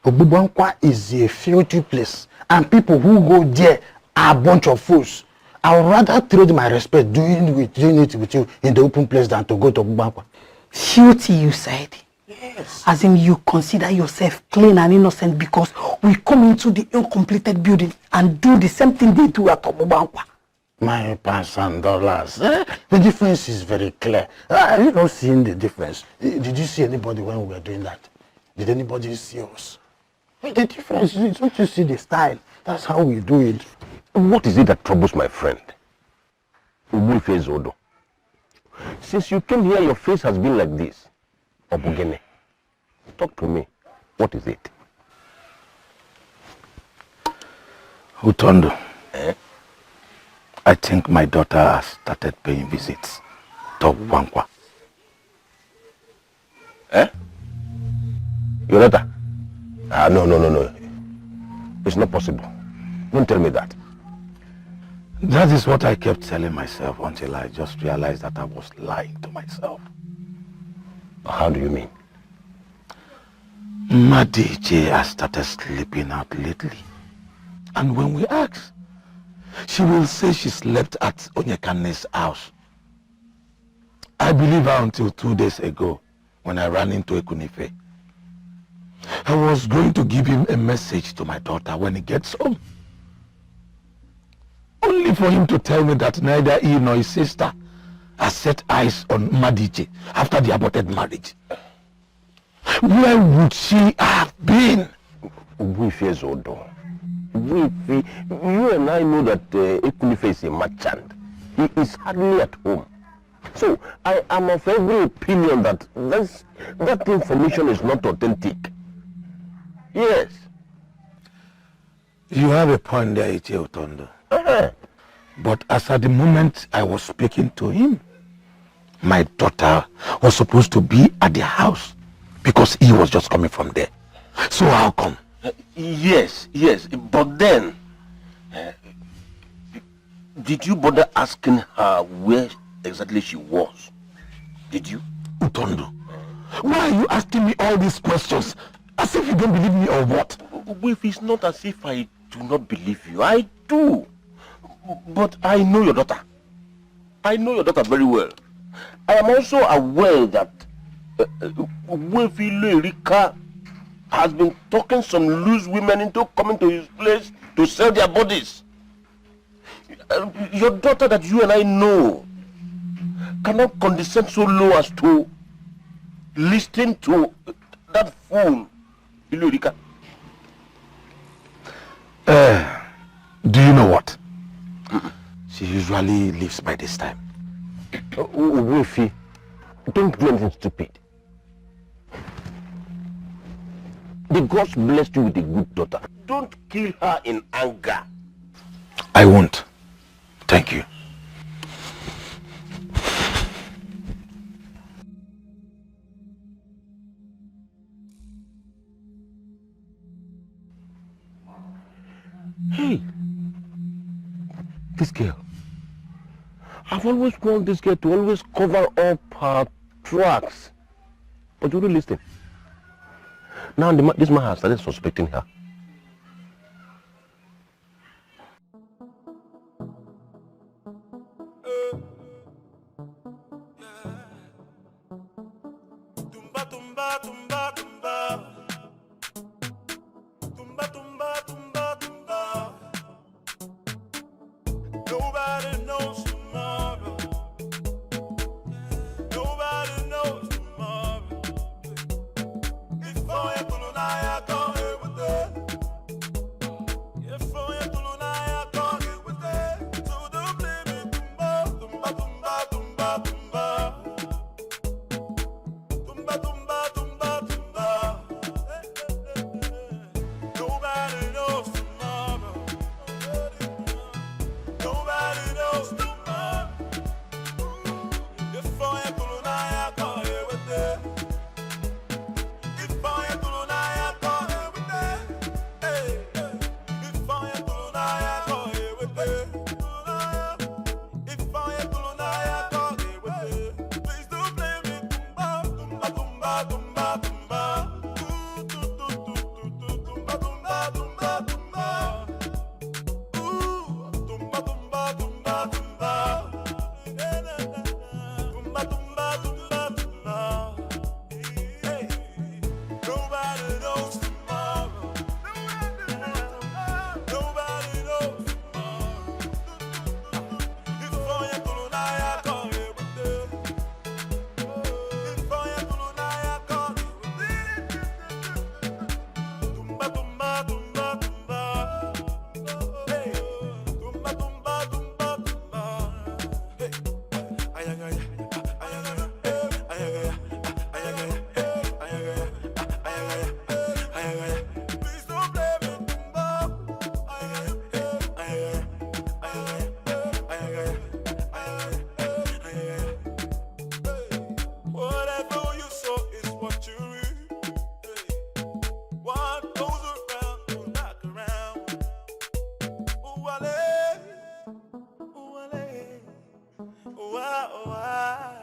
Obubankwa is a filthy place, and people who go there are a bunch of fools. I would rather trade my respect doing it with you in the open place than to go to Obubankwa. Filthy, you said? Yes. As in you consider yourself clean and innocent because we come into the uncompleted building and do the same thing they do at Obubankwa. My pounds and dollars. The difference is very clear. You don't see the difference. Did you see anybody when we were doing that? Did anybody see us? The difference is, don't you see the style? That's how we do it. What is it that troubles my friend? Odo. Since you came here, your face has been like this. Obugene, talk to me. What is it? Utondo. I think my daughter has started paying visits to Wankwa. Your daughter? No. It's not possible. Don't tell me that. That is what I kept telling myself until I just realized that I was lying to myself. How do you mean? Madije has started sleeping out lately. And when we ask, she will say she slept at Onyekane's house. I believe her until 2 days ago when I ran into Ekunife. I was going to give him a message to my daughter when he gets home. Only for him to tell me that neither he nor his sister has set eyes on Madije after the aborted marriage. Where would she have been? Odo. You and I know that Ekunife is a merchant. He is hardly at home. So I am of every opinion that that information is not authentic. Yes. You have a point there, Ichi Otondo. But as at the moment I was speaking to him, my daughter was supposed to be at the house because he was just coming from there. So how come? Yes, but then, did you bother asking her where exactly she was? Did you? Utondo, why are you asking me all these questions? As if you don't believe me or what? If it's not as if I do not believe you, I do. But I know your daughter. I know your daughter very well. I am also aware that Wefile Rika has been talking some loose women into coming to his place to sell their bodies. Your daughter that you and I know cannot condescend so low as to listen to that fool, Ilurika. Do you know what? She usually leaves by this time. Wefi, don't do anything stupid. The gods blessed you with a good daughter. Don't kill her in anger. I won't. Thank you. Hey, this girl. I've always wanted this girl to always cover up her tracks. But you don't listen. Now this man has started suspecting her. Nobody knows tomorrow. Nobody knows tomorrow. If I don't I can't live with it. If I don't I can't live with it. So don't blame me. Tumba, tumba, tumba, tumba. Tumba, tumba, tumba, tumba. Nobody knows tomorrow. Nobody knows tomorrow. If I don't I can't live with it. If I don't I can't live with it. Hey, if I don't I can't live with it. If I don't I can't live with it. Please don't blame me. Tumba, tumba, tumba, tumba. Tumba, tumba, tumba, tumba. Tumba, tumba, tumba, tumba. Tumba, tumba, tumba, tumba. Hey, nobody knows tomorrow. Nobody knows tomorrow. If I don't I can't live with it. If I don't I can't live with it. Tumba, tumba, tumba, tumba. Hey, tumba, tumba, tumba, tumba. Hey, ayagaya, ayagaya, ayagaya, ayagaya, ayagaya, ayagaya, ayagaya. Please don't blame me, tumba. Ayagaya, ayagaya, ayagaya, ayagaya, ayagaya. Whatever you sow is what you reap. What goes around will knock around. Ooh, wale, ooh, wale, ooh, ah, ooh, ah.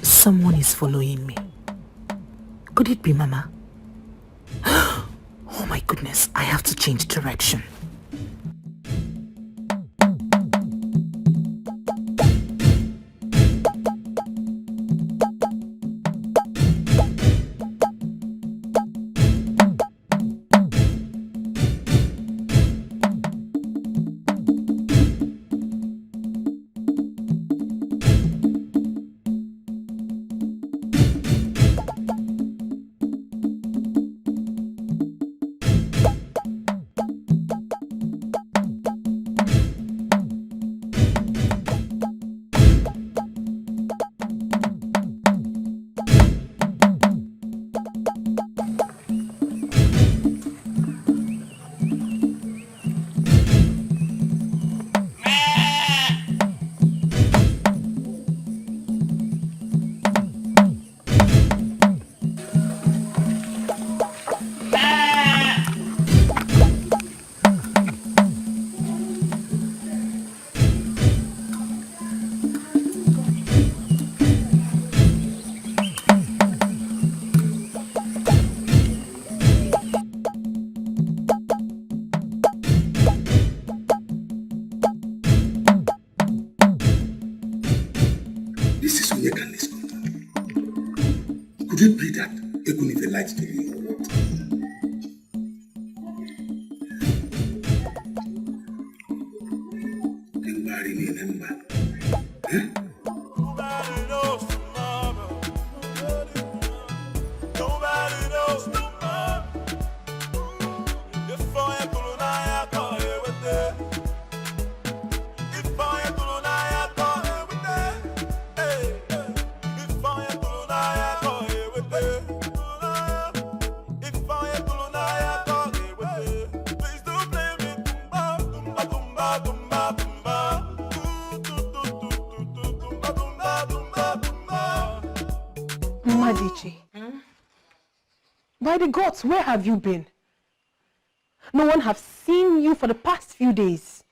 Someone is following me. Could it be Mama? Oh my goodness, I have to change direction. light to me or what? Then marry me and then Nobody knows tomorrow. Nobody knows tomorrow. If I could I call you with it. If I could I call you with it. Hey, if I could I call you with it. If I could I call you with it. Please don't blame me. Tumba, tumba, tumba, tumba. Madichi, by the gods, where have you been? No one have seen you for the past few days.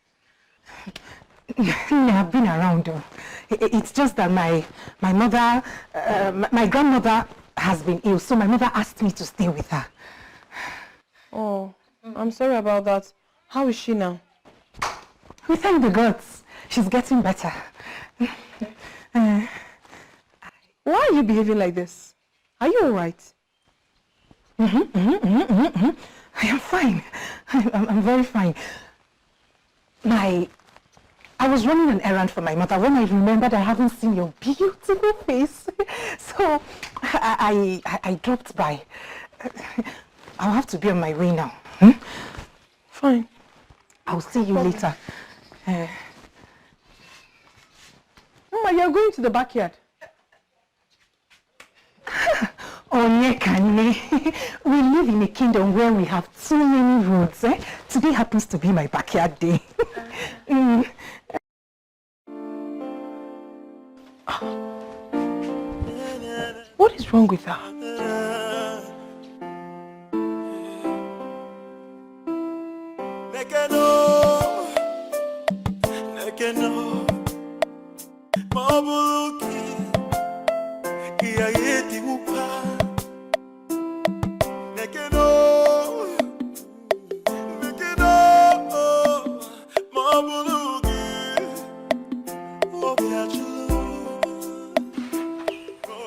I've been around. It's just that my mother, my grandmother has been ill, so my mother asked me to stay with her. Oh, I'm sorry about that. How is she now? We thank the gods. She's getting better. Why are you behaving like this? Are you alright? I am fine. I'm very fine. I was running an errand for my mother when I remembered I haven't seen your beautiful face. So I dropped by. I'll have to be on my way now. Fine. I'll see you later. Mama, you're going to the backyard. Onyekane, we live in a kingdom where we have too many roads. Today happens to be my backyard day. What is wrong with her?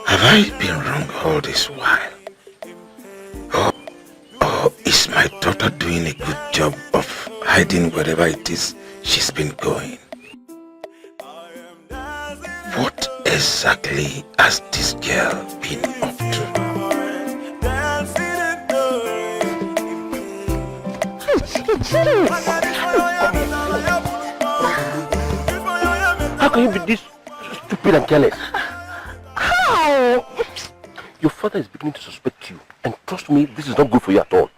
Have I been wrong all this while? Or is my daughter doing a good job of hiding wherever it is she's been going? What exactly has this girl been up to? How can you be this stupid and careless? How? Your father is beginning to suspect you, and trust me, this is not good for you at all.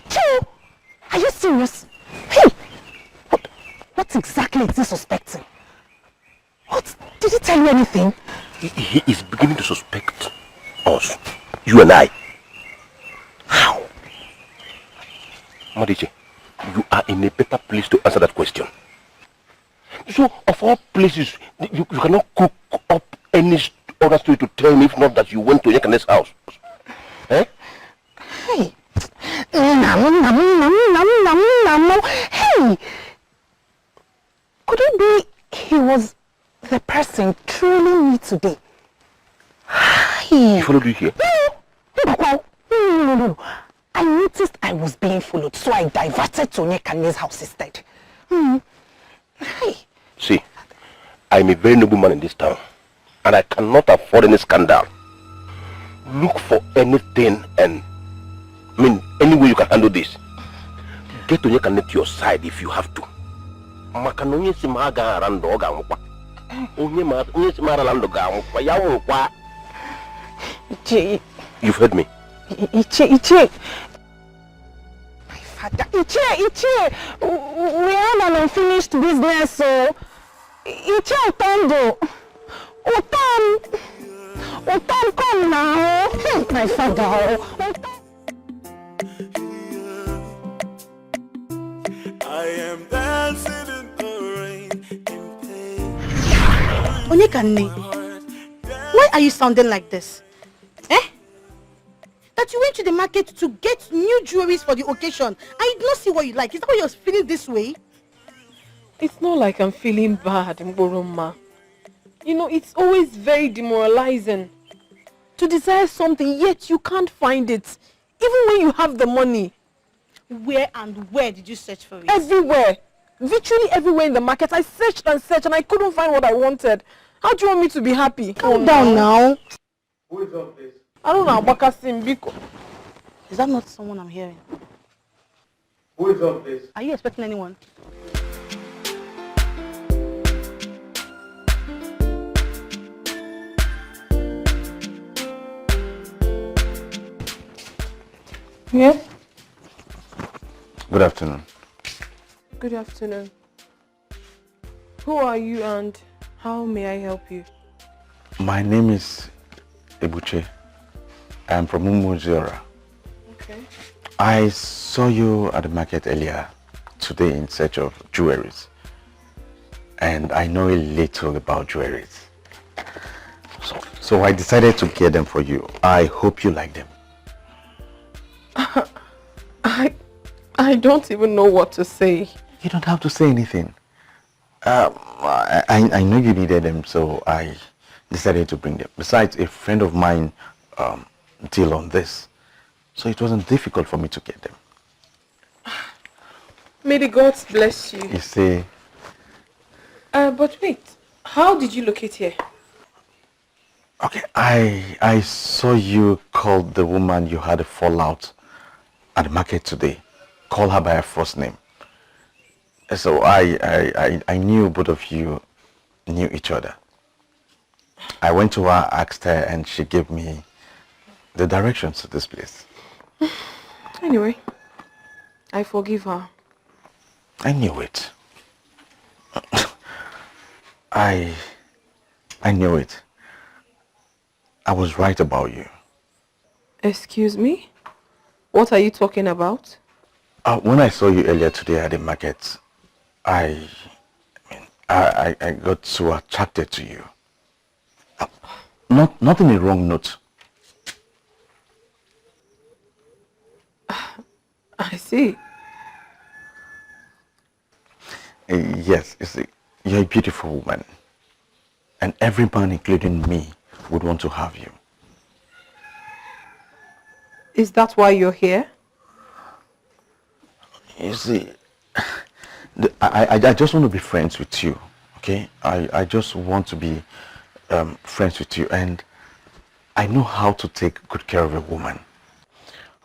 Joe, are you serious? Hey, what exactly is he suspecting? What? Did he tell you anything? He is beginning to suspect us, you and I. How? Madiche, you are in a better place to answer that question. So, of all places, you cannot cook up any other story to tell me if not that you went to Yekane's house. Eh? Hey. Hey. Could it be he was the person trailing me today? He followed you here? No. I noticed I was being followed, so I diverted to Yekane's house instead. Hey. See, I'm a very noble man in this town, and I cannot afford any scandal. Look for anything and, any way you can handle this. Get Onyekane to your side if you have to. You've heard me. Iche. My father. Iche. We have an unfinished business, so Iche Otondo. Otom, come now. My father. I am dancing in the rain in pain. Onyekane, why are you sounding like this? That you went to the market to get new jewelries for the occasion and you did not see what you like. Is that why you're feeling this way? It's not like I'm feeling bad, Mboroma. You know, it's always very demoralizing to desire something, yet you can't find it, even when you have the money. Where did you search for it? Everywhere. Virtually everywhere in the market. I searched and searched and I couldn't find what I wanted. How do you want me to be happy? Calm down now. Who is up, please? I don't know, Bakasim Biko. Is that not someone I'm hearing? Who is up, please? Are you expecting anyone? Yes? Good afternoon. Good afternoon. Who are you and how may I help you? My name is Ebuche. I am from Umuzora. Okay. I saw you at the market earlier today in search of jewelries. And I know a little about jewelries. So I decided to get them for you. I hope you like them. I don't even know what to say. You don't have to say anything. I know you needed them, so I decided to bring them. Besides, a friend of mine deal on this, so it wasn't difficult for me to get them. May the gods bless you. You see. But wait, how did you locate here? Okay, I saw you call the woman you had a fallout at the market today. Call her by her first name. So I knew both of you knew each other. I went to her, asked her, and she gave me the directions to this place. Anyway, I forgive her. I knew it. I knew it. I was right about you. Excuse me? What are you talking about? When I saw you earlier today at the market, I got so attracted to you. Not in a wrong note. I see. Yes, you see, you're a beautiful woman. And every man, including me, would want to have you. Is that why you're here? You see, I just want to be friends with you, okay? I just want to be friends with you, and I know how to take good care of a woman.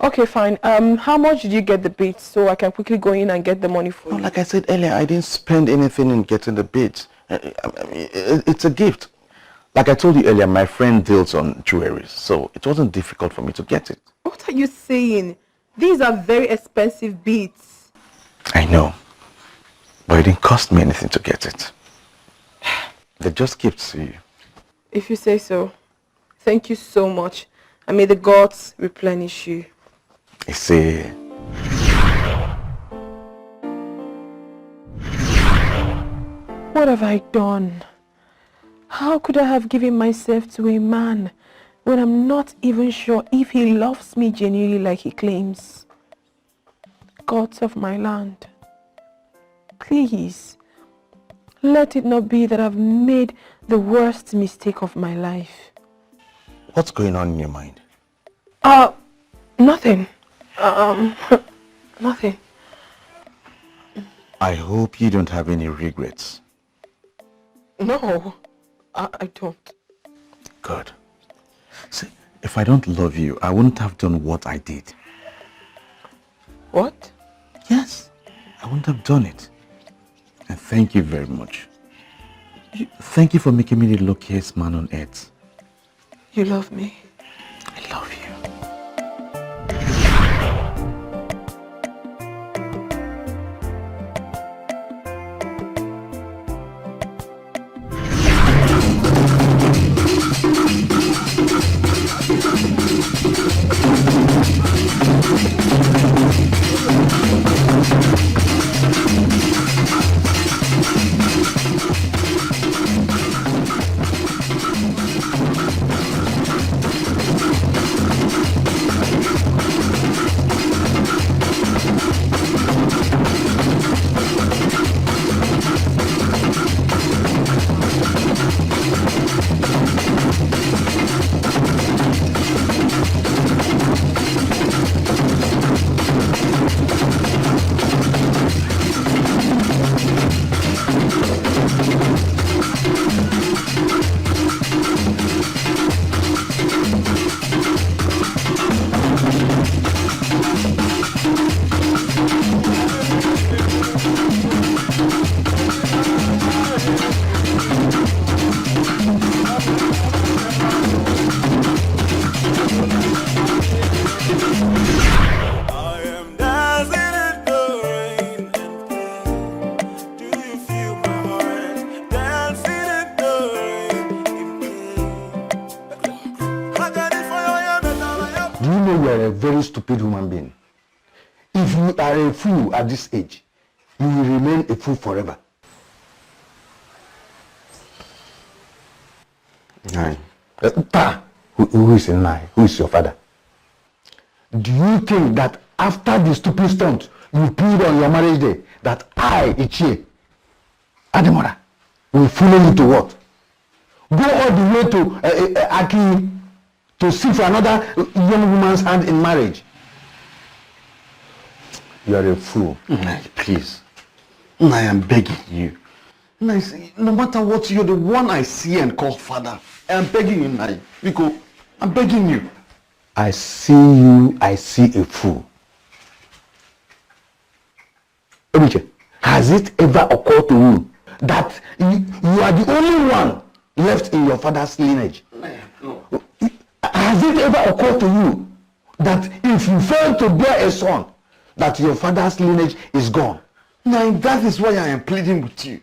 Okay, fine. How much did you get the beads so I can quickly go in and get the money for you? Like I said earlier, I didn't spend anything in getting the beads. It's a gift. Like I told you earlier, my friend deals on jewelry, so it wasn't difficult for me to get it. What are you saying? These are very expensive beads. I know, but it didn't cost me anything to get it. They're just gifts to you. If you say so. Thank you so much. And may the gods replenish you. You see, what have I done? How could I have given myself to a man when I'm not even sure if he loves me genuinely like he claims? Gods of my land, please, let it not be that I've made the worst mistake of my life. what's going on in your mind? Nothing. Nothing. I hope you don't have any regrets. No, I don't. Good. See, if I don't love you, I wouldn't have done what I did. What? Yes, I wouldn't have done it. And thank you very much. Thank you for making me the luckiest man on earth. You love me? I love you. If you are a fool at this age, you will remain a fool forever. Nai. Who is Nai? Who is your father? Do you think that after the stupid stunt you pulled on your marriage day, that I, Ichie, Ademora, will follow you to what? Go all the way to Aki to seek for another young woman's hand in marriage? You are a fool. Nai, please. Nai, I'm begging you. Nai, no matter what, you're the one I see and call father. I'm begging you, Nai. Because I'm begging you. I see you, I see a fool. Obiche, has it ever occurred to you that you are the only one left in your father's lineage? No. Has it ever occurred to you that if you fail to bear a son, that your father's lineage is gone? Nai, that is why I am pleading with you.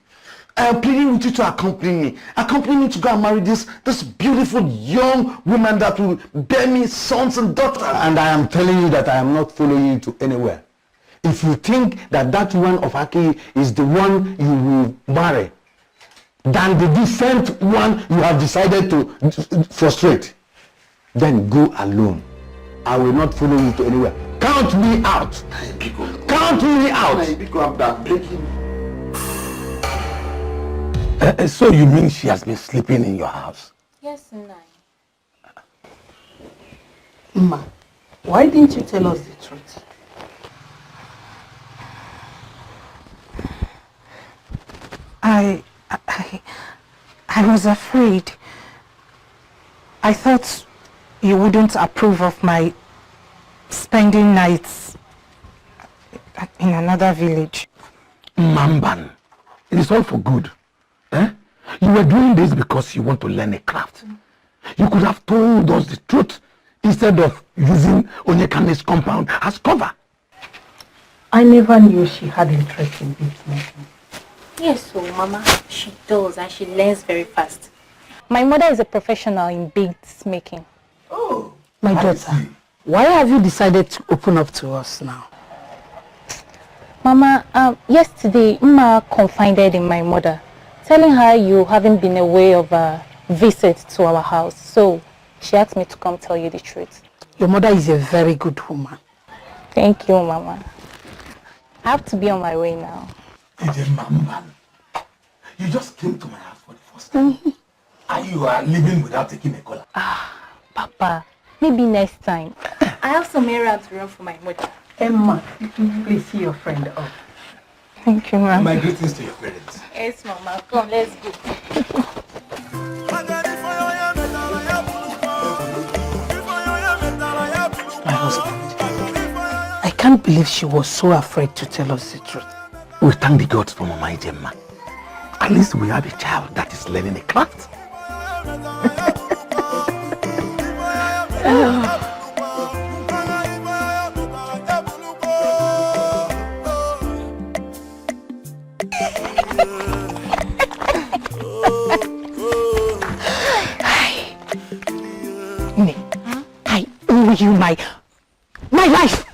I am pleading with you to accompany me. Accompany me to go and marry this beautiful young woman that will bear me sons and daughters. And I am telling you that I am not following you to anywhere. If you think that that one of Aki is the one you will marry, than the decent one you have decided to frustrate, then go alone. I will not follow you to anywhere. Count me out. Count me out. I'm begging. So you mean she has been sleeping in your house? Yes, Nai. Ma, why didn't you tell us the truth? I was afraid. I thought you wouldn't approve of my spending nights in another village. Mamban, it is all for good. Eh? You were doing this because you want to learn a craft. You could have told us the truth instead of using Onyekane's compound as cover. I never knew she had interest in business. Yes, so Mama, she does and she learns very fast. My mother is a professional in beads making. Oh, my daughter, why have you decided to open up to us now? Mama, yesterday, Mma confided in my mother, telling her you haven't been away of a visit to our house. So she asked me to come tell you the truth. Your mother is a very good woman. Thank you, Mama. I have to be on my way now. You just came to my house for the first time. And you are leaving without taking a collar. Papa, maybe next time. I have some errands to run for my mother. Emma, please see your friend up. Thank you, Mama. My greetings to your parents. Yes, Mama. Come, let's go. My husband, I can't believe she was so afraid to tell us the truth. We thank the gods for Mama Ijema. At least we have a child that is learning a craft. I owe you my life.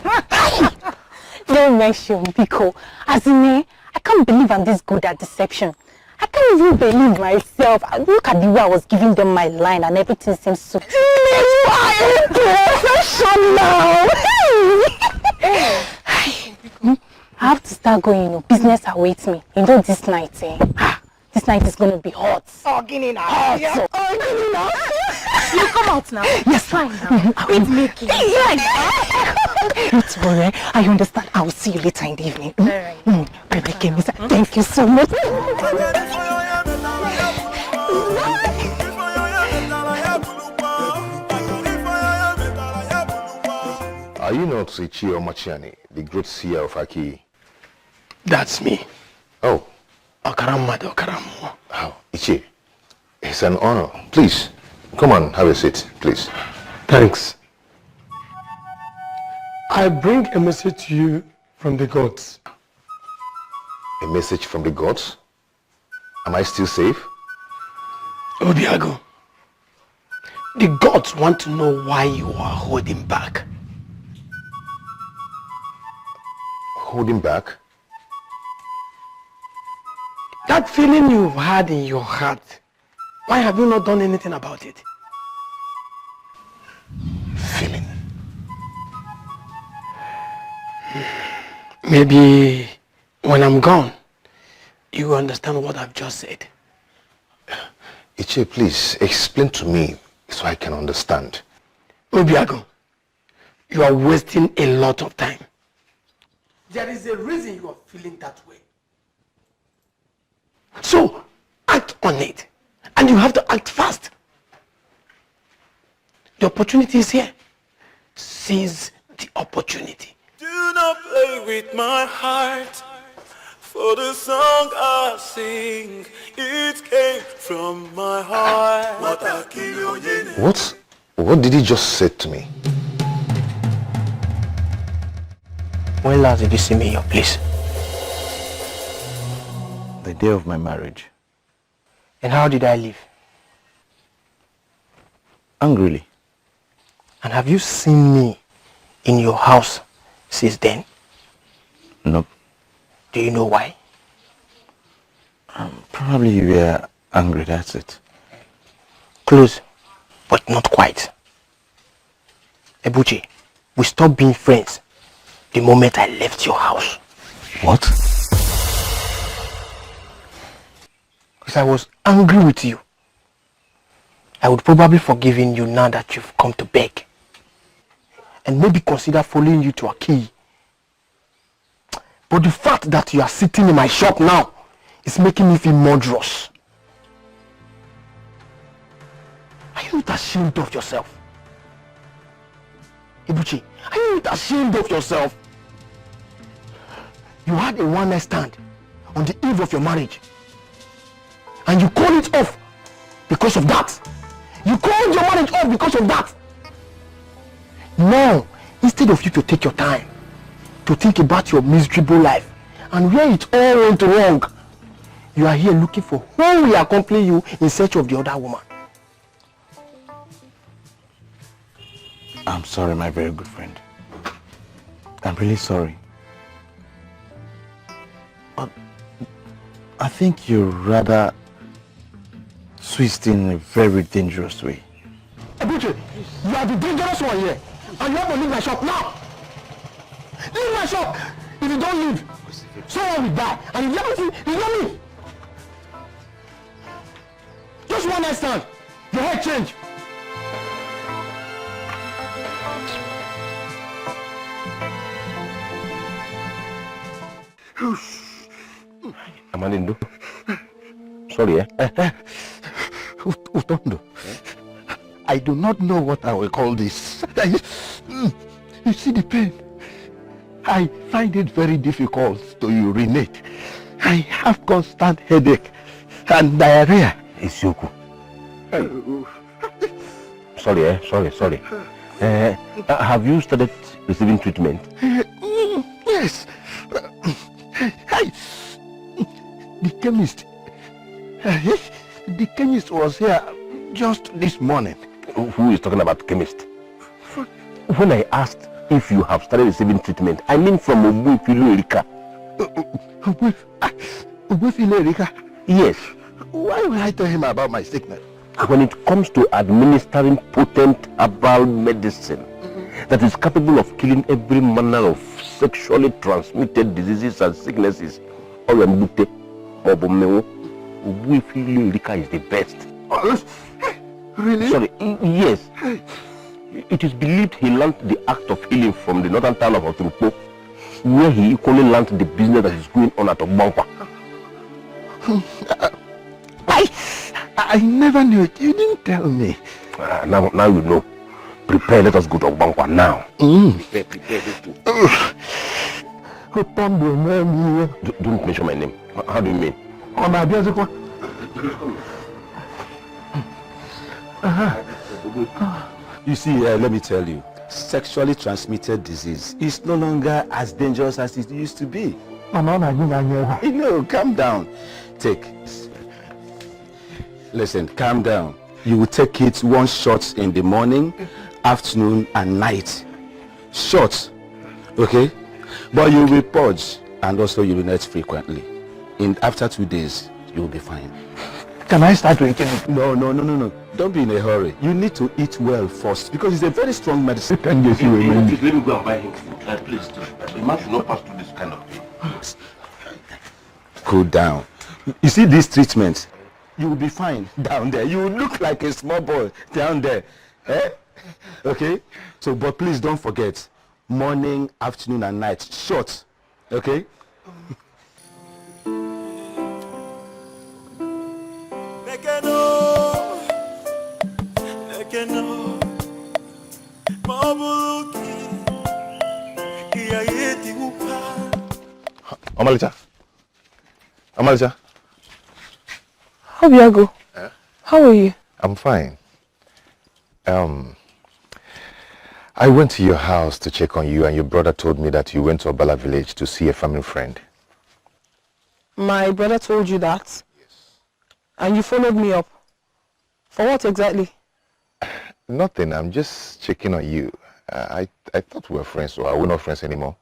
Don't mention Biko. As in, I can't believe I'm this good at deception. I can't even believe myself. Look at the way I was giving them my line and everything seems so... You are professional. I have to start going, business awaits me. This night, this night is going to be hot. Get in now. Hot. You come out now. Yes, fine now. Quit making. Don't worry, I understand. I will see you later in the evening. Alright. Thank you so much. Are you not Ichie Omachiani, the great seer of Aki? That's me. Oh. Okaramado Okaramu. Oh, Ichie, it's an honor. Please, come on, have a seat, please. Thanks. I bring a message to you from the gods. A message from the gods? Am I still safe? Obiago, the gods want to know why you are holding back. holding back? That feeling you've had in your heart, why have you not done anything about it? Feeling? Maybe when I'm gone, you will understand what I've just said. Iche, please explain to me so I can understand. Obiago, you are wasting a lot of time. There is a reason you are feeling that way. So, act on it. And you have to act fast. The opportunity is here. Seize the opportunity. Do not play with my heart. For the song I sing, it came from my heart. What did he just say to me? When last did you see me in your place? The day of my marriage. And how did I live? Angrily. And have you seen me in your house since then? Nope. Do you know why? Probably you were angry, that's it. Close, but not quite. Ebuchi, we stopped being friends the moment I left your house. What? Because I was angry with you. I would probably forgive you now that you've come to beg. And maybe consider following you to a key. But the fact that you are sitting in my shop now is making me feel murderous. Are you not ashamed of yourself? Ibuchi, are you not ashamed of yourself? You had a one-night stand on the eve of your marriage. And you called it off because of that. You called your marriage off because of that. Now, instead of you to take your time to think about your miserable life and where it all went wrong, you are here looking for who will accompany you in search of the other woman. I'm sorry, my very good friend. I'm really sorry. But I think you're rather twisting in a very dangerous way. Ebuchi, you are the dangerous one here. And you have to leave my shop now. Leave my shop. If you don't leave, someone will die. And if you haven't seen, it's not me. Just one night stand. Your head change. Amanindo. Sorry, Utondo, I do not know what I will call this. You see the pain? I find it very difficult to urinate. I have constant headache and diarrhea. Isioku. Sorry. Have you started receiving treatment? Yes. The chemist was here just this morning. Who is talking about chemist? When I asked if you have started receiving treatment, I mean from Obufilu Erika. Obufilu Erika? Yes. Why will I tell him about my sickness? When it comes to administering potent herbal medicine that is capable of killing every manner of sexually transmitted diseases and sicknesses, Obufilu Erika is the best. Really? Sorry, yes. It is believed he learned the act of healing from the northern town of Oturupo, where he equally learned the business that is going on at Obankwa. I never knew it. You didn't tell me. Now you know. Prepare, let us go to Obankwa now. Prepare. Don't mention my name. How do you mean? You see, let me tell you, sexually transmitted disease is no longer as dangerous as it used to be. No, calm down. Listen, calm down. You will take it one shot in the morning, afternoon, and night. Shots, okay? But you'll be purged and also urinate frequently. After 2 days, you'll be fine. Can I start drinking it? No. Don't be in a hurry. You need to eat well first because it's a very strong medicine. Can you see Let me go and buy him food. Please, the man should not pass through this kind of thing. Cool down. You see this treatment? You will be fine down there. You will look like a small boy down there. Eh? Okay? So, but please don't forget, morning, afternoon, and night, short. Okay? Amalicha. Obiago, how are you? I'm fine. I went to your house to check on you, and your brother told me that you went to Obala village to see a family friend. My brother told you that? Yes. And you followed me up? For what exactly? Nothing. I'm just checking on you. I thought we were friends, so are we not friends anymore?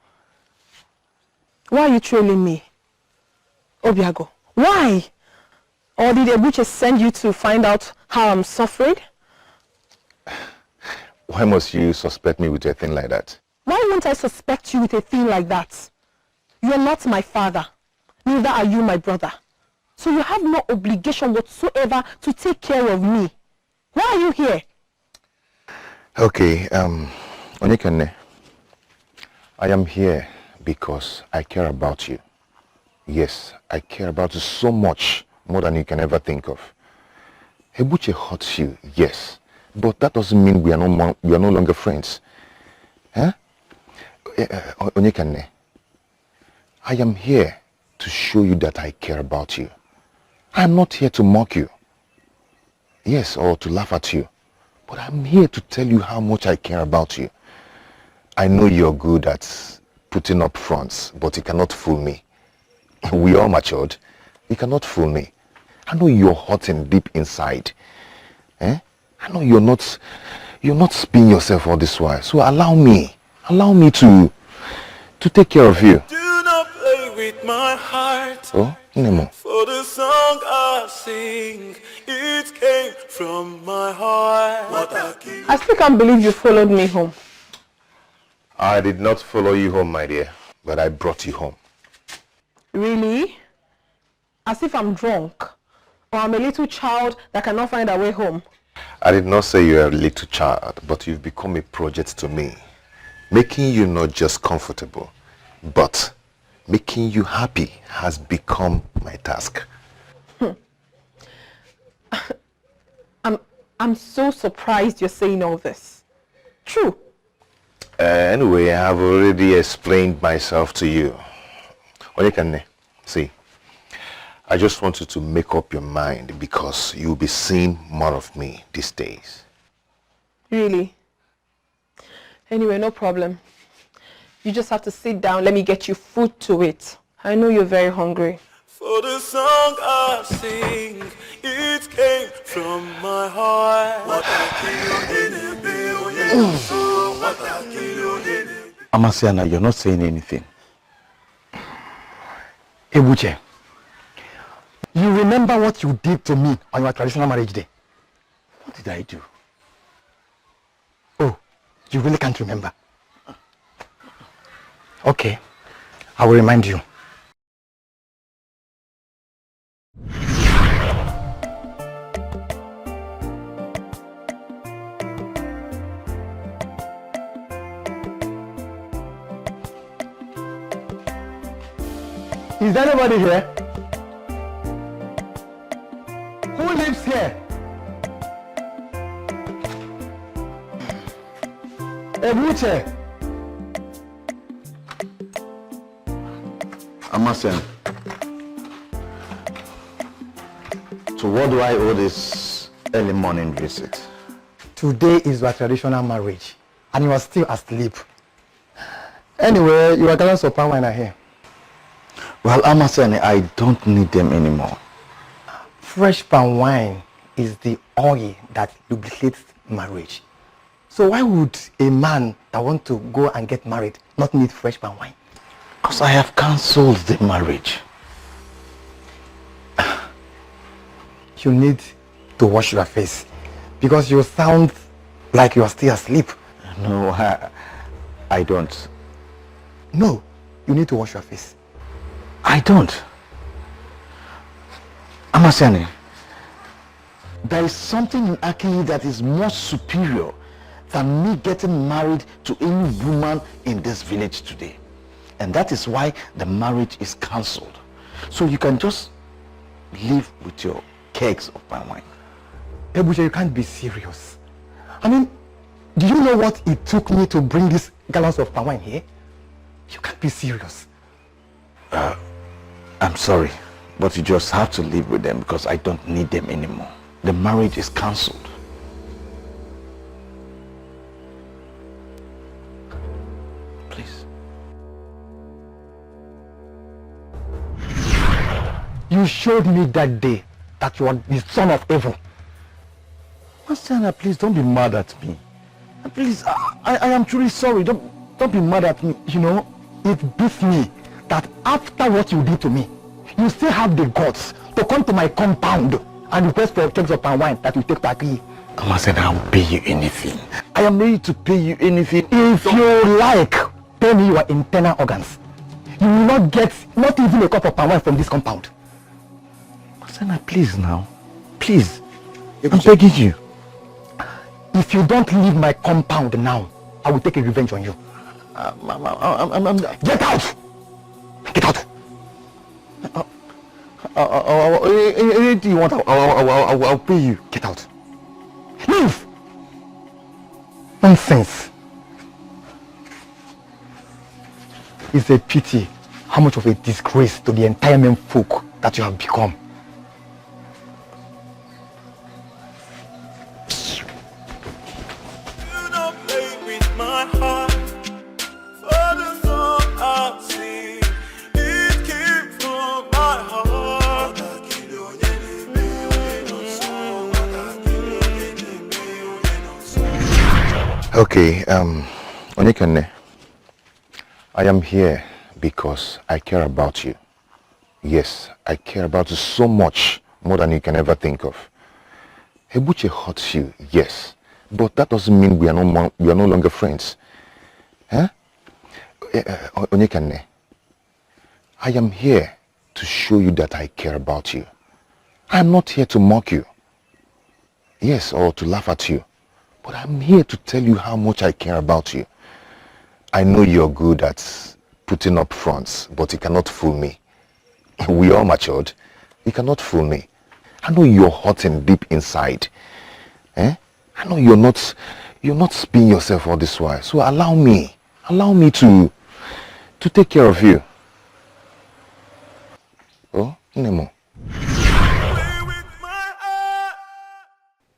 Why are you trailing me? Obiago, why? Or did Ebuche send you to find out how I'm suffering? Why must you suspect me with a thing like that? Why won't I suspect you with a thing like that? You are not my father. Neither are you my brother. So you have no obligation whatsoever to take care of me. Why are you here? Okay, Onyekane, I am here because I care about you. Yes, I care about you so much, more than you can ever think of. Ebuche hurts you, yes, but that doesn't mean we are no longer friends. Huh? Onyekane, I am here to show you that I care about you. I am not here to mock you. Yes, or to laugh at you. But I'm here to tell you how much I care about you. I know you're good at putting up fronts, but you cannot fool me. We all matured. You cannot fool me. I know you're hurting deep inside. I know you're not spinning yourself all this while. So allow me to take care of you. Do not play with my heart. Oh, Nemo. For the song I sing, it came from my heart. I still can't believe you followed me home. I did not follow you home, my dear, but I brought you home. Really? As if I'm drunk, or I'm a little child that cannot find a way home. I did not say you're a little child, but you've become a project to me. Making you not just comfortable, but making you happy has become my task. I'm so surprised you're saying all this. True. Anyway, I have already explained myself to you. Onyekane, see, I just want you to make up your mind because you'll be seeing more of me these days. Really? Anyway, no problem. You just have to sit down. Let me get you food to eat. I know you're very hungry. For the song I sing, it came from my heart. Amasiana, you're not saying anything. Ebuche, you remember what you did to me on your traditional marriage day? What did I do? Oh, you really can't remember? Okay, I will remind you. Is there anybody here? Who lives here? Ebuche. Amasen. So what do I owe this early morning visit? Today is your traditional marriage, and you are still asleep. Anyway, your gallons of palm wine are here. Well, Amasen, I don't need them anymore. Fresh palm wine is the oil that lubricates marriage. So why would a man that wants to go and get married not need fresh palm wine? Because I have cancelled the marriage. You need to wash your face because you sound like you are still asleep. No, I don't. No, you need to wash your face. I don't. Amasiani, there is something in Akili that is more superior than me getting married to any woman in this village today. And that is why the marriage is cancelled. So you can just live with your kegs of palm wine. Ebuja, you can't be serious. I mean, do you know what it took me to bring these gallons of palm wine here? You can't be serious. I'm sorry, but you just have to live with them because I don't need them anymore. The marriage is cancelled. Please. You showed me that day that you are the son of evil. Masana, please don't be mad at me. Please, I am truly sorry. Don't be mad at me. You know, it beats me that after what you did to me, you still have the guts to come to my compound and request for kegs of palm wine that you take to Akili. Masana, I will pay you anything. I am ready to pay you anything. If you like, pay me your internal organs. You will not get not even a cup of palm wine from this compound. Masana, please now. Please. I'm begging you. If you don't leave my compound now, I will take a revenge on you. Get out! Get out! Anything you want, I'll pay you. Get out. Leave! Nonsense. It's a pity how much of a disgrace to the entire men folk that you have become. Okay, Onyekane, I am here because I care about you. Yes, I care about you so much, more than you can ever think of. Ebuche hurts you, yes, but that doesn't mean we are no longer friends. Huh? Onyekane, I am here to show you that I care about you. I am not here to mock you. Yes, or to laugh at you. But I'm here to tell you how much I care about you. I know you're good at putting up fronts, but you cannot fool me. We all matured. You cannot fool me. I know you're hurting deep inside. I know you're not spinning yourself all this while. So allow me to take care of you. Oh, Nemo.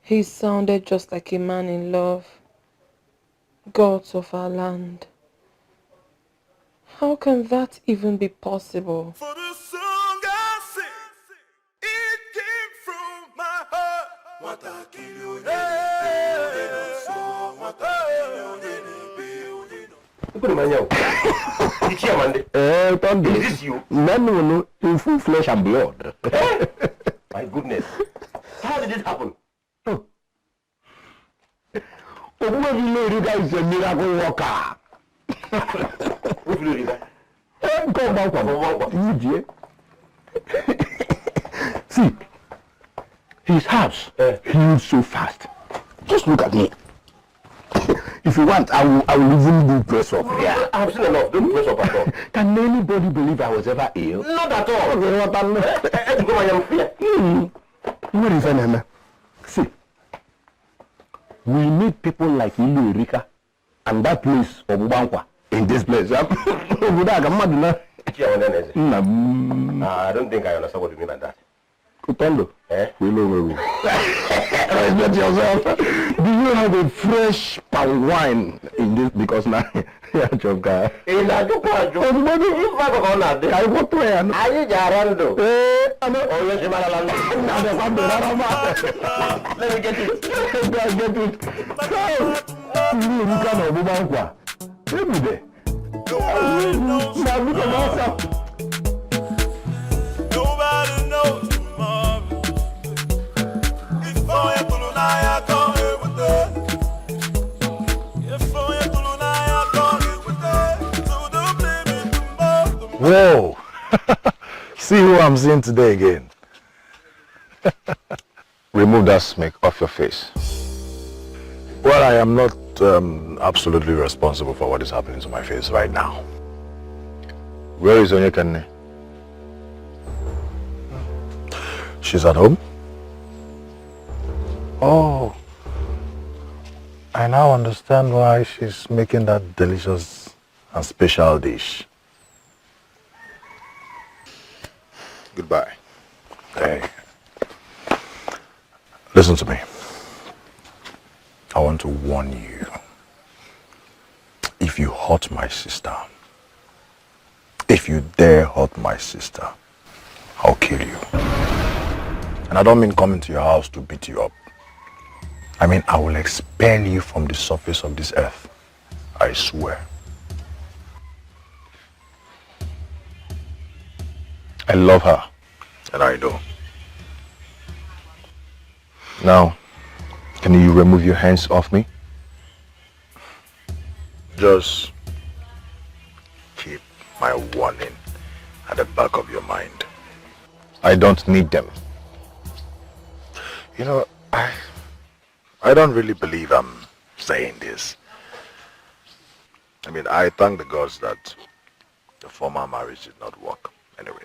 He sounded just like a man in love. Gods of our land. How can that even be possible? For the song I sing, it came from my heart. What I kill you, Is this you? No, in full flesh and blood. My goodness. How did this happen? Obuwefilorika is a miracle worker. See, his house healed so fast. Just look at me. If you want, I will even do press up. Yeah, I've seen enough. Don't press up at all. Can anybody believe I was ever ill? Not at all. What is your name? See, we need people like Ilu Erika and that place of Ubankwa in this place. I don't think I understand what you mean by that. Kutondo. Respect yourself. Do you have a fresh palm wine in this? Because now you're a joke guy. Let me get it. Every day. Whoa! See who I'm seeing today again. Remove that smirk off your face. Well, I am not absolutely responsible for what is happening to my face right now. Where is Onyekane? She's at home. Oh, I now understand why she's making that delicious and special dish. Goodbye. Hey, listen to me. I want to warn you. If you hurt my sister, if you dare hurt my sister, I'll kill you. And I don't mean coming to your house to beat you up. I mean, I will expel you from the surface of this earth. I swear. I love her. And I do. Now, can you remove your hands off me? Just keep my warning at the back of your mind. I don't need them. You know, I don't really believe I'm saying this. I mean, I thank the gods that the former marriage did not work anyway.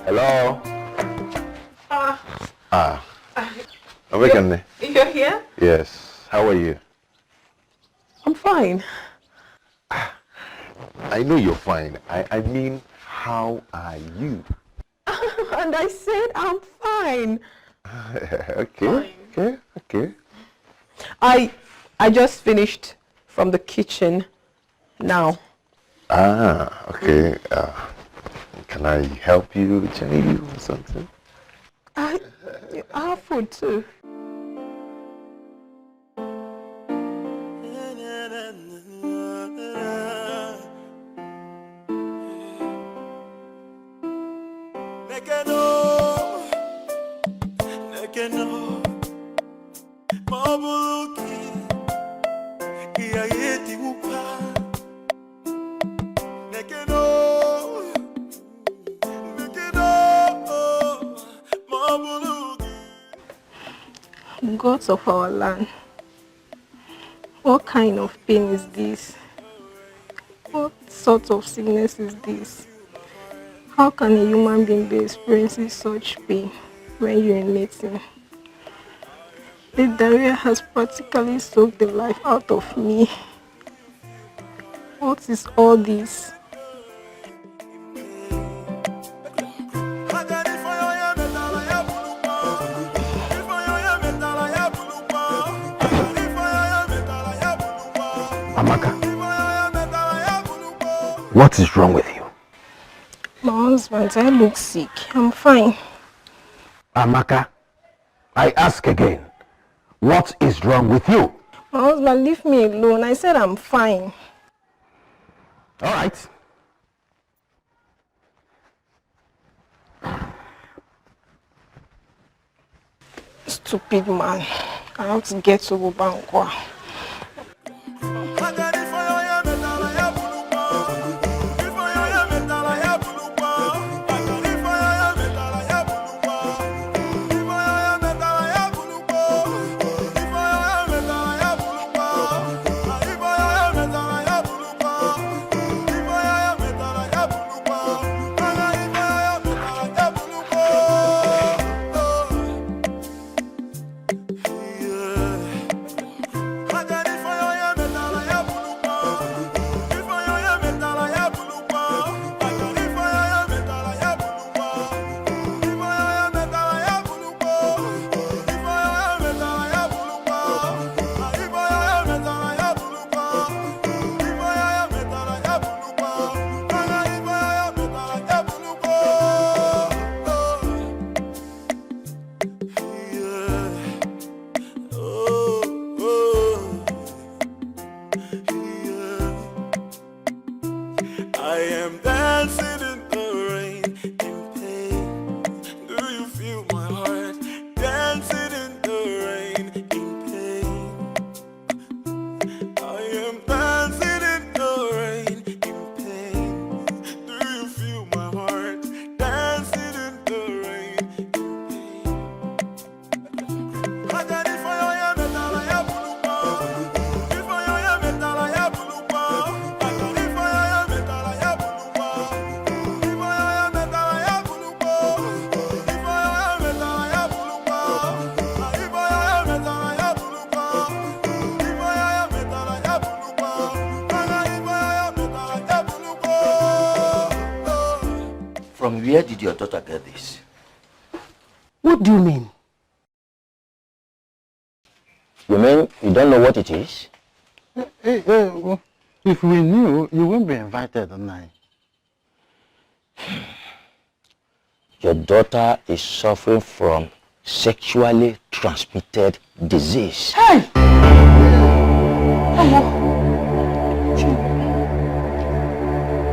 Hello? Awaken. You're here? Yes. How are you? I'm fine. I know you're fine. I mean, how are you? And I said I'm fine. Okay. I just finished from the kitchen now. Okay. Can I help you, change you or something? I have food too. Gods of our land, what kind of pain is this? What sort of sickness is this? How can a human being be experiencing such pain when urinating? The diarrhea has practically soaked the life out of me. What is all this? Amaka, what is wrong with you? My husband, I look sick. I'm fine. Amaka, I ask again, what is wrong with you? My husband, leave me alone. I said I'm fine. All right. Stupid man. I have to get to Ubankwa. I am dancing in From where did your daughter get this? What do you mean? You mean you don't know what it is? Well, if we knew, you wouldn't be invited tonight. Your daughter is suffering from sexually transmitted disease. Hey!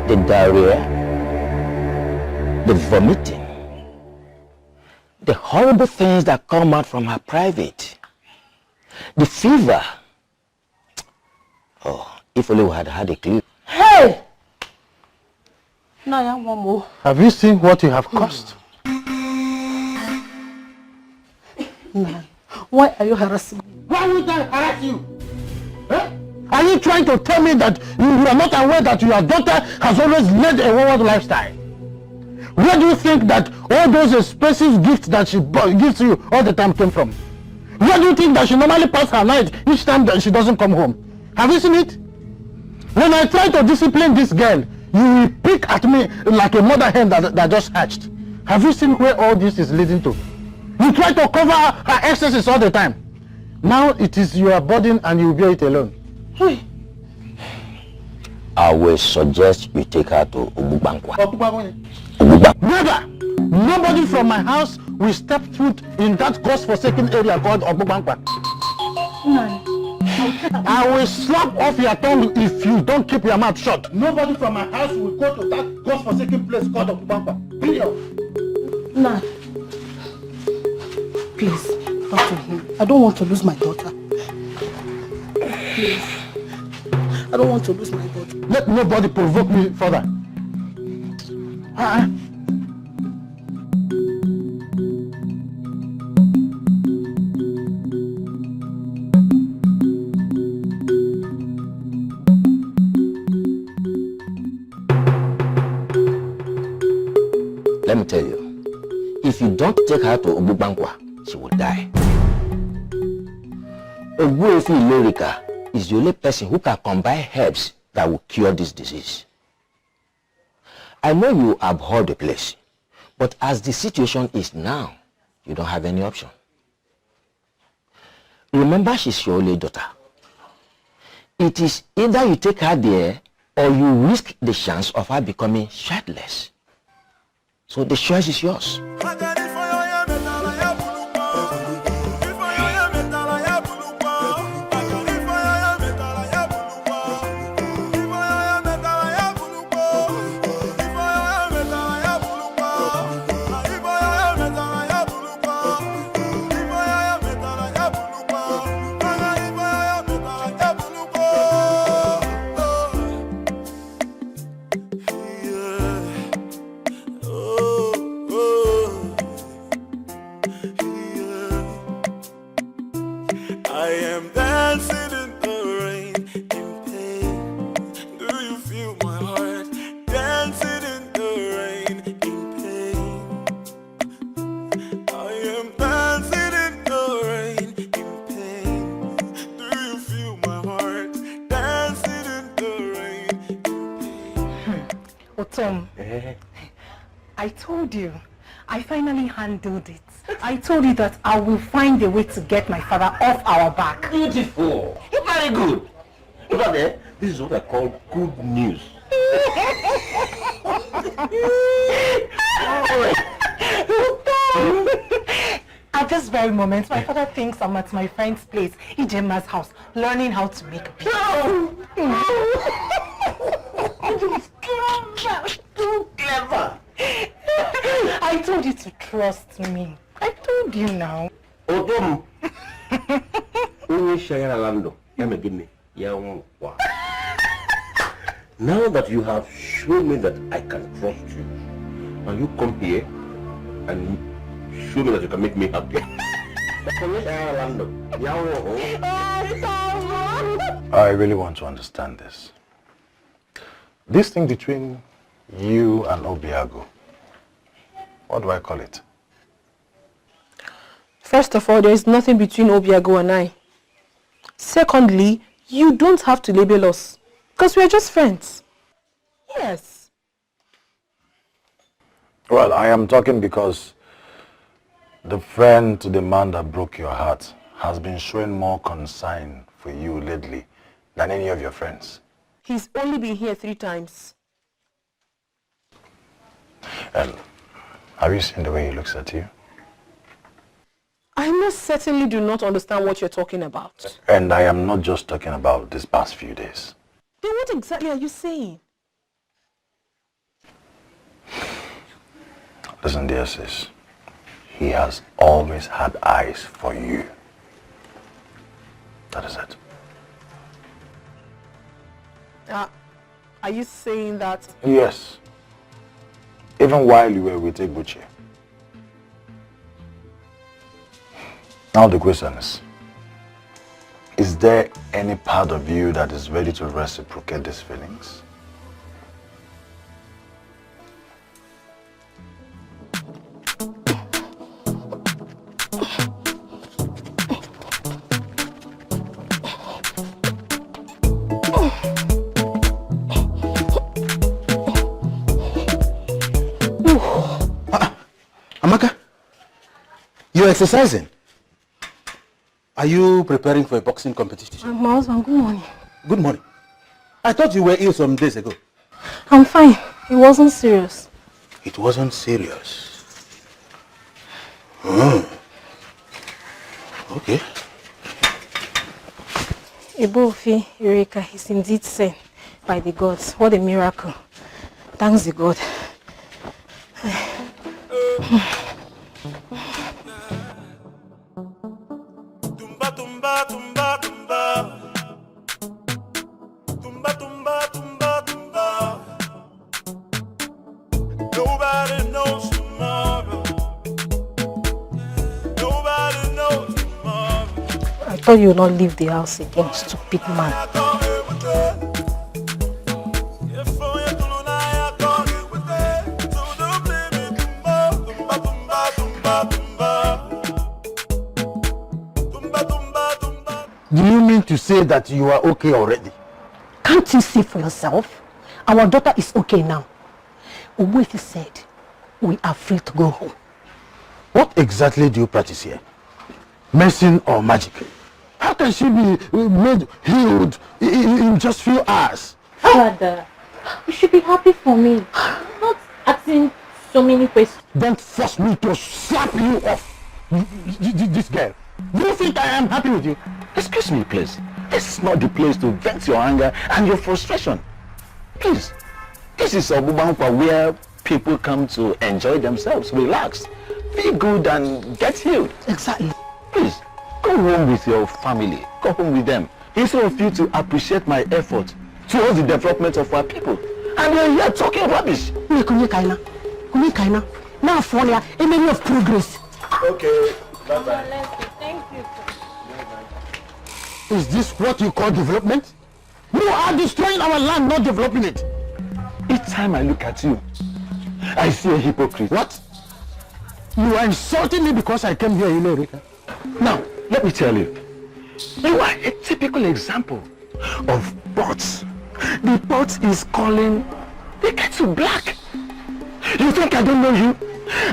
The diarrhea, the vomiting, the horrible things that come out from her private, the fever. Oh, if only we had had a clue. Hey! Now, one more. Have you seen what you have caused? Nah. Why are you harassing me? Why would I harass you? Eh? Are you trying to tell me that you are not aware that your daughter has always led a wayward lifestyle? Where do you think that all those expensive gifts that she gives you all the time came from? Where do you think that she normally passes her night each time that she doesn't come home? Have you seen it? When I try to discipline this girl, you will pick at me like a mother hen that just hatched. Have you seen where all this is leading to? You try to cover her excesses all the time. Now it is your burden and you will bear it alone. Hey. I will suggest we take her to Obubankwa. Never! Nobody from my house will step foot in that godforsaken area called Obubankwa. I will slap off your tongue if you don't keep your mouth shut. Nobody from my house will go to that godforsaken place called Obubankwa. Period. Nah. Please, talk to him. I don't want to lose my daughter. Please. I don't want to lose my daughter. Let nobody provoke me further. Let me tell you, if you don't take her to Obubankwa, she will die. Ogbuefi Lorika is the only person who can combine herbs that will cure this disease. I know you abhor the place, but as the situation is now, you don't have any option. Remember, she's your only daughter. It is either you take her there or you risk the chance of her becoming childless. So the choice is yours. I told you, I finally handled it. I told you that I will find a way to get my father off our back. Beautiful. You're very good. Look at that. This is what I call good news. At this very moment, my father thinks I'm at my friend's place, Ijema's house, learning how to make peace. Too clever. I told you to trust me. I told you now. Now that you have shown me that I can trust you, and you come here and show me that you can make me happy. I really want to understand this. This thing between you and Obiago, what do I call it? First of all, there is nothing between Obiago and I. Secondly, you don't have to label us, because we are just friends. Yes. Well, I am talking because the friend to the man that broke your heart has been showing more concern for you lately than any of your friends. He's only been here 3 times. And have you seen the way he looks at you? I most certainly do not understand what you're talking about. And I am not just talking about these past few days. Then what exactly are you saying? Listen, dear sis, he has always had eyes for you. That is it. Are you saying that? Yes. Even while you were with Ebuchi. Now the question is there any part of you that is ready to reciprocate these feelings? Amaka, you're exercising. Are you preparing for a boxing competition? My husband, good morning. Good morning. I thought you were ill some days ago. I'm fine. It wasn't serious. It wasn't serious. Okay. Ebofi Eureka is indeed sent by the gods. What a miracle. Thanks the God. Nobody knows tomorrow. Nobody knows tomorrow. I thought you would not leave the house again, stupid man. Do you mean to say that you are okay already? Can't you see for yourself? Our daughter is okay now. Uwefi said we are free to go home. What exactly do you practice here? Medicine or magic? How can she be made healed in just few hours? Father, you should be happy for me. Not asking so many questions. Don't force me to slap you off, this girl. Do you think I am happy with you? Excuse me, please. This is not the place to vent your anger and your frustration. Please. This is Obubankwa where people come to enjoy themselves, relax, feel good and get healed. Exactly. Please, go home with your family. Go home with them. Instead of you to appreciate my effort towards the development of our people. And you're here talking rubbish. Now for a many of progress. Okay. Bye-bye. Thank you. Is this what you call development? You are destroying our land, not developing it. Each time I look at you, I see a hypocrite. What? You are insulting me because I came here, you know, Rika. Now, let me tell you. You are a typical example of bots. The bot is calling the kettle black. You think I don't know you?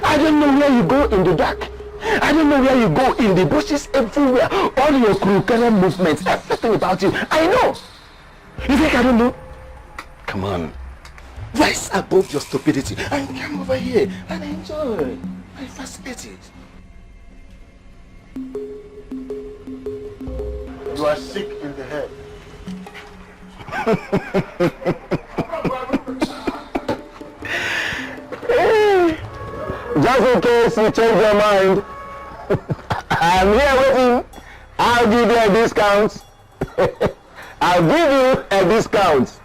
I don't know where you go in the dark. I don't know where you go in the bushes, everywhere. All your curriculum movements, everything about you. I know. You think I don't know? Come on. Rise above your stupidity and come over here and enjoy my facilities. You are sick in the head. Just in case you change your mind, I'm here waiting. I'll give you a discount. I'll give you a discount.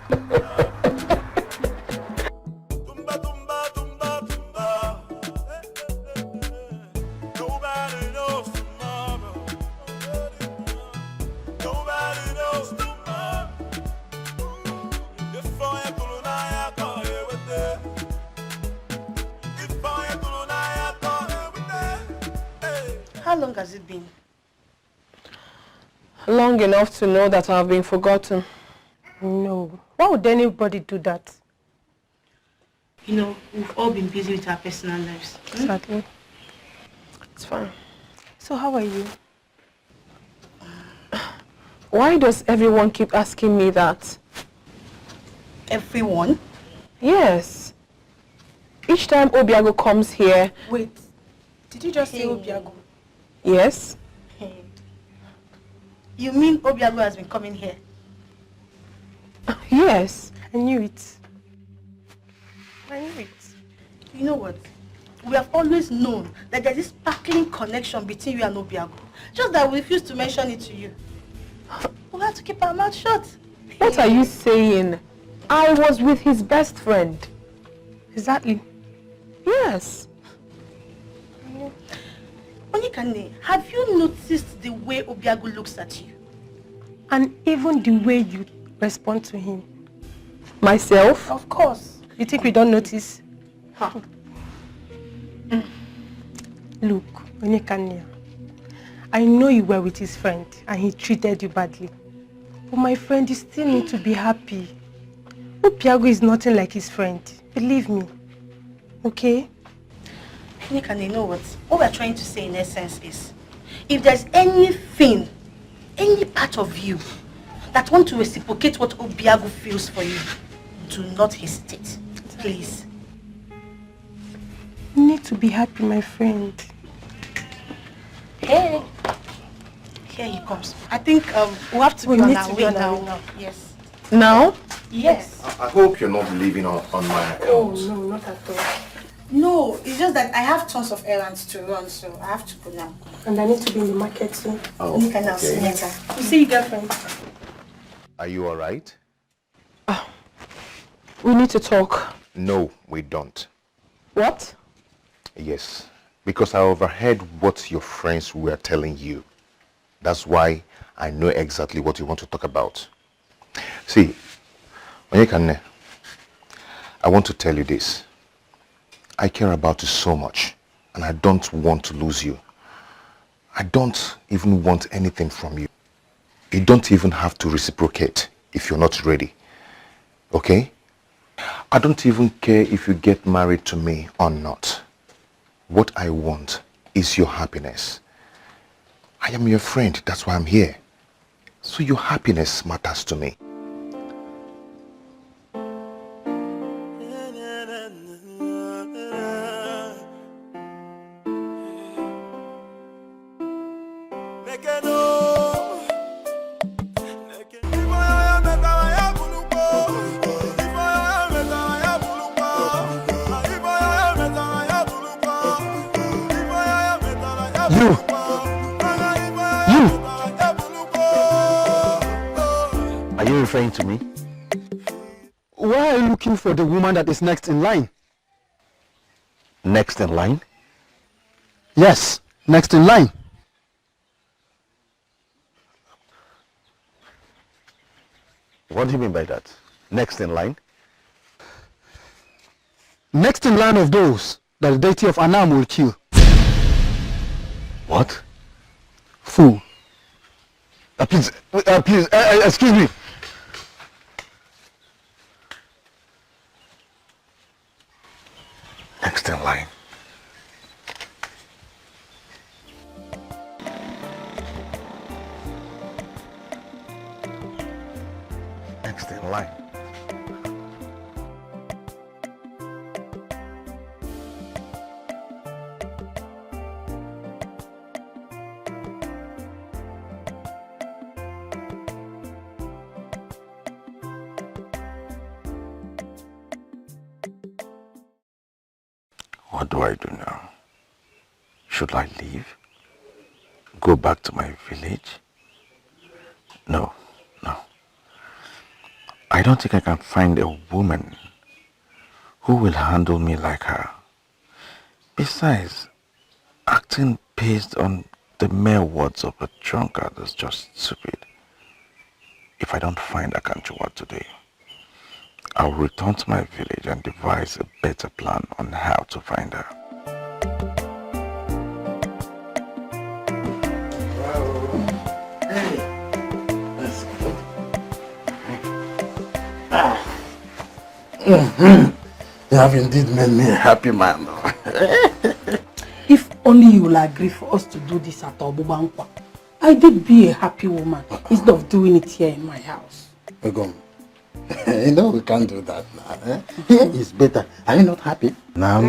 How long has it been? Long enough to know that I've been forgotten. No. Why would anybody do that? You know, we've all been busy with our personal lives. Exactly. It's fine. So how are you? Why does everyone keep asking me that? Everyone? Yes. Each time Obiago comes here... Wait, did you just say Obiago? Yes. You mean Obiago has been coming here? Yes. I knew it. I knew it. You know what? We have always known that there's this sparkling connection between you and Obiago. Just that we refuse to mention it to you. We have to keep our mouth shut. What are you saying? I was with his best friend. Exactly. Yes. Onyekane, have you noticed the way Obiago looks at you? And even the way you respond to him. Myself? Of course. You think we don't notice? Huh. Look, Onyekane, I know you were with his friend and he treated you badly. But my friend, you still need to be happy. Obiago is nothing like his friend. Believe me. Okay? Onyekane, you know what? What we're trying to say in essence is, if there's anything, any part of you that want to reciprocate what Obiago feels for you, do not hesitate. Please. You need to be happy, my friend. Hey. Here he comes. I think we'll have to be on our way now. Yes. Now? Yes. I hope you're not leaving on my account. Oh, no, not at all. No, it's just that I have tons of errands to run, so I have to go now. And I need to be in the market soon. Oh, You can now see okay. later. You see you, girlfriend. Are you alright? We need to talk. No, we don't. What? Yes, because I overheard what your friends were telling you. That's why I know exactly what you want to talk about. See, Onyekane, I want to tell you this. I care about you so much, and I don't want to lose you. I don't even want anything from you. You don't even have to reciprocate if you're not ready. Okay? I don't even care if you get married to me or not. What I want is your happiness. I am your friend, that's why I'm here. So your happiness matters to me. Are you referring to me? Why are you looking for the woman that is next in line? Next in line? Yes, next in line. What do you mean by that? Next in line? Next in line of those that the deity of Anam will kill. What? Fool. Please, excuse me. Next in line. Next in line. What do I do now? Should I leave? Go back to my village? No, no. I don't think I can find a woman who will handle me like her. Besides, acting based on the mere words of a drunkard is just stupid. If I don't find Akanchua today, I'll return to my village and devise a better plan on how to find her. Hey, that's good. You have indeed made me a happy man. If only you will agree for us to do this at Obubankwa, I did be a happy woman instead of doing it here in my house. Ogom, you know we can't do that now. Eh? Here is better. Are you not happy? Now,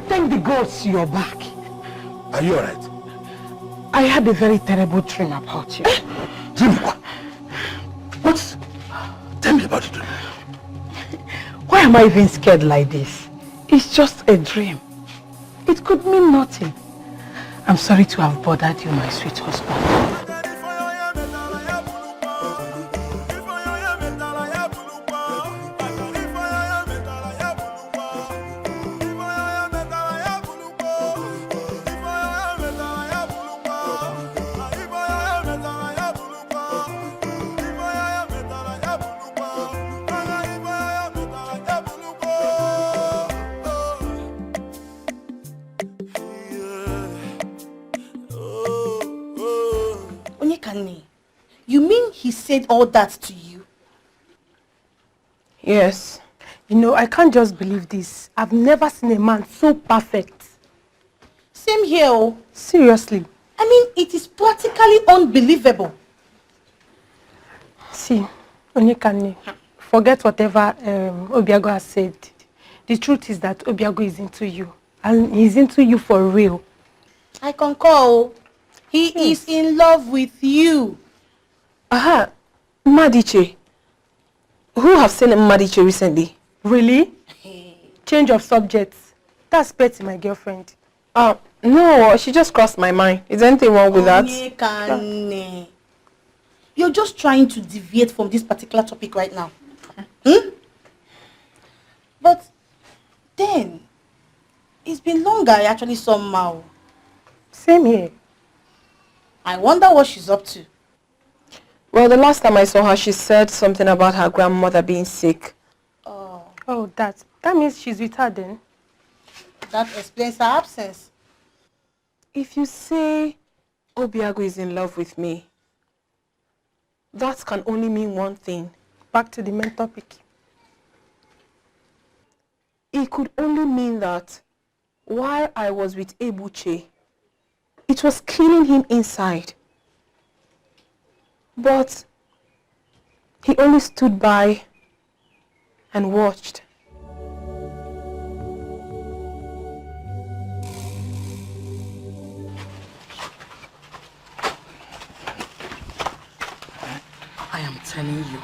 Thank the gods you're back. Are you alright? I had a very terrible dream about you. Dream what? What? Tell me about it. Why am I even scared like this? It's just a dream. It could mean nothing. I'm sorry to have bothered you, my sweet husband. You mean he said all that to you? Yes. You know, I can't just believe this. I've never seen a man so perfect. Same here, oh. Seriously. I mean, it is practically unbelievable. See, Onyekane, forget whatever Obiago has said. The truth is that Obiago is into you. And he's into you for real. I concur. He is in love with you. Aha, Madiche. Who have seen Madiche recently? Really? Change of subjects. That's Betty, my girlfriend. No, she just crossed my mind. Is there anything wrong with that? You're just trying to deviate from this particular topic right now. But then, it's been longer I actually saw Mao. Same here. I wonder what she's up to. Well, the last time I saw her, she said something about her grandmother being sick. Oh, that means she's with her then? That explains her absence. If you say Obiago is in love with me, that can only mean one thing. Back to the main topic. It could only mean that while I was with Ebuche, it was killing him inside. But he only stood by and watched. I am telling you,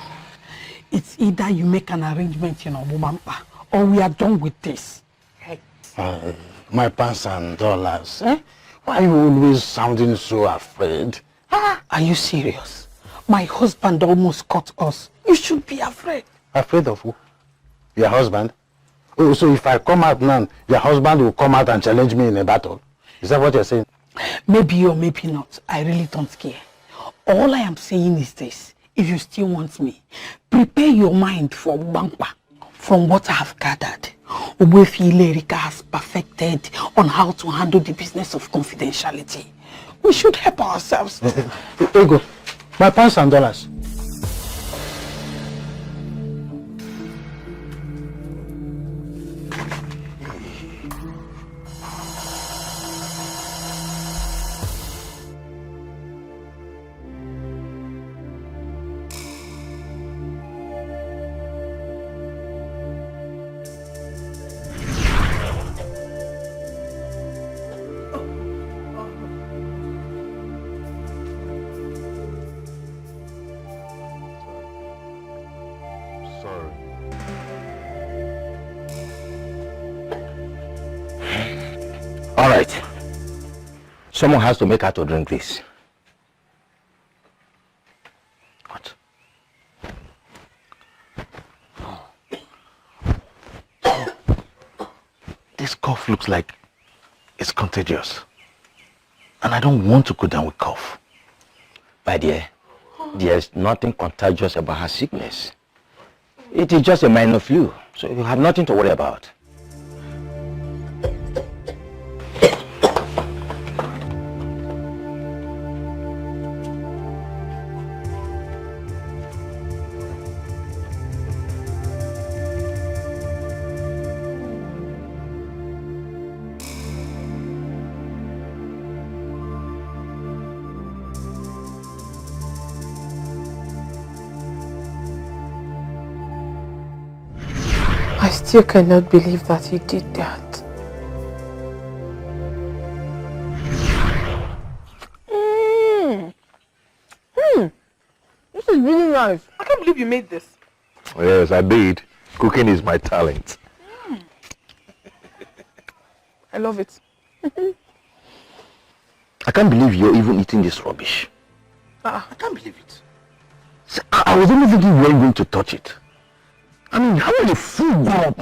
it's either you make an arrangement in Obumampa or we are done with this. My pants and dollars. Eh? Why are you always sounding so afraid? Are you serious? My husband almost caught us. You should be afraid. Afraid of who? Your husband? Oh, so if I come out now, your husband will come out and challenge me in a battle? Is that what you're saying? Maybe or maybe not. I really don't care. All I am saying is this. If you still want me, prepare your mind for Bangpa. From what I have gathered, Obuefi Lerika has perfected on how to handle the business of confidentiality. We should help ourselves. Ego, my pants and dollars. All right. Someone has to make her to drink this. What? This cough looks like it's contagious. And I don't want to go down with cough. My dear, there's nothing contagious about her sickness. It is just a minor flu. So you have nothing to worry about. I still cannot believe that he did that. This is really nice. I can't believe you made this. Yes, I did. Cooking is my talent. I love it. I can't believe you're even eating this rubbish. I can't believe it. See, I was only thinking you weren't going to touch it. I mean, how will a full grown-up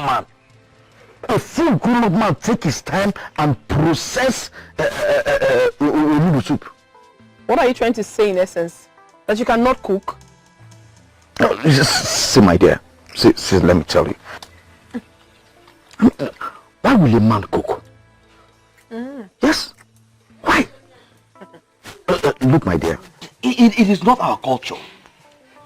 man, take his time and process noodle soup? What are you trying to say in essence? That you cannot cook? No, see, my dear. See, let me tell you. Why will a man cook? Yes. Why? Look, my dear. It is not our culture.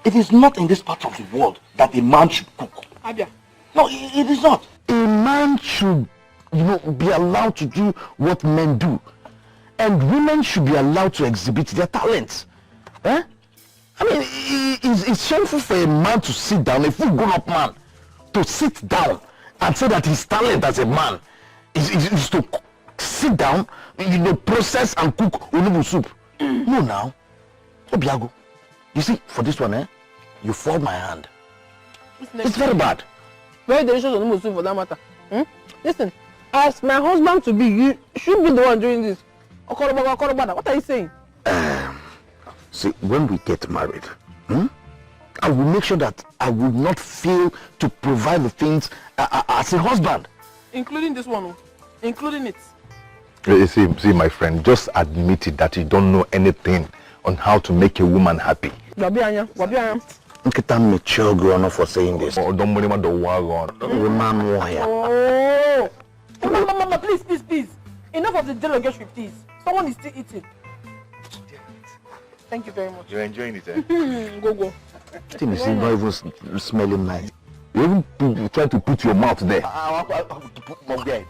It is not in this part of the world that a man should cook. Abia. No, it is not. A man should, be allowed to do what men do. And women should be allowed to exhibit their talents. Eh? I mean, it's shameful for a man to sit down, a full grown-up man, to sit down and say that his talent as a man is to sit down, process and cook onubu soup. No, now. Obiago, you see, for this one, you fall my hand. It's very bad. Very delicious onubu soup for that matter. Listen, as my husband to be, you should be the one doing this. What are you saying? See, when we get married, I will make sure that I will not fail to provide the things as a husband. Including this one, including it. See, my friend, just admit it that you don't know anything on how to make a woman happy. Wabi I'm mature grown up for saying this. Oh, don't worry about the wagon. Oh, Mama, please. Enough of the derogatory, please. Someone is still eating. Thank you very much. You're enjoying it, eh? Go. This thing is not even smelling nice. You even try to put your mouth there.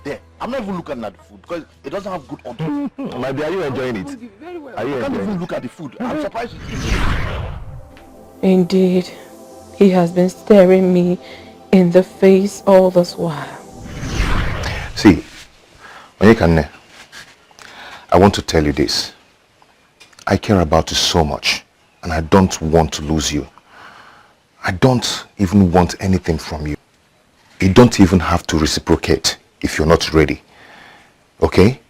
There. I'm not even looking at the food because it doesn't have good odor. My dear, are you enjoying it? Very well. I can't even look at the food. I'm surprised you eat it. Indeed, he has been staring me in the face all this while. See, Onyekane, I want to tell you this. I care about you so much, and I don't want to lose you. I don't even want anything from you. You don't even have to reciprocate if you're not ready. Okay?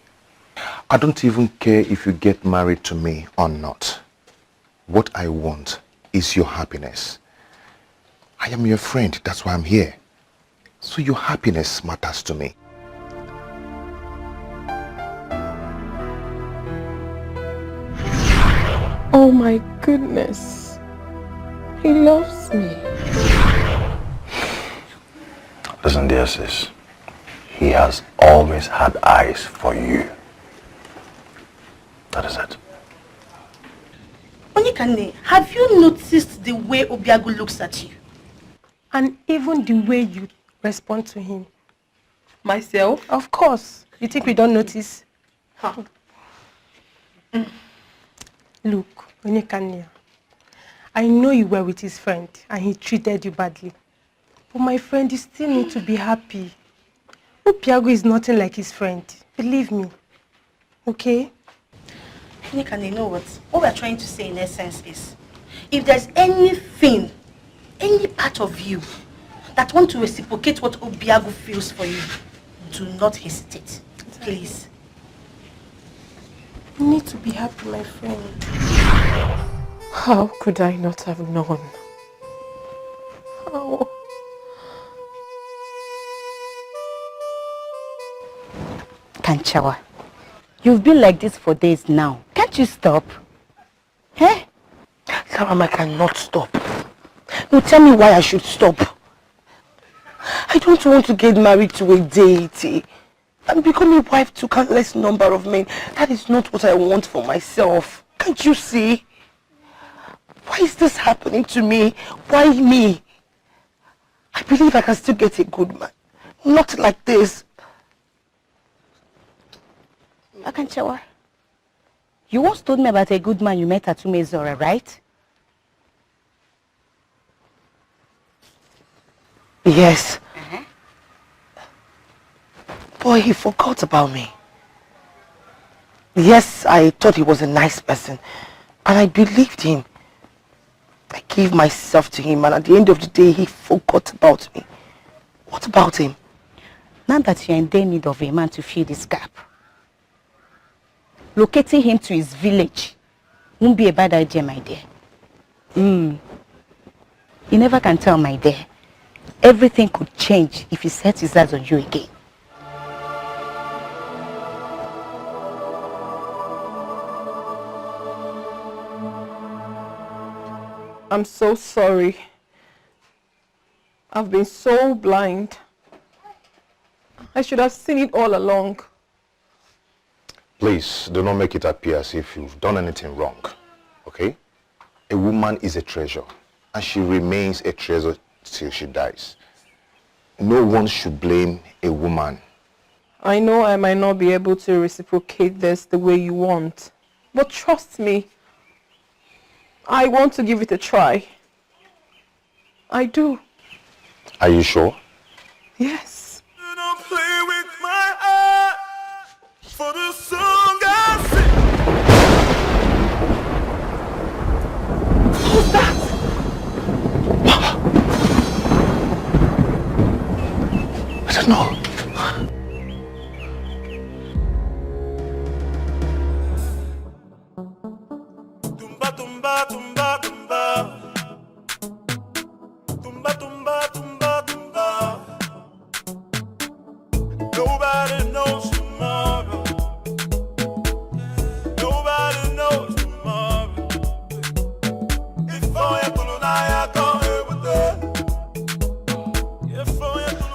I don't even care if you get married to me or not. What I want is your happiness. I am your friend, that's why I'm here. So your happiness matters to me. Oh my goodness. He loves me. Listen, dear sis. He has always had eyes for you. That is it. Onyekane, have you noticed the way Obiago looks at you? And even the way you respond to him. Myself? Of course. You think we don't notice? Huh. Look, Onyekane, I know you were with his friend and he treated you badly. But my friend, you still need to be happy. Obiago is nothing like his friend. Believe me. Okay? Onyekane, you know what? What we're trying to say in essence is, if there's anything, any part of you that want to reciprocate what Obiago feels for you, do not hesitate. Please. You need to be happy, my friend. How could I not have known? How? Kanchawa, you've been like this for days now. Can't you stop? Eh? Mama, I cannot stop. No, tell me why I should stop. I don't want to get married to a deity and become a wife to countless number of men. That is not what I want for myself. Can't you see? Why is this happening to me? Why me? I believe I can still get a good man. Not like this. Akanchawa, you once told me about a good man you met at Umezora, right? Yes. Boy, he forgot about me. Yes, I thought he was a nice person. And I believed him. I gave myself to him, and at the end of the day, he forgot about me. What about him? Now that you're in their need of a man to fill this gap, locating him to his village won't be a bad idea, my dear. You never can tell, my dear. Everything could change if he sets his eyes on you again. I'm so sorry. I've been so blind. I should have seen it all along. Please, do not make it appear as if you've done anything wrong, okay? A woman is a treasure, and she remains a treasure till she dies. No one should blame a woman. I know I might not be able to reciprocate this the way you want, but trust me, I want to give it a try. I do. Are you sure? Yes. You don't play with my heart for the song I sing. Who's that? I don't know. Tumba, tumba, tumba, tumba. Tumba, tumba, tumba, tumba. Nobody knows tomorrow. Nobody knows tomorrow. If I am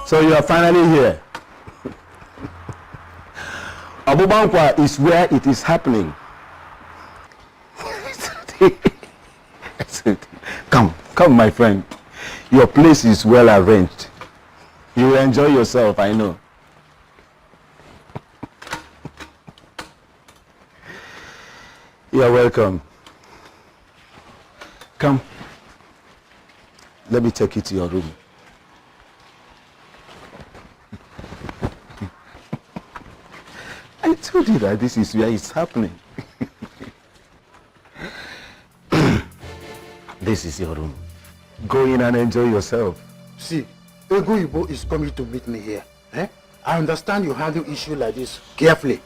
So you are finally here. Abubankwa is where it is happening. Come, my friend. Your place is well arranged. You will enjoy yourself, I know. You are welcome. Come. Let me take you to your room. I told you that this is where it's happening. This is your room. Go in and enjoy yourself. See, Ego Ibo is coming to meet me here. I understand you handle issue like this carefully.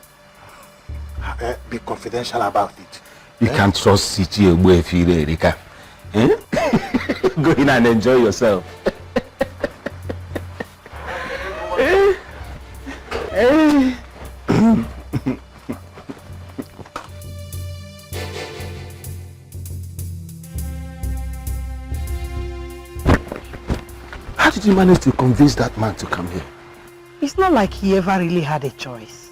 Be confidential about it. You can't trust City Ego if you Erika. Go in and enjoy yourself. How did you manage to convince that man to come here? It's not like he ever really had a choice.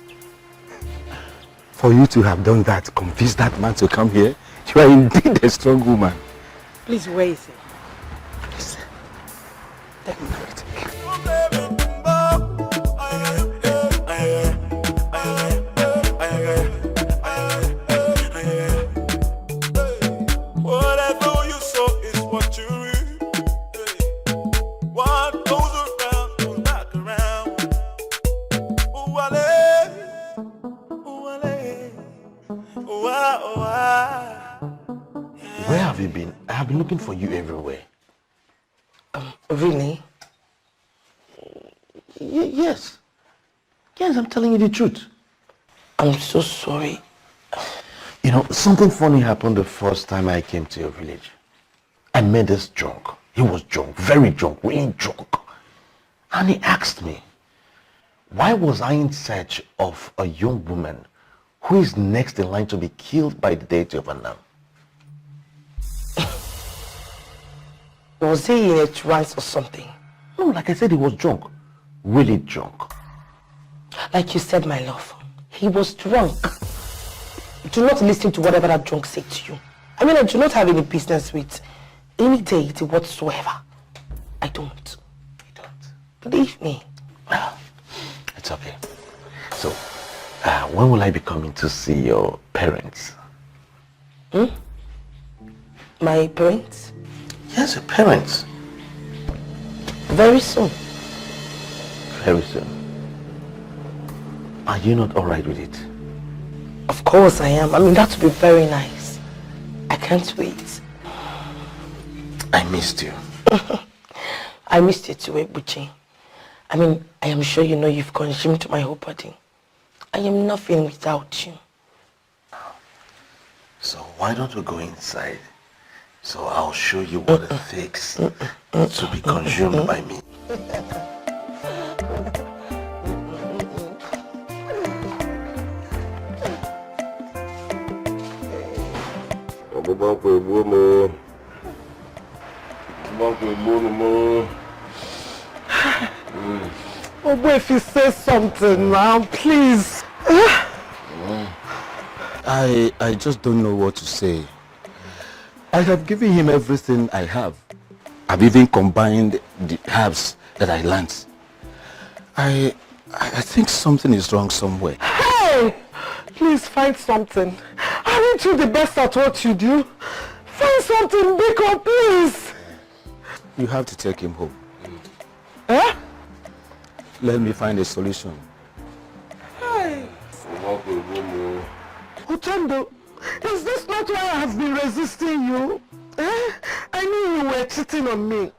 For you to have done that, convince that man to come here, you are indeed a strong woman. Please, where is he? Please. Let me know it. Whatever you sow is what you reap. What goes around goes back around. Ooh, Where have you been? I have been looking for you everywhere. Really? Yes. Yes, I'm telling you the truth. I'm so sorry. You know, something funny happened the first time I came to your village. I met this drunk. He was drunk, very drunk, really drunk. And he asked me, why was I in search of a young woman who is next in line to be killed by the deity of Anam? Was he in a trance or something? No, like I said, he was drunk. Really drunk. Like you said, my love, he was drunk. Do not listen to whatever that drunk said to you. I mean, I do not have any business with any deity whatsoever. I don't. You don't? Believe me. It's okay. So, when will I be coming to see your parents? My parents? Yes, your parents. Very soon. Very soon. Are you not alright with it? Of course I am. I mean, that would be very nice. I can't wait. I missed you. I missed you too, Ebuchi. I mean, I am sure you know you've consumed my whole body. I am nothing without you. So why don't we go inside? So I'll show you what it takes to be consumed by me. Oh, if you say something now, please. I just don't know what to say. I have given him everything I have. I've even combined the herbs that I learned. I think something is wrong somewhere. Hey! Please find something. Aren't you the best at what you do? Find something, Biko, please. You have to take him home. Eh? Let me find a solution. Hey! Uchendo, is this not why I have been resisting you? Eh? I knew you were cheating on me.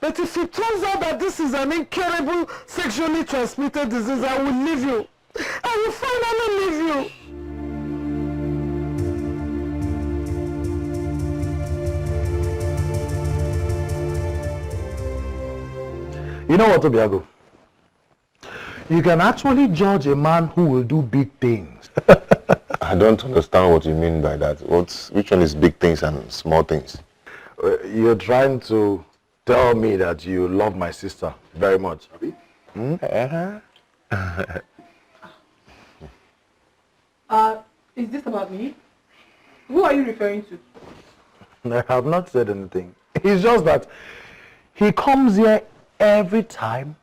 But if it turns out that this is an incurable sexually transmitted disease, I will leave you. I will finally leave you. You know what, Obiago? You can actually judge a man who will do big things. I don't understand what you mean by that. Which one is big things and small things? You're trying to tell me that you love my sister very much. Hmm? Is this about me? Who are you referring to? I have not said anything. It's just that he comes here every time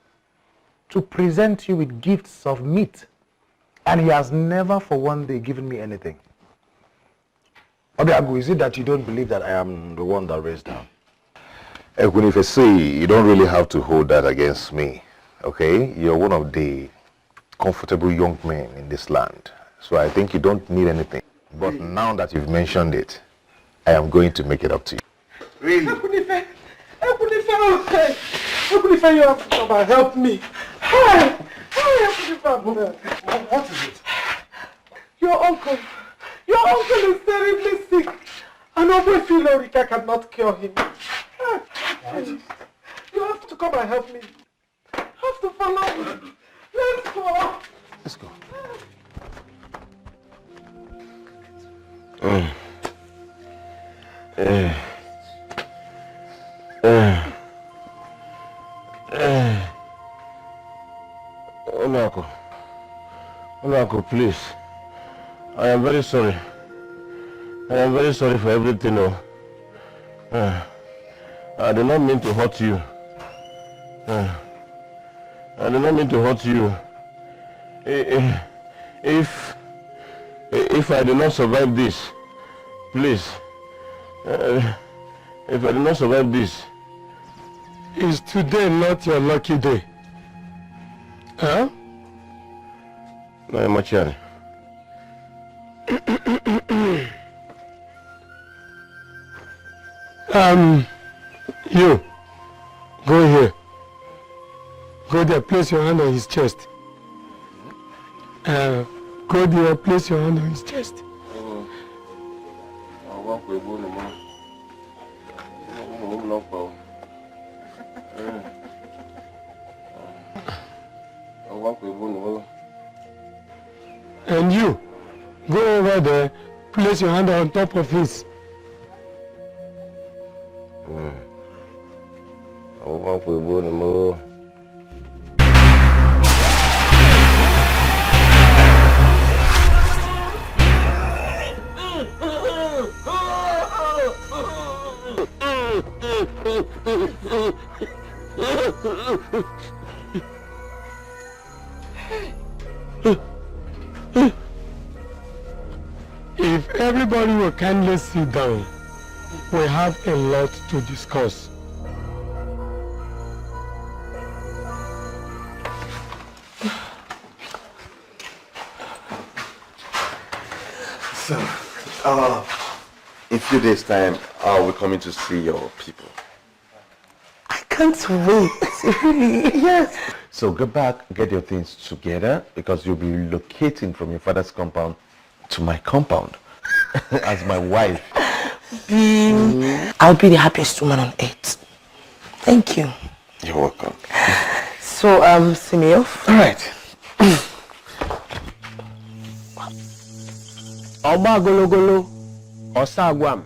to present you with gifts of meat. And he has never for one day given me anything. Obiago, is it that you don't believe that I am the one that raised her? Ekunifesi, you don't really have to hold that against me, okay? You're one of the comfortable young men in this land. So I think you don't need anything. But now that you've mentioned it, I am going to make it up to you. Really? Ekunife, you have to come and help me. Hey, what is it? Your uncle is terribly sick. And Obo Rika cannot cure him. Please, you have to come and help me. You have to follow me. Let's go. Let's go. Uncle, please. I am very sorry. I am very sorry for everything. I did not mean to hurt you. I did not mean to hurt you. If I do not survive this, please. If I do not survive this, is today not your lucky day? Huh? No, Machari. You, go here. Go there, place your hand on his chest. Go there, place your hand on his chest. And you, go over there, place your hand on top of his. If everybody will kindly sit down, we have a lot to discuss. So, in a few days' time, I'll be coming to see your people. I can't wait, really, yes. So go back, get your things together, because you'll be relocating from your father's compound to my compound as my wife. I'll be the happiest woman on earth. Thank you. You're welcome. So, see me off? All right. Oba gologolo, osagwam,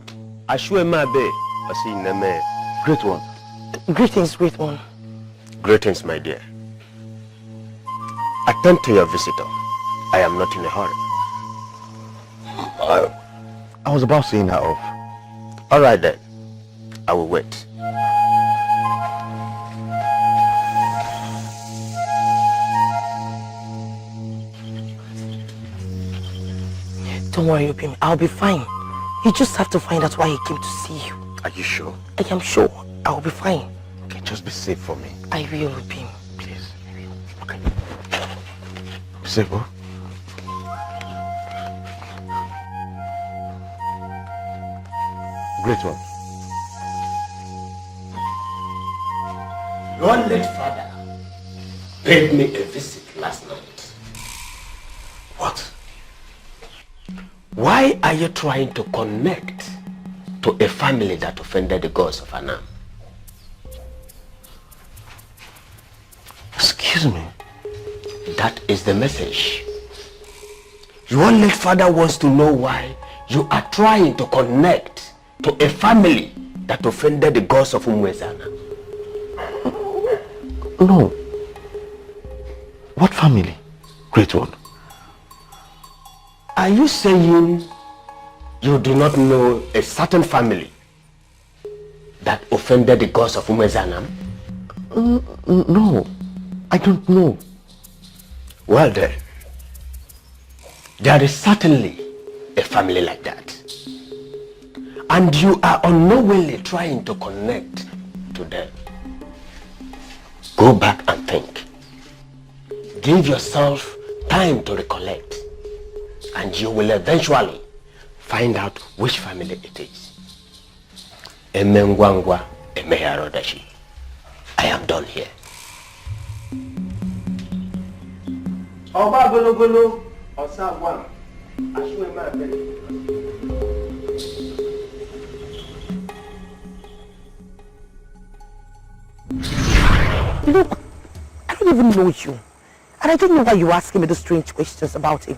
ashuemabe, asineme. Great one. Greetings, great one. Greetings, my dear. Attend to your visitor. I am not in a hurry. I was about seeing her off. All right then. I will wait. Don't worry, Obim. I'll be fine. You just have to find out why he came to see you. Are you sure? I am sure. I'll be fine. Okay, just be safe for me. I will, Obim. Please. Okay. Safe, huh? Great one. Your late father paid me a visit last night. What? Why are you trying to connect to a family that offended the gods of Anam? Excuse me? That is the message. Your late father wants to know why you are trying to connect to a family that offended the gods of Umwezana. No. What family? Great one. Are you saying you do not know a certain family that offended the gods of Umwezana? No, I don't know. Well then, there is certainly a family like that. And you are unknowingly trying to connect to them. Go back and think. Give yourself time to recollect. And you will eventually find out which family it is. Emengwangwa Emeharodashi. I am done here. Oba gologolo, osagwam, ashuemabe. Look, I don't even know you. And I don't know why you're asking me those strange questions about him.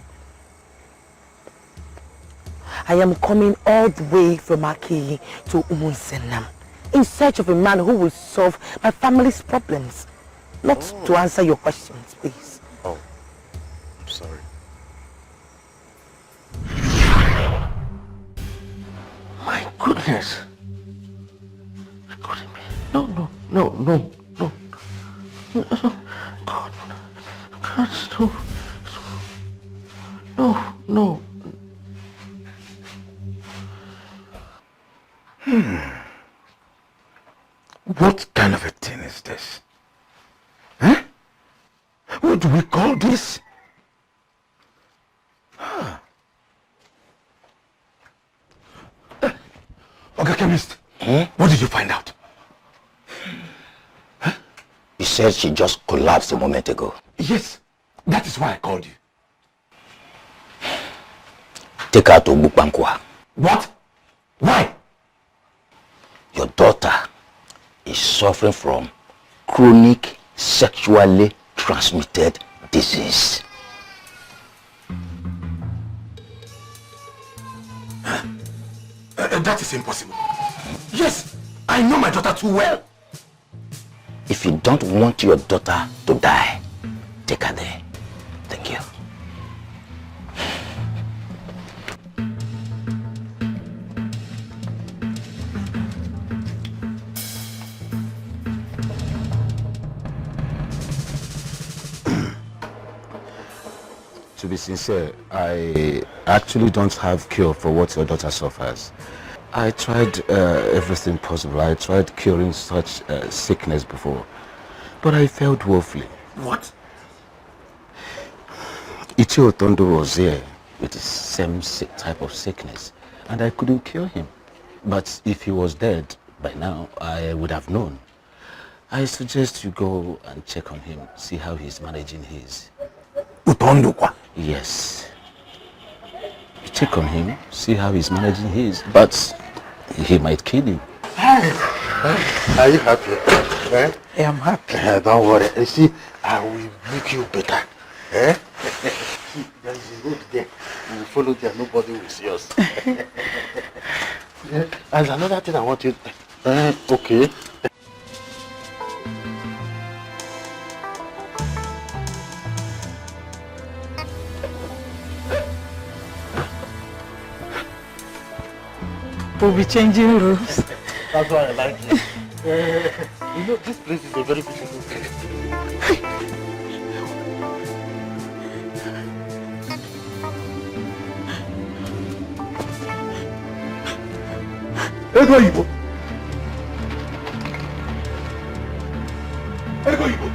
I am coming all the way from Aki to Umunsenam in search of a man who will solve my family's problems. Not to answer your questions, please. Oh, I'm sorry. My goodness. No. God, no. What kind of a thing is this? Huh? What do we call this? Okay, chemist. What did you find out? You said she just collapsed a moment ago. Yes, that is why I called you. Take her to Bukbankwa. What? Why? Your daughter is suffering from chronic sexually transmitted disease. That is impossible. Yes, I know my daughter too well. If you don't want your daughter to die, take her there. Thank you. To be sincere, I actually don't have cure for what your daughter suffers. I tried everything possible. I tried curing such sickness before, but I failed woefully. What? Etiko was here with the same type of sickness, and I couldn't cure him. But if he was dead by now, I would have known. I suggest you go and check on him, see how he's managing his. Utondukwa? Yes. You check on him, see how he's managing his, but he might kill you. Are you happy? Eh? Yeah, I'm happy. Don't worry. You see, I will make you better. Eh? See, there is a road there. You will follow there, nobody will see us. Yeah. There's another thing I want you. Okay. We'll be changing rooms. That's why I like it. You know, this place is a very beautiful place. Ego Igbo. Ego Igbo.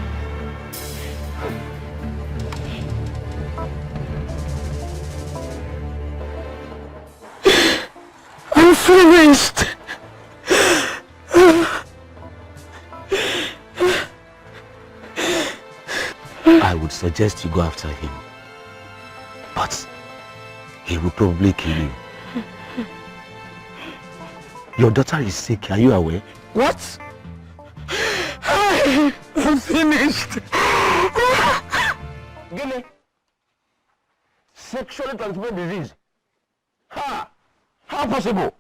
I'm finished. I would suggest you go after him, but he will probably kill you. Your daughter is sick, are you aware? What? I'm finished. Gilly, sexually transmitted disease. Ha! How possible?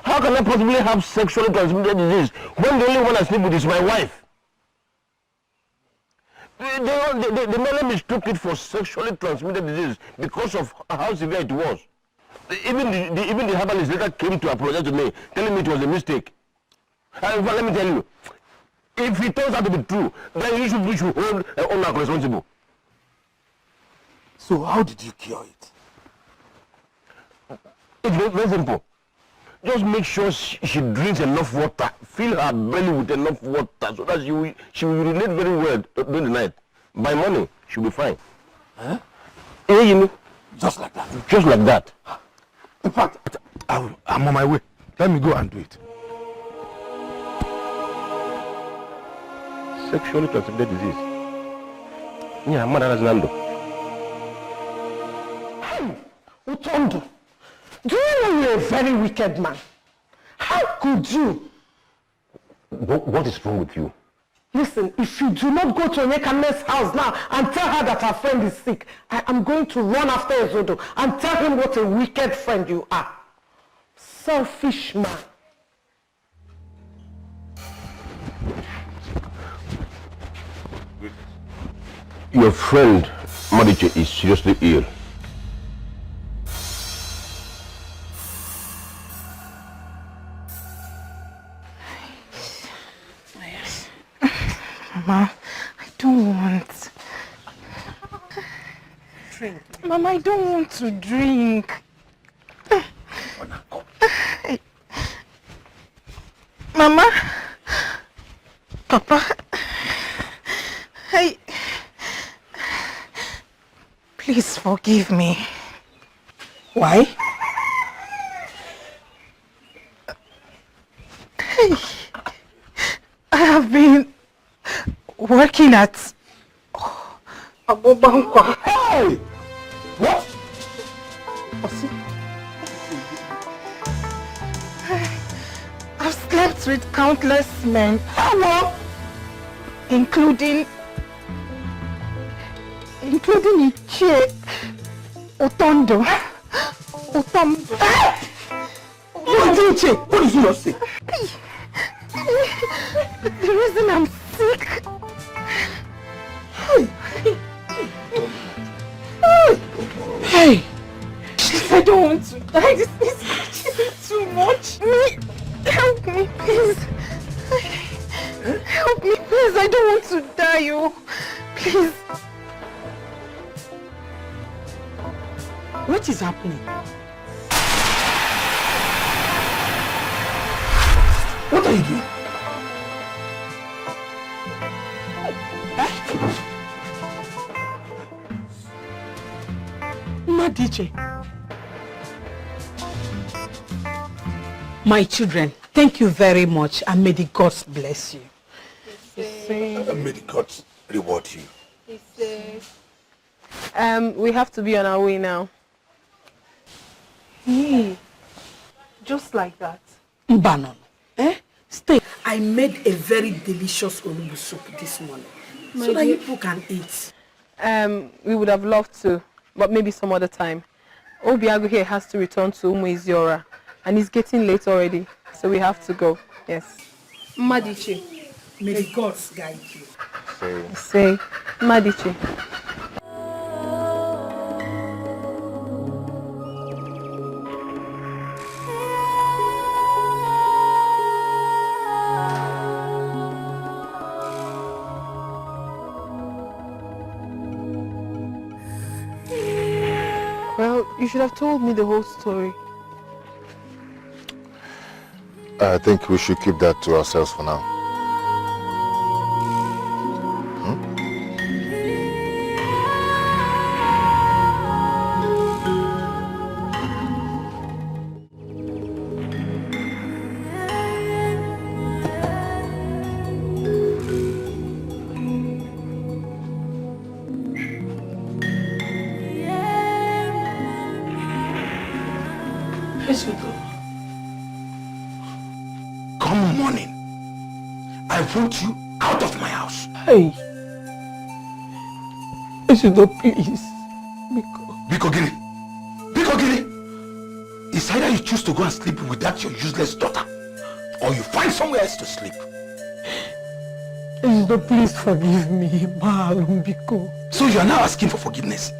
How can I possibly have sexually transmitted disease when the only one I sleep with is my wife? They merely mistook it for sexually transmitted disease because of how severe it was. Even the herbalist later came to apologize to me, telling me it was a mistake. But let me tell you, if it turns out to be true, then we should hold owner responsible. So how did you cure it? It's very simple. Just make sure she drinks enough water. Fill her belly with enough water so that she will relate very well during the night. By morning, she'll be fine. Huh? You know? Just like that? Just like that. In fact, I'm on my way. Let me go and do it. Sexually transmitted disease. Yeah, I'm not Nando. Utondo, do you know you're a very wicked man? How could you? What is wrong with you? Listen, if you do not go to Onyekane's house now and tell her that her friend is sick, I am going to run after Ezodo and tell him what a wicked friend you are. Selfish man. Your friend, Mariche, is seriously ill. Mama, I don't want. Drink. Mama, I don't want to drink. Mama, Papa, please forgive me. Why? I have been working at Abobankwa. Hey! What? I've slept with countless men. Including Ichie Otondo. Otondo. What did you just say? The reason I'm sick. Hey! I don't want to die. This is actually too much. Help me, please. Help me, please. I don't want to die, oh. Please. What is happening? What are you doing? Madiche. My children, thank you very much and may the gods bless you. May the gods reward you. We have to be on our way now. Just like that. Mbanon, stay. I made a very delicious onugbu soup this morning. So that you people can eat. We would have loved to, but maybe some other time. Obiago here has to return to Umuiziora, and it's getting late already, so we have to go. Yes. Madiche, may the gods guide you. Say, Madiche. Well, you should have told me the whole story. I think we should keep that to ourselves for now. Come morning, I want you out of my house. Hey. Esido, please. Biko Gini. It's either you choose to go and sleep with that your useless daughter, or you find somewhere else to sleep. Esido, please forgive me. Biko. So you are now asking for forgiveness.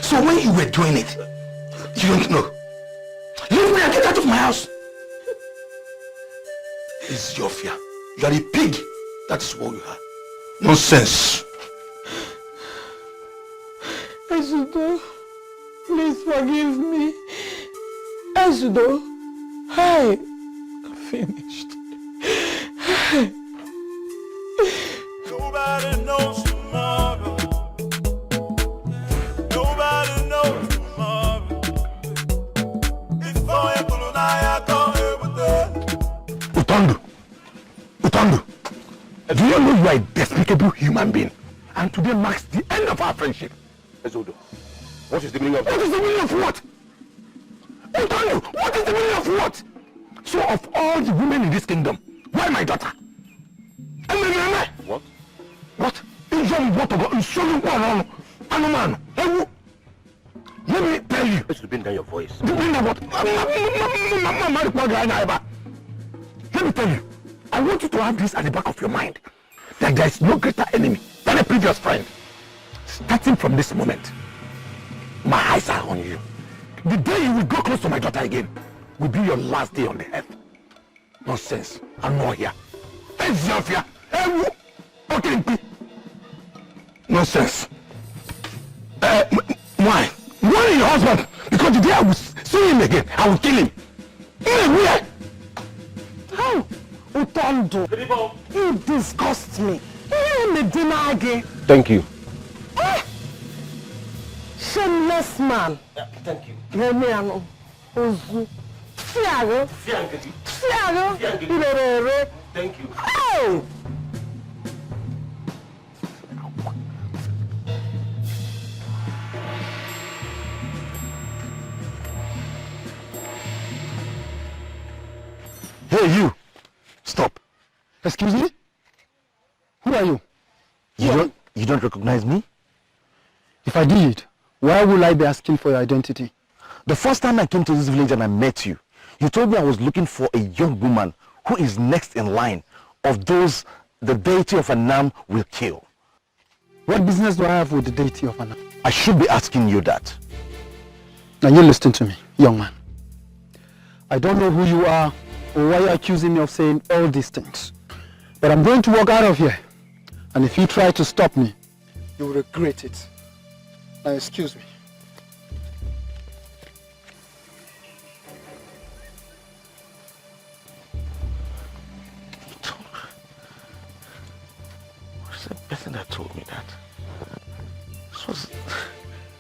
So when you were doing it, you don't know. Leave me and get out of my house. It's your fear. You are a pig. That is what you are. Nonsense. Esido, please forgive me. Esido, hey, I'm finished. Hey. Nobody knows tomorrow. Nobody knows tomorrow. Before you go, I come here with them. Utandu, do you know you are a despicable human being? And today marks the end of our friendship. Ezodo, what is the meaning of that? What is the meaning of what? Utandu, what is the meaning of what? So of all the women in this kingdom, why my daughter? What? What? Let me tell you. Let's bring down your voice. Bring down what? Let me tell you. I want you to have this at the back of your mind. That there is no greater enemy than a previous friend. Starting from this moment, my eyes are on you. The day you will go close to my daughter again will be your last day on the earth. Nonsense. I'm not here. Nonsense. Why? Why your husband? Because the day I will see him again, I will kill him. Where? How? Utondo, you disgust me. Thank you. Shameless man. Yeah, thank you. Ozu. Fiago. Fiago. Thank you. Oh! Hey, you! Stop. Excuse me? Who are you? You don't recognize me? If I did, why would I be asking for your identity? The first time I came to this village and I met you, you told me I was looking for a young woman who is next in line of those the deity of Anam will kill. What business do I have with the deity of Anam? I should be asking you that. Now you listen to me, young man. I don't know who you are or why you're accusing me of saying all these things. But I'm going to walk out of here. And if you try to stop me, you will regret it. Now excuse me.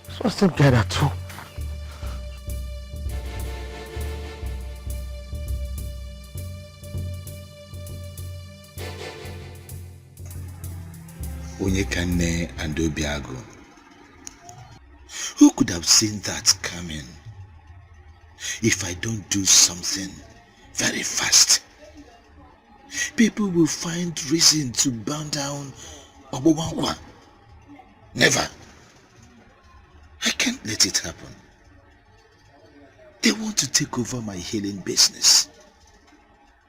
So same guy that too. Onyekane and Obiago. Who could have seen that coming? If I don't do something very fast, people will find reason to burn down Obowankwa. Never. I can't let it happen. They want to take over my healing business.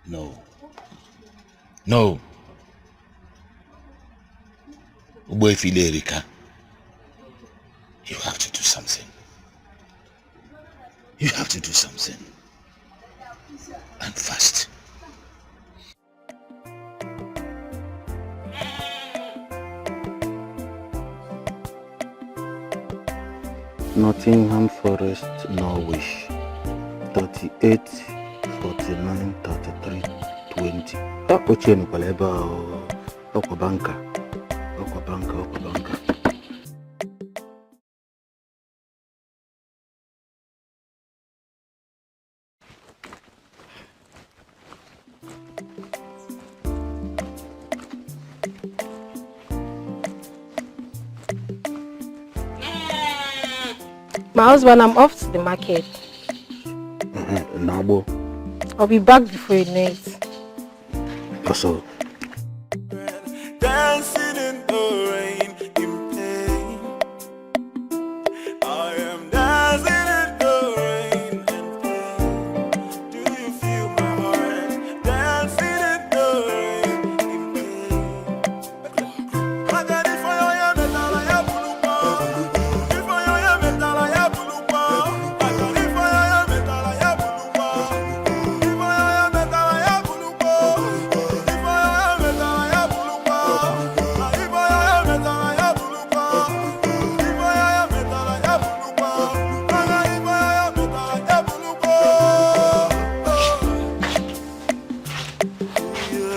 No. No. Uboefile Erika, you have to do something. You have to do something. And fast. Nottingham Forest, Norwich. 38, 49, 33, 20. Oche nukwaleba Okwabanka. Okwabanka. My husband, I'm off to the market. Nabo. I'll be back before you know it. Also. Dancing in the rain, in pain. I am dancing in the rain and pain. Do you feel my heart? Dancing in the rain, in pain. I got it for you, metal, I have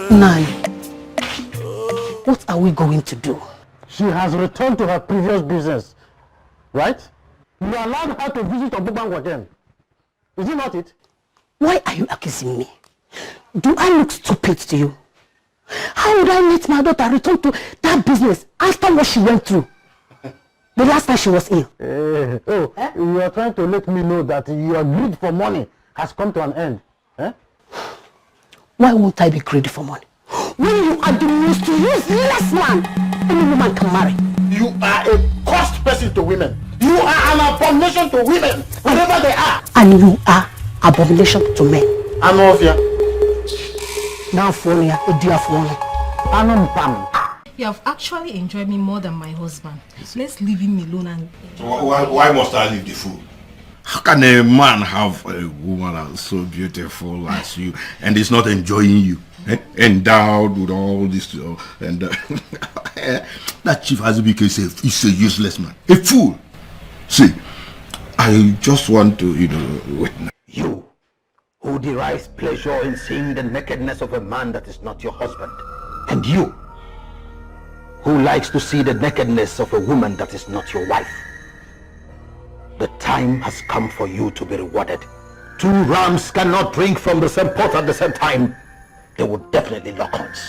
Nai, what are we going to do? She has returned to her previous business, right? You allowed her to visit Obubango again. Is it not it? Why are you accusing me? Do I look stupid to you? How would I let my daughter return to that business after what she went through? The last time she was ill. You are trying to let me know that your greed for money has come to an end. Eh? Why won't I be greedy for money? When you are the most useless man any woman can marry. You are a cost person to women. You are an abomination to women, wherever they are. And you are abomination to men. Anofia. Now for me, a dear for me. You have actually enjoyed me more than my husband. Let's leave him alone and... Why must I leave the fool? How can a man have a woman as so beautiful as you and is not enjoying you? Endowed with all this, and that Chief Azubike is a useless man, a fool. See, I just want to, witness. You, who derives pleasure in seeing the nakedness of a man that is not your husband, and you, who likes to see the nakedness of a woman that is not your wife. The time has come for you to be rewarded. Two rams cannot drink from the same pot at the same time. They would definitely lock horns.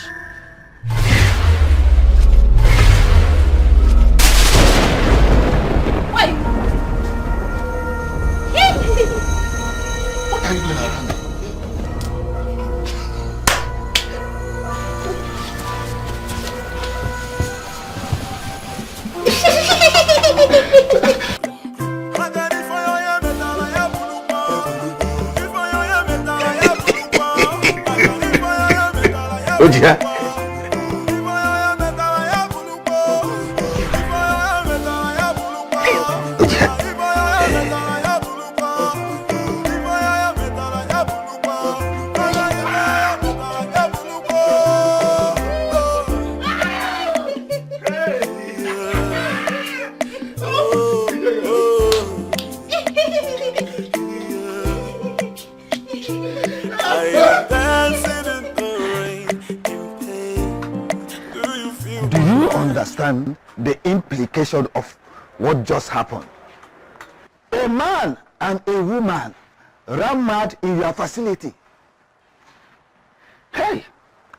Wait! What are you doing around? Oja. The implication of what just happened. A man and a woman ran mad in your facility. Hey,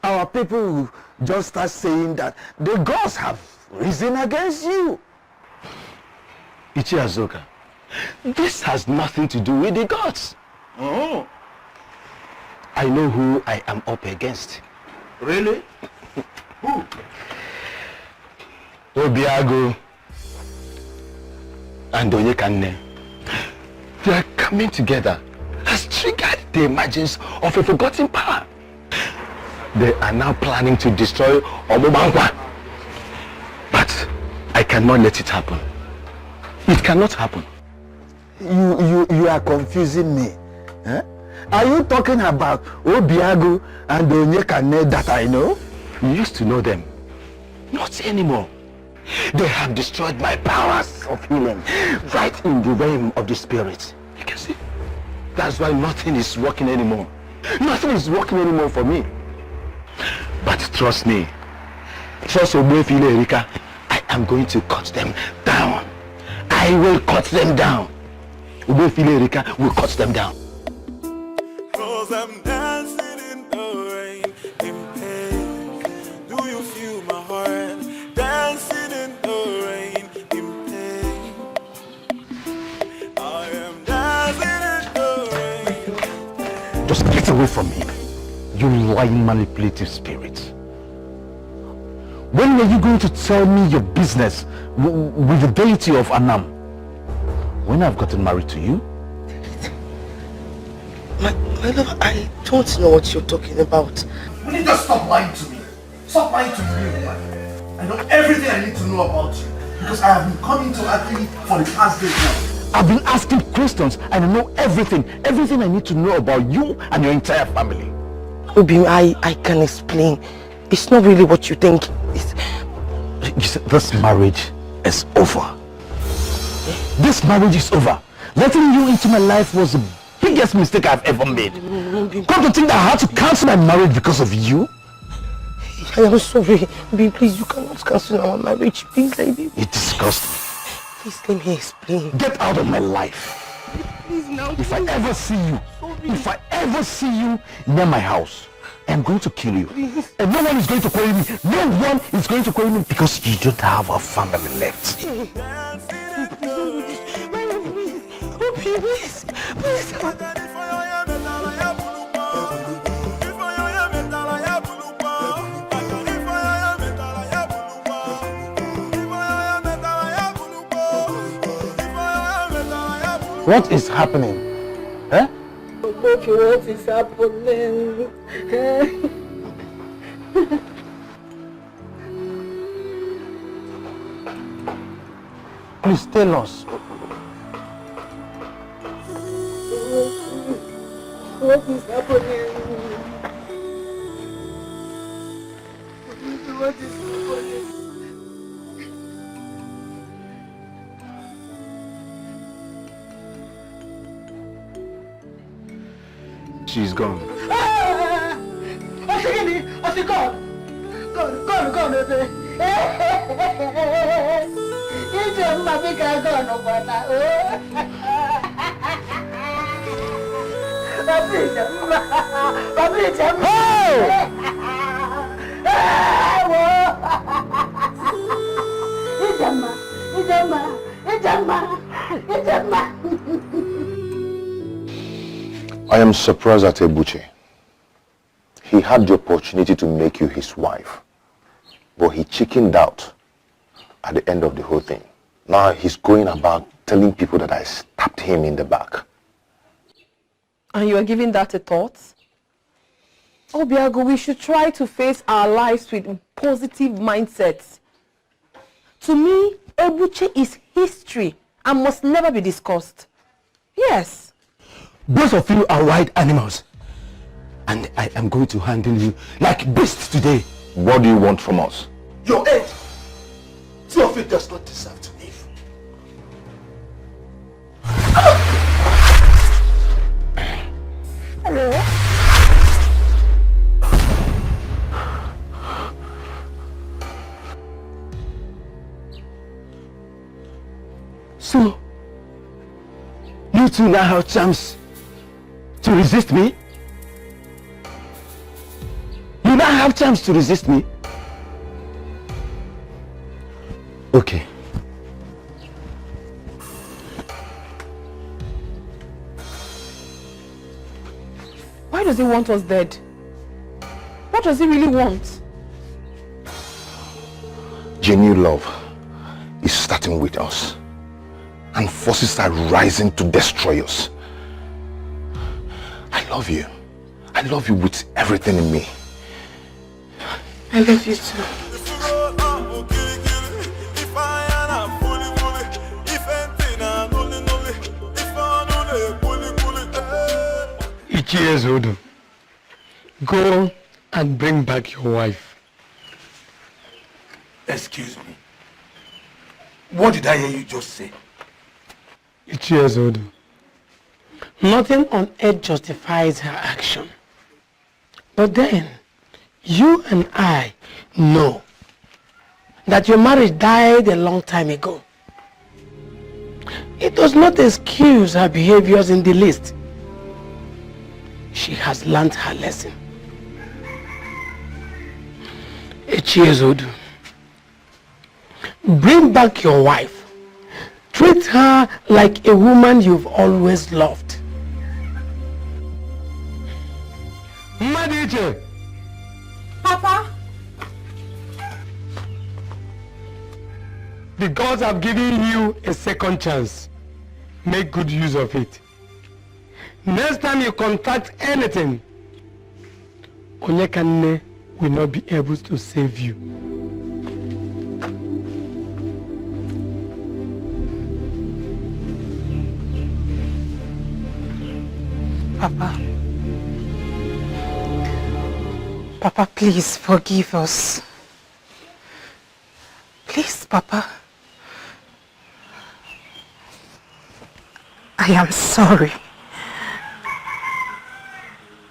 our people will just start saying that the gods have risen against you. Ichi Azoka, this has nothing to do with the gods. Oh. I know who I am up against. Really? Who? Obiago and Onyekane. They are coming together has triggered the emergence of a forgotten power. They are now planning to destroy Omobangwa. But I cannot let it happen. It cannot happen. You are confusing me. Eh? Are you talking about Obiago and Onyekane that I know? You used to know them. Not anymore. They have destroyed my powers of healing right in the realm of the spirit. You can see. That's why nothing is working anymore. Nothing is working anymore for me. But trust me. Trust Ogbefile Erika. I am going to cut them down. I will cut them down. Ogbefile Erika will cut them down. Cause I'm dancing in the rain, in pain. Do you feel my heart? Dancing in the rain, in pain. I am dancing in the rain. Just get away from me, you lying manipulative spirit. When were you going to tell me your business with the deity of Anam? When I've gotten married to you? My love, I don't know what you're talking about. Will you just stop lying to me? Stop lying to me, man. I know everything I need to know about you because I have been coming to Akili for the past days now. I've been asking questions and I know everything I need to know about you and your entire family. Obi, I can explain. It's not really what you think. You said this marriage is over. This marriage is over. Letting you into my life was the biggest mistake I've ever made. Come to think that I had to cancel my marriage because of you? I am sorry. Obi, please, you cannot cancel our marriage. Please, baby. It disgusts me. Please, let me explain. Get out of my life. Please, now. If I ever see you near my house, I'm going to kill you. Please. And no one is going to query me. No one is going to query me because you don't have a family left. Please, please. What is happening? Eh? Okay, what is happening? Please tell us. What is happening? What is happening? She's gone. I am surprised at Ebuche. He had the opportunity to make you his wife, but he chickened out at the end of the whole thing. Now he's going about telling people that I stabbed him in the back. And you are giving that a thought? Obiago, we should try to face our lives with positive mindsets. To me, Ebuche is history and must never be discussed. Yes. Both of you are wild animals. And I am going to handle you like beasts today. What do you want from us? Your head. Two of it does not deserve to live. Hello? So, you two now have chance to resist me? You now have chance to resist me? Okay. Why does he want us dead? What does he really want? Genuine love is starting with us, and forces are rising to destroy us. I love you. I love you with everything in me. I love you too. Cheers, Odo. Go and bring back your wife. Excuse me. What did I hear you just say? Cheers, Odo. Nothing on earth justifies her action. But then, you and I know that your marriage died a long time ago. It does not excuse her behaviors in the least. She has learned her lesson. Cheers, Odu. Bring back your wife. Treat her like a woman you've always loved. Madiche! Papa! The gods have given you a second chance. Make good use of it. Next time you contact anything, Onyekane will not be able to save you. Papa. Papa, please forgive us. Please, Papa. I am sorry.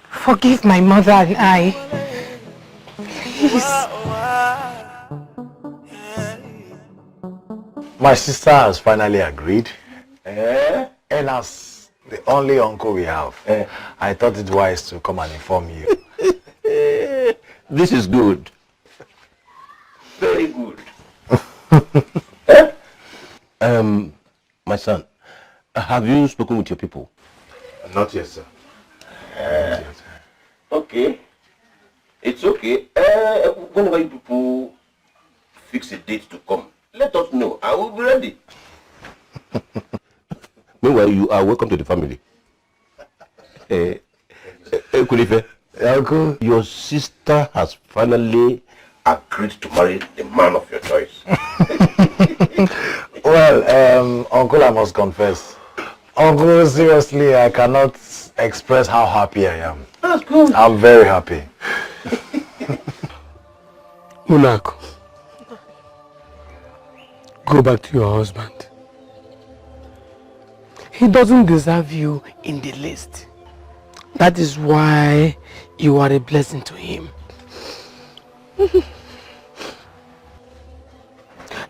Forgive my mother and I. Please. My sister has finally agreed. And as the only uncle we have, I thought it wise to come and inform you. This is good. Very good. My son, have you spoken with your people? Not yet, sir. Okay. It's okay. Whenever you people fix a date to come, let us know. I will be ready. Meanwhile, you are welcome to the family. Kulife, Uncle, your sister has finally agreed to marry the man of your choice. Well, Uncle, I must confess. Uncle, seriously, I cannot express how happy I am. That's good. I'm very happy. Unako, go back to your husband. He doesn't deserve you in the least. That is why you are a blessing to him.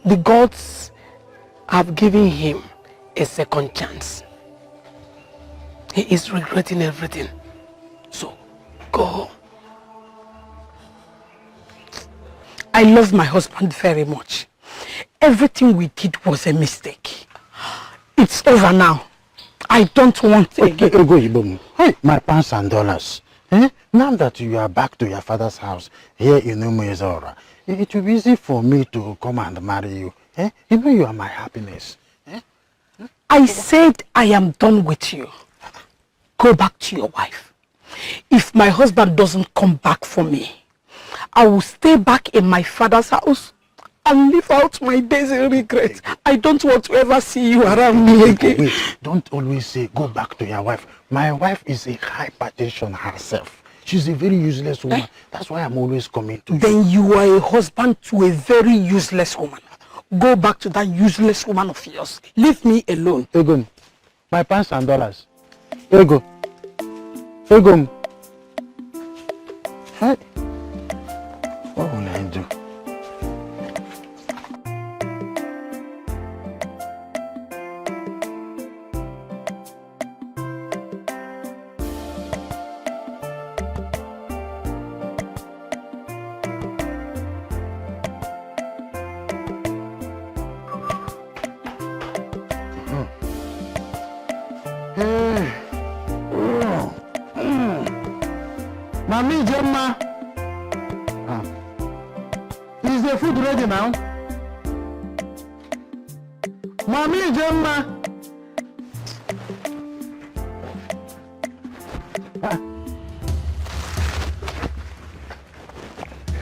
The gods have given him a second chance. He is regretting everything. So, go home. I love my husband very much. Everything we did was a mistake. It's over now. I don't want again. Hey, my pounds and dollars. Now that you are back to your father's house here in Umezora, it will be easy for me to come and marry you. You know you are my happiness. I said I am done with you. Go back to your wife. If my husband doesn't come back for me, I will stay back in my father's house and live out my days in regret. I don't want to ever see you around me again. Wait, don't always say go back to your wife. My wife is a hypertension herself. She's a very useless woman. That's why I'm always coming to you. Then you are a husband to a very useless woman. Go back to that useless woman of yours. Leave me alone. Egon, my pounds and dollars. Ego. Egon. Hey. What will I do? Mami Gemma. Is the food ready now? Mami Gemma.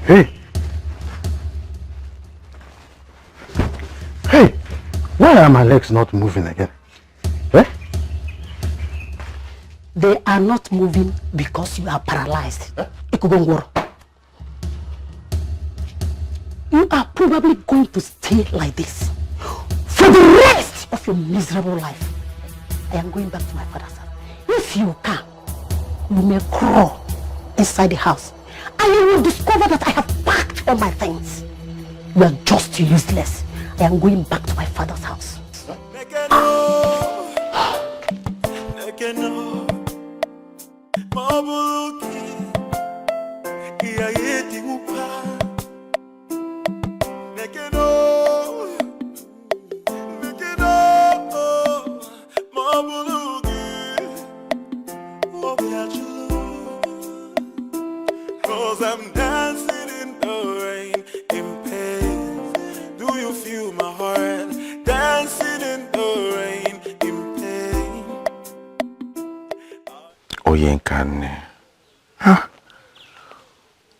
Hey. Hey, why are my legs not moving again? Eh? They are not moving because you are paralyzed. Ikugongoro. You are probably going to stay like this for the rest of your miserable life. I am going back to my father's house. If you can, you may crawl inside the house and you will discover that I have packed all my things. You are just useless. I am going back to my father's house. Cause I'm dancing in the rain, in pain. Do you feel my heart? Dancing in the rain, in pain. Oyenkane. Huh?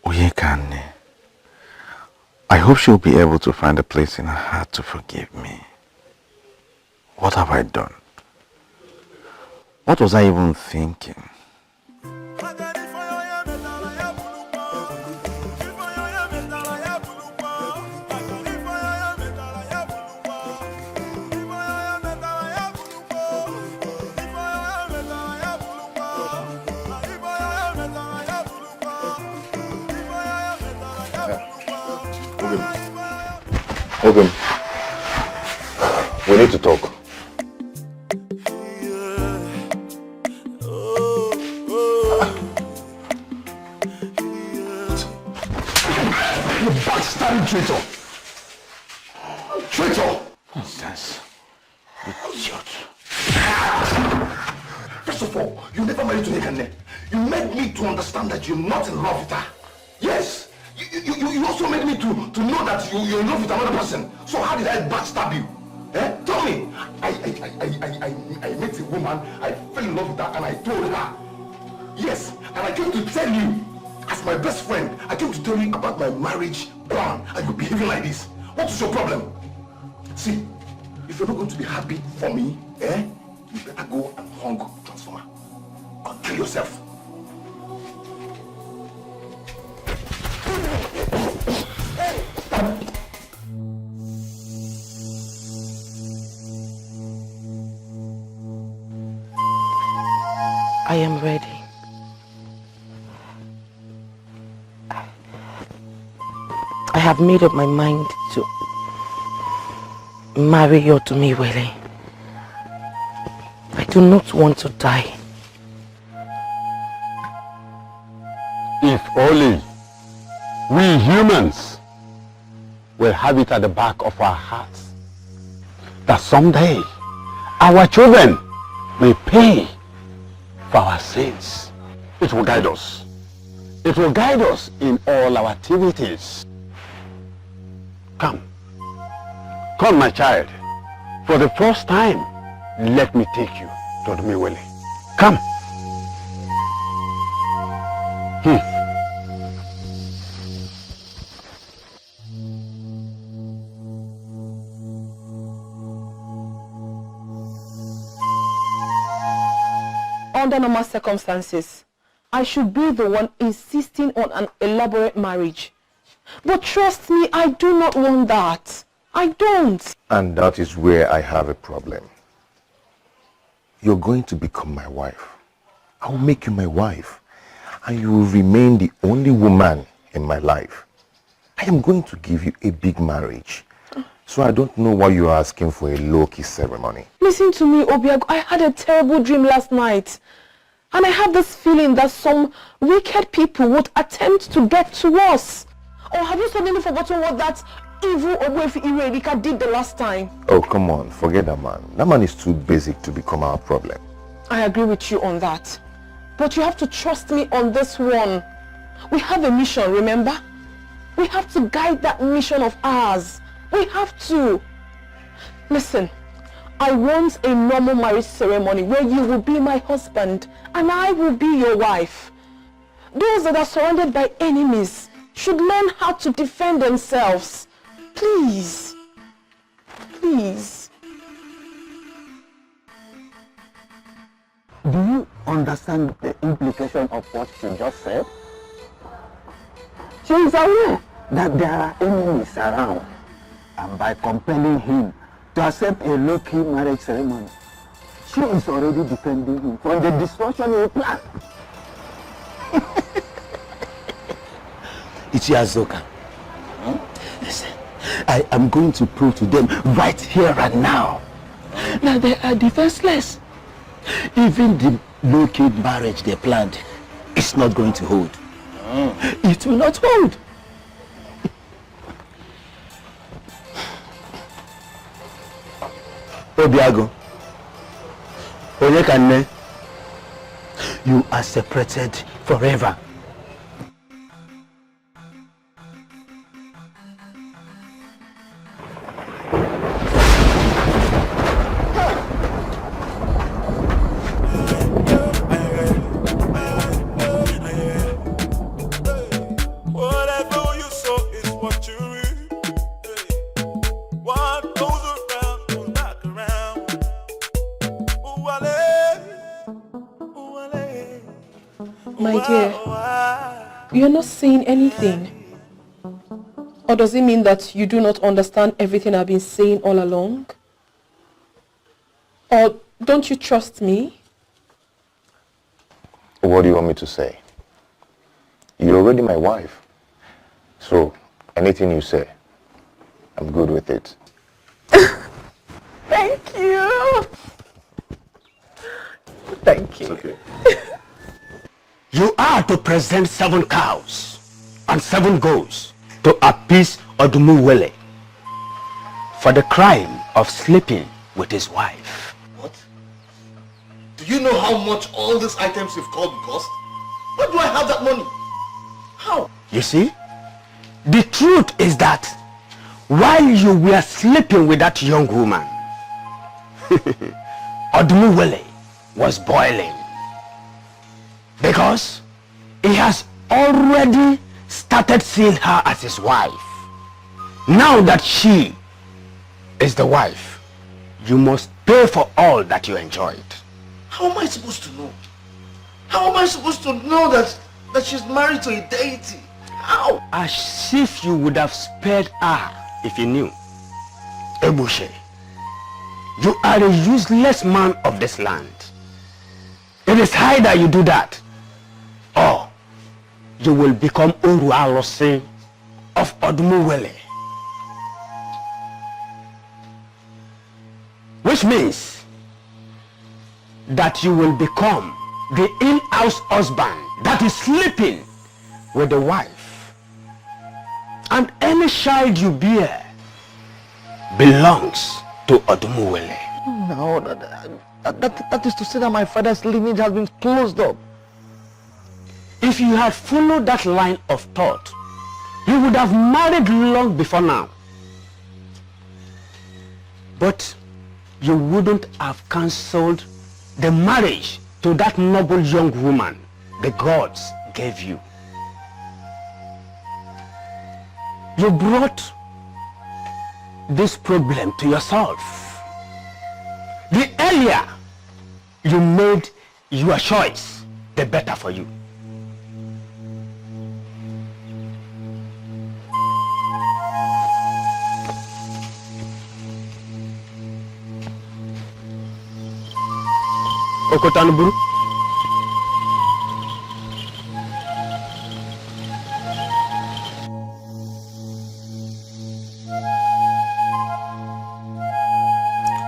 Oyenkane. I hope she'll be able to find a place in her heart to forgive me. What have I done? What was I even thinking? Okay. We need to talk. You backstabbing traitor! Traitor! Nonsense. Idiot. First of all, you never married to Nekane. You made me to understand that you're not in love with her. Yes! You also made me to know that you're in love with another person. So how did I backstab you? Eh? Tell me. I met a woman, I fell in love with her, and I told her. Yes, and I came to tell you, as my best friend, I came to tell you about my marriage plan, and you're behaving like this. What is your problem? See, if you're not going to be happy for me, you better go and hung transformer. Or kill yourself. I am ready. I have made up my mind to marry Yotumiwele. I do not want to die. If only we humans will have it at the back of our hearts that someday our children may pay for our sins. It will guide us. It will guide us in all our activities. Come. Come, my child. For the first time, let me take you to Odumiwele. Come. Under normal circumstances, I should be the one insisting on an elaborate marriage. But trust me, I do not want that. I don't. And that is where I have a problem. You're going to become my wife. I will make you my wife. And you will remain the only woman in my life. I am going to give you a big marriage. So I don't know why you are asking for a low-key ceremony. Listen to me, Obiago. I had a terrible dream last night. And I have this feeling that some wicked people would attempt to get to us. Or have you suddenly forgotten what that evil Ogwefi Iredika did the last time? Oh, come on. Forget that man. That man is too basic to become our problem. I agree with you on that. But you have to trust me on this one. We have a mission, remember? We have to guide that mission of ours. We have to. Listen, I want a normal marriage ceremony where you will be my husband and I will be your wife. Those that are surrounded by enemies should learn how to defend themselves. Please. Please. Do you understand the implication of what she just said? She is aware that there are enemies around, and by compelling him to accept a low-key marriage ceremony, she is already defending him from the destruction he planned. Ichiazoka, listen, I am going to prove to them right here and now that they are defenseless. Even the low-key marriage they planned is not going to hold. It will not hold. Obiago, Onyekane, you are separated forever. My dear, you're not saying anything. Or does it mean that you do not understand everything I've been saying all along? Or don't you trust me? What do you want me to say? You're already my wife. So, anything you say, I'm good with it. Thank you. Thank you. It's okay. You are to present 7 cows and 7 goats to appease Odumuwele for the crime of sleeping with his wife. What? Do you know how much all these items you've called cost? Where do I have that money? How? You see, the truth is that while you were sleeping with that young woman, Odumuwele was boiling. Because he has already started seeing her as his wife. Now that she is the wife, you must pay for all that you enjoyed. How am I supposed to know? How am I supposed to know that she's married to a deity? How? As if you would have spared her if you knew. Ebushe, you are a useless man of this land. It is high that you do that. Or you will become Urualose of Odumuwele. Which means that you will become the in-house husband that is sleeping with the wife. And any child you bear belongs to Odumuwele. No, that is to say that my father's lineage has been closed up. If you had followed that line of thought, you would have married long before now. But you wouldn't have cancelled the marriage to that noble young woman the gods gave you. You brought this problem to yourself. The earlier you made your choice, the better for you. Okotanuburu.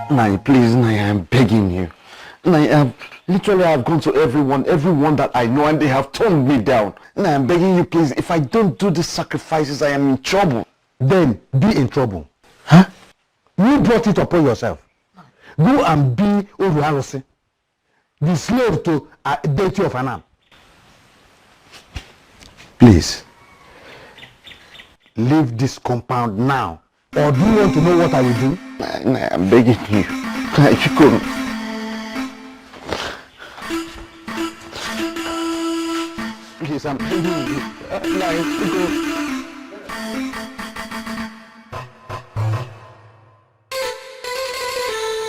Nai, please, Nai, I'm begging you. Nai, literally I've gone to everyone that I know, and they have toned me down. Nai, I'm begging you, please, if I don't do these sacrifices, I am in trouble. Then be in trouble. Huh? You brought it upon yourself. Go and be Urualose. the slave to a deity of Anam. Please. Leave this compound now. Or do you want to know what I will do? Nah, I'm begging you. Etiko. Please, I'm begging you. Etiko.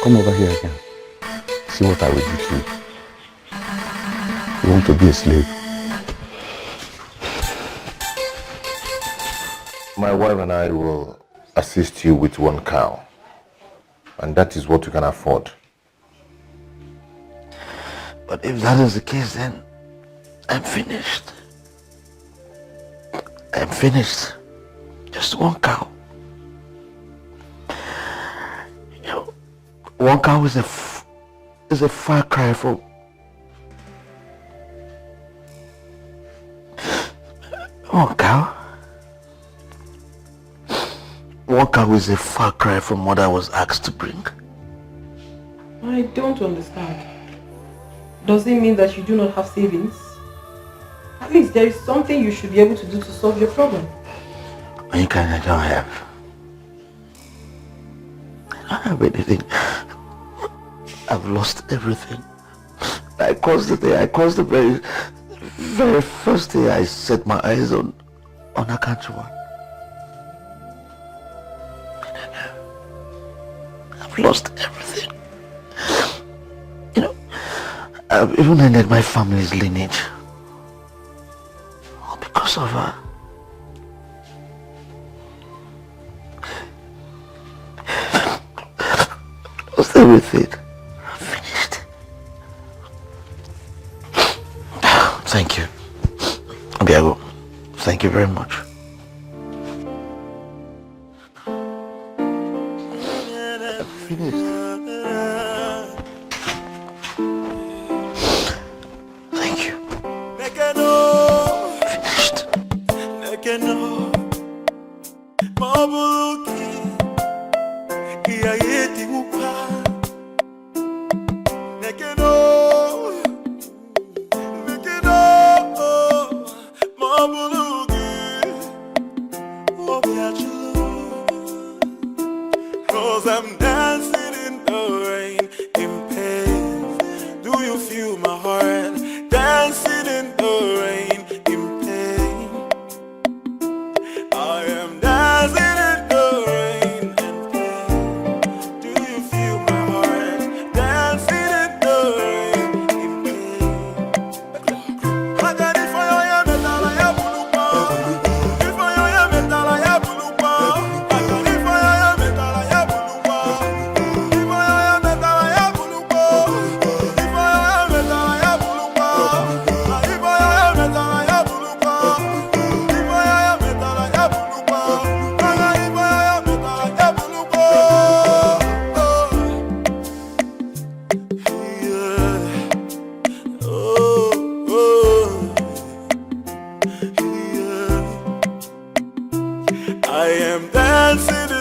Come over here again. See what I will do to you. You want to be a slave? My wife and I will assist you with 1 cow. And that is what you can afford. But if that is the case, then I'm finished. I'm finished. Just 1 cow. 1 cow is a far cry from 1 cow. 1 cow is a far cry from what I was asked to bring. I don't understand. Does it mean that you do not have savings? At least there is something you should be able to do to solve your problem. I don't have. I don't have anything. I've lost everything. I caused the very first day I set my eyes on Akanchwa. I've lost everything. I've even ended my family's lineage. All because of her. I lost everything. Thank you. Biago, thank you very much. I'm finished. Thank you. Cause I'm dancing in the rain, in pain. Do you feel my heart? Dancing in the rain, in pain. I am dancing in the rain, in pain. Do you feel my heart? Dancing in the rain, in pain. I got it for you, metal, I have bulupa. If I am metal, I have bulupa. I got it for you, metal, I have bulupa. If I am metal, I have bulupa. If I am metal, I have bulupa. If I am metal, I have bulupa. If I am metal, I have bulupa. If I am metal, I have bulupa. I am dancing